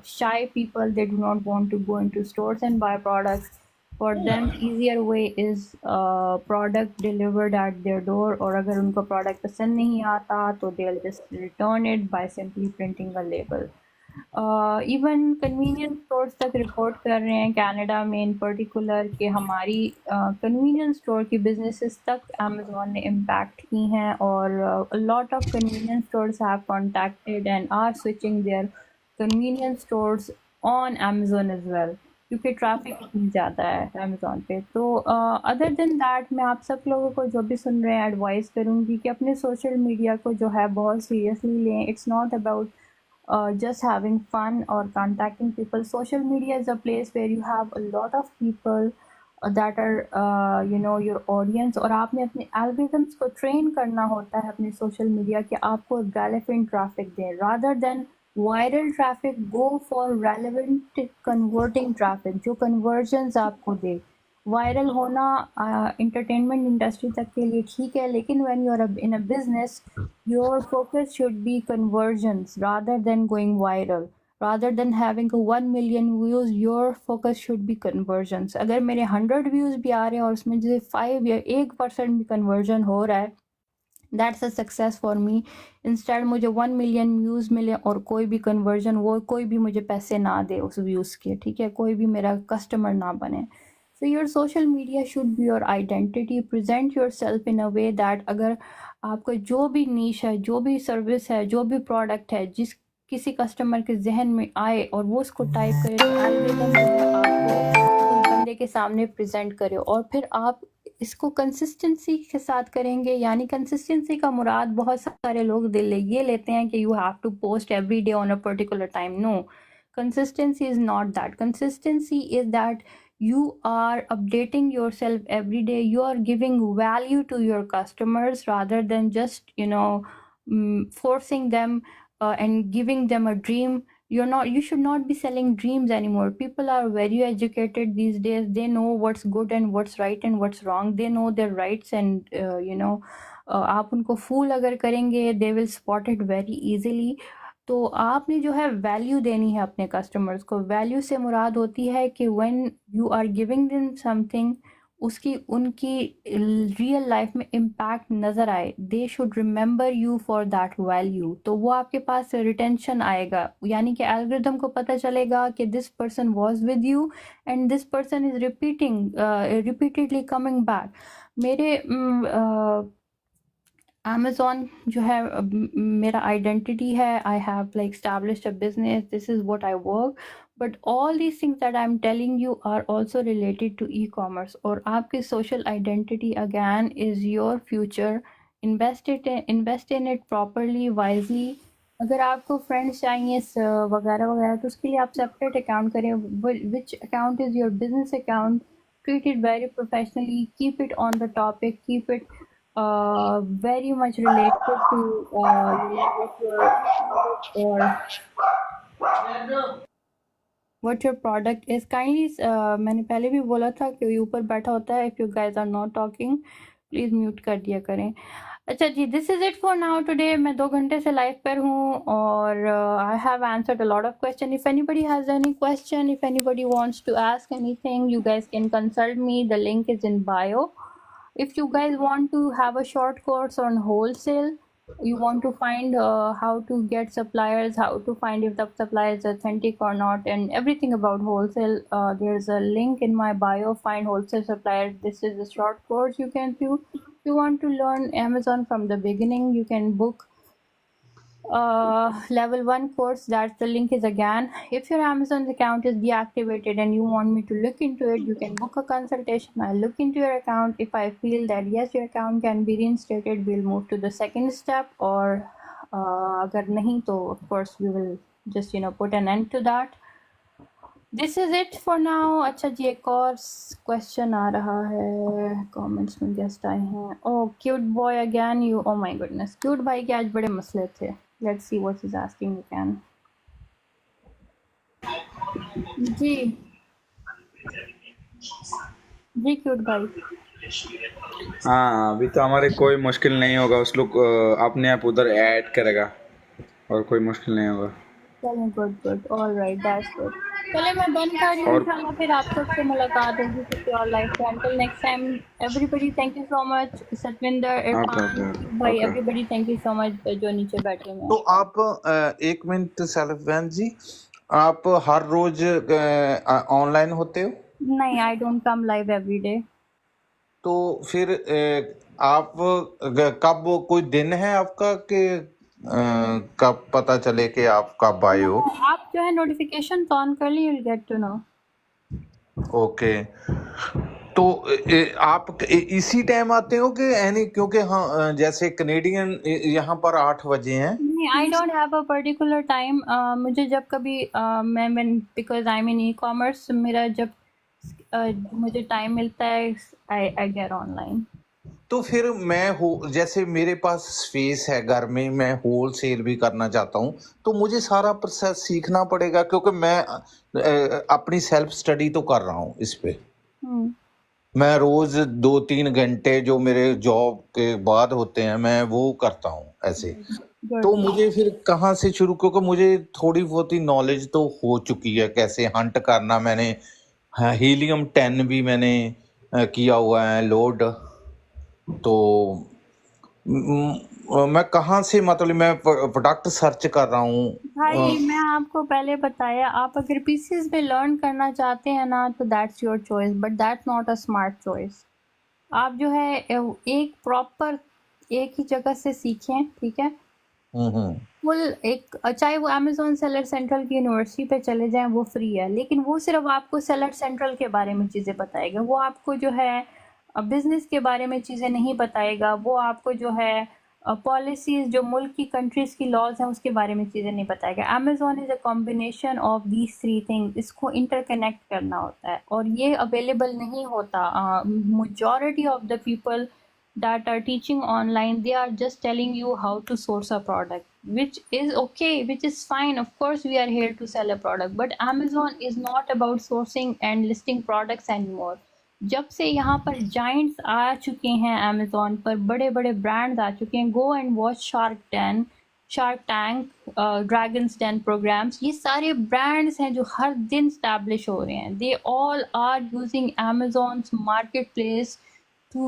shy people. They do not want to go into stores and buy products. For them, easier way is product delivered at their door. और अगर उनको product पसंद नहीं आता तो they'll just return it by simply printing a label. Even convenience stores तक report कर रहे हैं कनाडा में in particular कि हमारी convenience store की businesses तक Amazon ने impact की हैं, और a lot of convenience stores have contacted and are switching their convenience stores on Amazon as well, क्योंकि ट्रैफिक इतनी ज़्यादा है अमेज़न पे. तो अदर देन दैट, मैं आप सब लोगों को जो भी सुन रहे हैं एडवाइस करूँगी कि अपने सोशल मीडिया को जो है बहुत सीरियसली लें. It's not about just having fun or contacting people. Social media is a place where you have a lot of people that are your audience, और आपने अपने algorithms को train करना होता है अपने social media कि आपको relevant traffic दें. Rather than viral traffic, go for relevant converting traffic जो conversions आपको दे. वायरल होना entertainment industry तक के लिए ठीक है, लेकिन when you are in a business, your focus should be conversions rather than going viral. Rather than having 1 million views, your focus should be conversions. अगर मेरे 100 views भी आ रहे हैं और उसमें जैसे 5 या 1% भी conversion हो रहा है, that's a success for me. Instead मुझे 1 million views मिले और कोई भी conversion, वो कोई भी मुझे पैसे ना दे उस views के, ठीक है, कोई भी मेरा customer ना बने. So your social media should be your identity. Present yourself in a way that अगर आपका जो भी niche है, जो भी service है, जो भी product है, जिस किसी customer के जहन में आए और वो उसको type करे, तो algorithm जो है आपको उस बंदे के सामने present करे. और फिर आप इसको कंसिस्टेंसी के साथ करेंगे. यानी कंसिस्टेंसी का मुराद बहुत सारे लोग ये लेते हैं कि you have to post every day on a particular time. No, consistency is not that. Consistency is that you are updating yourself every day. You are giving value to your customers rather than just forcing them and giving them a dream. You should not be selling dreams anymore. People are very educated these days. They know what's good and what's right and what's wrong. They know their rights and आप उनको fool अगर करेंगे, they will spot it very easily. तो आपने जो है value देनी है अपने कस्टमर्स को. वैल्यू से मुराद होती है कि when you are giving them something, उसकी उनकी रियल लाइफ में इम्पैक्ट नज़र आए. They should remember you for that value. तो वो आपके पास रिटेंशन आएगा, यानी कि एल्गोरिथम को पता चलेगा कि this person was with you and this person is repeatedly coming back. मेरे Amazon जो है मेरा आइडेंटिटी है. I have like established a business. This is what I work. But all these things that I'm telling you are also related to e-commerce. और आपकी social identity again is your future. Invest in it properly, wisely. अगर आपको friends चाहिए वगैरह वगैरह तो उसके लिए आप सेपरेट अकाउंट करें. Which account is your business account. Treat it very professionally. Keep it on the topic. Keep it very much related to what your product is. Kindly मैंने पहले भी बोला था कि ऊपर बैठा होता है. If you guys are not talking, please mute कर दिया करें. अच्छा जी, this is it for now today. मैं 2 घंटे से लाइव पर हूँ और I have answered a lot of questions. If anybody has any question, if anybody wants to ask anything, you guys can consult me. The link is in bio. If you guys want to have a short course on wholesale, you want to find how to get suppliers, how to find if the supplier is authentic or not, and everything about wholesale, there's a link in my bio. Find wholesale suppliers. This is a short course you can do. If you want to learn Amazon from the beginning, you can book level 1 course. That's the link is again. If your Amazon account is deactivated and you want me to look into it, you can book a consultation. I'll look into your account. If I feel that yes, your account can be reinstated, we'll move to the second step. Or agar nahi, to of course we will just put an end to that. This is it for now. अच्छा जी, एक और question आ रहा है comments में. Guest आए हैं. Oh, cute boy again you. Oh my goodness, cute भाई के आज बड़े मसले थे. Let's see what is asking again. जी जी क्यूट भाई. हाँ, अभी तो हमारे कोई मुश्किल नहीं होगा. उस लोग अपने आप उधर ऐड करेगा और कोई मुश्किल नहीं होगा. चलें, good good, all right, that's good. चले मैं बंद कर रही हूँ. और इंशाल्लाह फिर आप सबसे मुलाकात होगी किसी और लाइफ पे. Until next time everybody, thank you so much. Satwinder, okay Irfan okay भाई, okay. Everybody thank you so much जो नीचे बैठे हुए तो हैं. आप 1 मिनट सेल्फवैन जी, आप हर रोज ऑनलाइन होते हो? नहीं, I don't come live every day. तो फिर आप कब कोई दिन है आपका कि कब पता चले कि आप कब आए हो? आप जो है नोटिफिकेशन ऑन कर ली, you'll get to know. Okay. तो आप इसी टाइम आते हो कि एनी, क्योंकि हाँ जैसे कनेडियन यहाँ पर 8 बजे हैं. नहीं, I don't have a particular time. मुझे जब कभी मैं because I M in e commerce, मेरा जब मुझे टाइम मिलता है आई गेट ऑनलाइन. तो फिर मैं जैसे मेरे पास स्पेस है घर में, मैं होल सेल भी करना चाहता हूँ, तो मुझे सारा प्रोसेस सीखना पड़ेगा क्योंकि मैं अपनी सेल्फ स्टडी तो कर रहा हूँ इस पे. मैं रोज 2-3 घंटे जो मेरे जॉब के बाद होते हैं मैं वो करता हूँ ऐसे. तो मुझे फिर कहाँ से शुरू, क्योंकि मुझे थोड़ी बहुत ही नॉलेज तो हो चुकी है कैसे हंट करना. मैंने हीलियम 10 भी मैंने किया हुआ है लोड. तो मैं कहाँ से, मतलब मैं प्रोडक्ट सर्च कर रहा हूँ. भाई मैं आपको पहले बताया, आप अगर पीसीज में लर्न करना चाहते हैं ना तो that's your choice, but that's not a smart choice. आप जो है एक प्रॉपर एक ही जगह से सीखें, ठीक है. फुल एक, चाहे वो अमेजोन सेलर सेंट्रल की यूनिवर्सिटी पे चले जाएं, वो फ्री है, लेकिन वो सिर्फ आपको सेलर सेंट्रल के बारे में चीज़ें बताएगा. वो आपको जो है बिजनेस के बारे में चीज़ें नहीं बताएगा. वो आपको जो है पॉलिसीज़, जो मुल्क की कंट्रीज़ की लॉज हैं, उसके बारे में चीज़ें नहीं बताएगा. Amazon is a combination of these 3 things. इसको इंटरकनेक्ट करना होता है और ये अवेलेबल नहीं होता. majority of the people that are teaching online, they are just telling you how to source a product, which is okay, which is fine. Of course we are here to sell a product, but Amazon is not about sourcing and listing products anymore. जब से यहाँ पर Giants आ चुके हैं, Amazon पर बड़े बड़े brands आ चुके हैं. Go and watch Shark Tank, Dragons Den programmes. ये सारे ब्रांड्स हैं जो हर दिन स्टैब्लिश हो रहे हैं. They all are using Amazon's marketplace to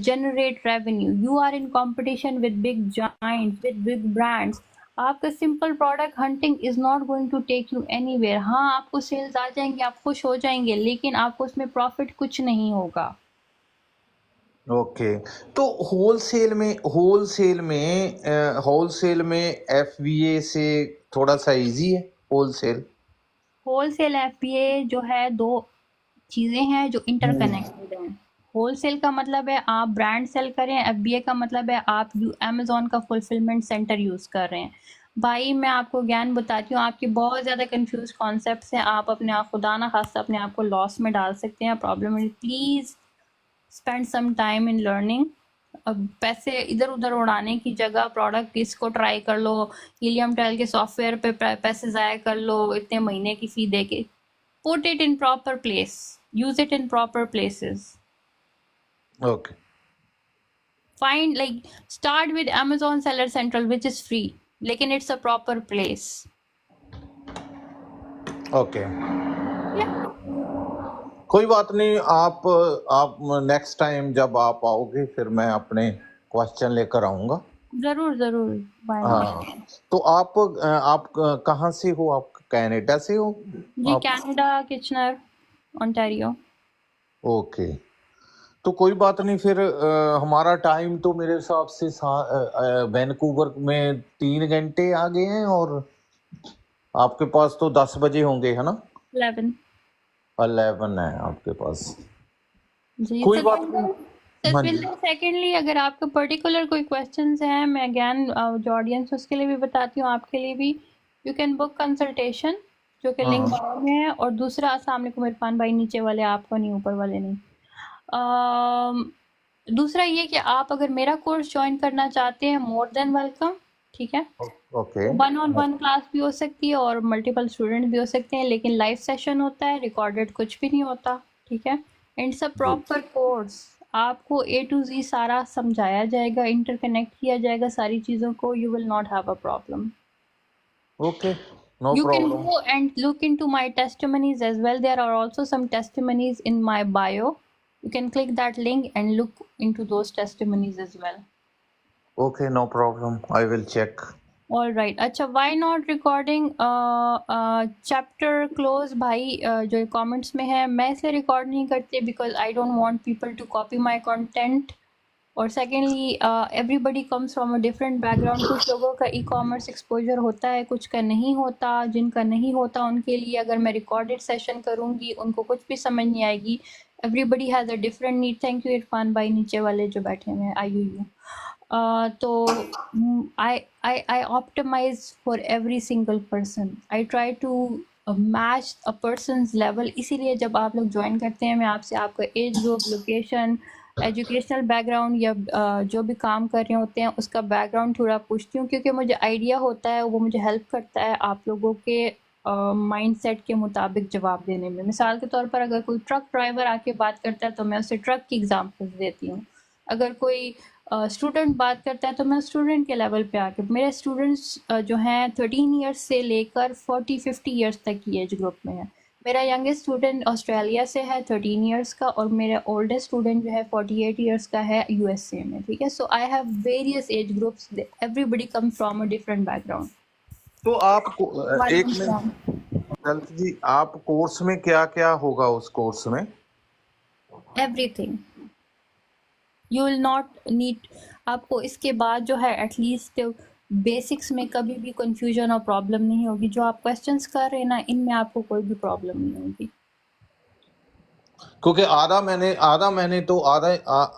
generate revenue. You are in competition with big giants, with big brands. आपका simple product hunting is not going to take you anywhere. हाँ, आपको sales आ जाएंगे, आप खुश हो जाएंगे, लेकिन आपको उसमें प्रॉफिट कुछ नहीं होगा. ओके. तो होलसेल में FBA से थोड़ा सा इजी है. होलसेल FBA जो है 2 चीज़ें हैं जो इंटरकनेक्टेड हैं. होलसेल का मतलब है आप ब्रांड सेल करें. FBA का मतलब है आप अमेज़ॉन का फुलफिलमेंट सेंटर यूज़ कर रहे हैं. भाई मैं आपको ज्ञान बताती हूँ, आपकी बहुत ज़्यादा कंफ्यूज कॉन्सेप्ट्स हैं, आप अपने आप खुदा ना खास्ता अपने आप को लॉस में डाल सकते हैं, प्रॉब्लम है। Please spend some time in learning. अब पैसे इधर उधर उड़ाने की जगह प्रोडक्ट इसको ट्राई कर लो, हीलियम टेल के सॉफ्टवेयर पे पैसे ज़ाया कर लो इतने महीने की फ़ी दे के। Put it in proper place, use it in proper places. Okay Find, like, start with Amazon Seller Central, which is free, लेकिन it's a proper place. Okay Yeah. कोई बात नहीं, आप नेक्स्ट टाइम जब आप आओगे फिर मैं अपने क्वेश्चन लेकर आऊँगा। ज़रूर ज़रूर, why not? हाँ, तो आप कहाँ से हो? आप कनाडा से हो? जी, आप कनाडा, किचनर, ओंटारियो। ओके, तो कोई बात नहीं फिर हमारा टाइम तो मेरे हिसाब से वैनकूवर में 3 घंटे आ गए हैं और आपके पास तो 10 बजे होंगे, है ना? 11 है आपके पास। जी, कोई बात नहीं। हाँ जी। सेकेंडली अगर आपको पर्टिकुलर कोई क्वेश्चंस हैं, मैं ज्ञान जो ऑडियंस उसके लिए भी बताती हूँ, आपके लिए भी, यू कैन बुक कंसल्टेशन, जो कि लिंक बायो में है। और दूसरा, अस्सलाम वालेकुम इरफान भाई, नीचे वाले आपको नहीं, ऊपर वाले नहीं। दूसरा ये कि आप अगर मेरा कोर्स ज्वाइन करना चाहते हैं, मोर देन वेलकम, ठीक है। ओके 1-on-1 क्लास भी हो सकती है और मल्टीपल स्टूडेंट भी हो सकते हैं, लेकिन लाइव सेशन होता है, रिकॉर्डेड कुछ भी नहीं होता, ठीक है। इट्स अ प्रॉपर कोर्स, आपको A to Z सारा समझाया जाएगा, इंटरकनेक्ट किया जाएगा सारी चीज़ों को, you will not have a problem. Okay, no You can problem. go and look into my testimonies as well. There are also some testimonies in my bio. You can click that link and look into those testimonies as well. Okay, no problem, I will check. All right. अच्छा, why not recording chapter close भाई, जो comments में है, मैं इसलिए record नहीं करती because I don't want people to copy my content. और secondly, everybody comes from a different background. कुछ लोगों का e-commerce exposure होता है, कुछ का नहीं होता। जिनका नहीं होता उनके लिए अगर मैं recorded session करूँगी, उनको कुछ भी समझ नहीं आएगी। Everybody has a different need. Thank you Irfan भाई, नीचे वाले जो बैठे हुए हैं, IUU। तो I optimize for every single person. I try to match a person's level. इसीलिए जब आप लोग ज्वाइन करते हैं, मैं आपसे आपका age group, location, educational background या जो भी काम कर रहे होते हैं उसका बैकग्राउंड थोड़ा पूछती हूँ, क्योंकि मुझे आइडिया होता है, वो मुझे हेल्प करता है आप लोगों के माइंडसेट के मुताबिक जवाब देने में। मिसाल के तौर पर अगर कोई ट्रक ड्राइवर आके बात करता है तो मैं उसे ट्रक की एग्जांपल्स देती हूँ। अगर कोई स्टूडेंट बात करता है तो मैं स्टूडेंट के लेवल पे आके, मेरे स्टूडेंट्स जो हैं 13 इयर्स से लेकर 40-50 इयर्स तक की एज ग्रुप में है। मेरा यंगेस्ट स्टूडेंट ऑस्ट्रेलिया से है 13 इयर्स का, और मेरा ओल्डेस्ट स्टूडेंट जो है 48 इयर्स का है USA में, ठीक है। So I have various age groups, everybody come from a different background. तो आप एक मिनट दलत जी, आप कोर्स में क्या क्या होगा? उस कोर्स में everything, you will not need, आपको इसके बाद जो है एटलीस्ट बेसिक्स में कभी भी कंफ्यूजन और प्रॉब्लम नहीं होगी। जो आप क्वेश्चंस कर रहे हैं ना, इनमें आपको कोई भी प्रॉब्लम नहीं होगी। क्योंकि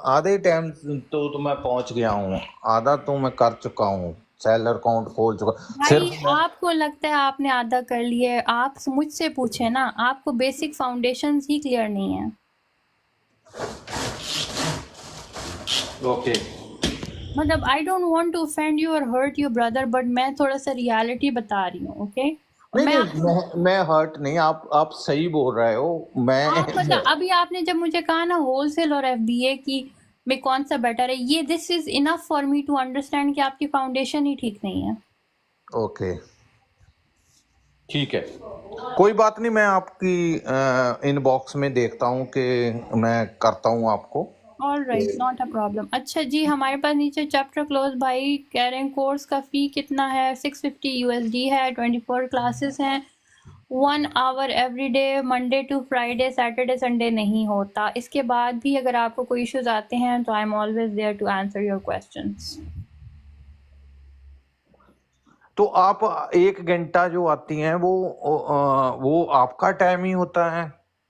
आधे टाइम तो मैं पहुंच गया हूँ, आधा तो मैं कर चुका हूँ, सेलर अकाउंट खोल चुका। भाई सिर्फ आपको लगता है आपने आधा कर लिया है, आप मुझसे पूछे ना, आपको बेसिक फाउंडेशंस ही क्लियर नहीं है। ओके, मतलब I don't want to offend you और हर्ट यू ब्रदर, बट मैं थोड़ा सा रियलिटी बता रही हूँ, ओके। मैं हर्ट नहीं, आप सही बोल रहे हो। आप बता, अभी आपने जब मुझे कहा ना होलसेल और FBA की में कौन सा बेटर है, ये this is enough for me to understand कि आपकी फाउंडेशन ही ठीक नहीं है। ओके, ठीक है, कोई बात नहीं, मैं आपकी इनबॉक्स में देखता हूँ कि मैं करता हूँ आपको। All right, not a problem. अच्छा जी, हमारे पास नीचे चैप्टर क्लोज भाई कह रहे हैं कोर्स का फ़ी कितना है? 650 USD है, 24 क्लासेस हैं, 1 hour every day, Monday to Friday, Saturday Sunday नहीं होता। इसके बाद भी अगर आपको कोई इश्यूज आते हैं तो I am always there to answer your questions. तो आप 1 घंटा जो आती हैं वो आपका टाइम ही होता है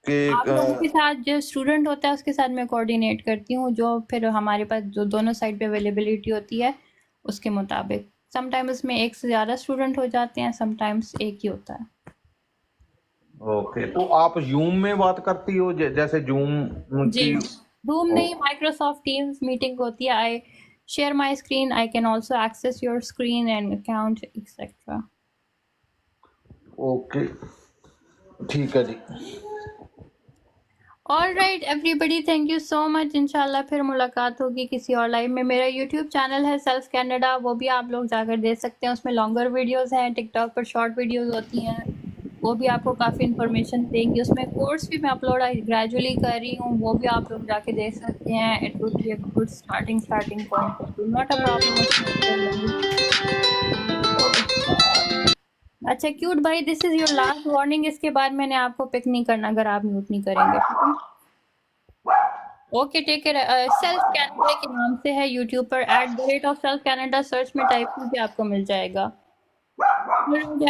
कि आप लोगों के साथ जो स्टूडेंट होता है उसके साथ मैं कोऑर्डिनेट करती हूँ, जो फिर हमारे पास जो दोनों साइड पे अवेलेबिलिटी होती है उसके मुताबिक समटाइम्स उसमें एक से ज़्यादा स्टूडेंट हो जाते हैं, समटाइम्स एक ही होता है। ओके, तो आप जूम में बात करती हो जैसे जूम जी, की? जूम नहीं, माइक्रोसॉफ्ट टीम्स मीटिंग होती है। I share my screen, I can also access your screen and account etcetera. Okay, ठीक है जी। All right everybody, thank you so much. इंशाल्लाह फिर मुलाकात होगी किसी और लाइव में। मेरा यूट्यूब चैनल है सेल्फ कैनेडा, वो भी आप लोग जाकर देख सकते हैं। उसमें लॉन्गर वीडियोस हैं, टिकटॉक पर शॉर्ट वीडियोस होती हैं, वो भी आपको काफ़ी इन्फॉर्मेशन देंगी। उसमें कोर्स भी मैं अपलोड ग्रेजुअली कर रही हूँ, वो भी आप लोग जाके देख सकते हैं। It would be a good starting point, not a problem. अच्छा क्यूट भाई, this is your last warning, इसके बाद मैंने आपको पिक नहीं करना अगर आप म्यूट नहीं करेंगे, ठीक है? Okay, take care. Self Canada के नाम से है यूट्यूब पर, @self Canada सर्च में टाइप कीजिए, आपको मिल जाएगा।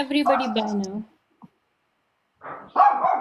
Everybody bye now.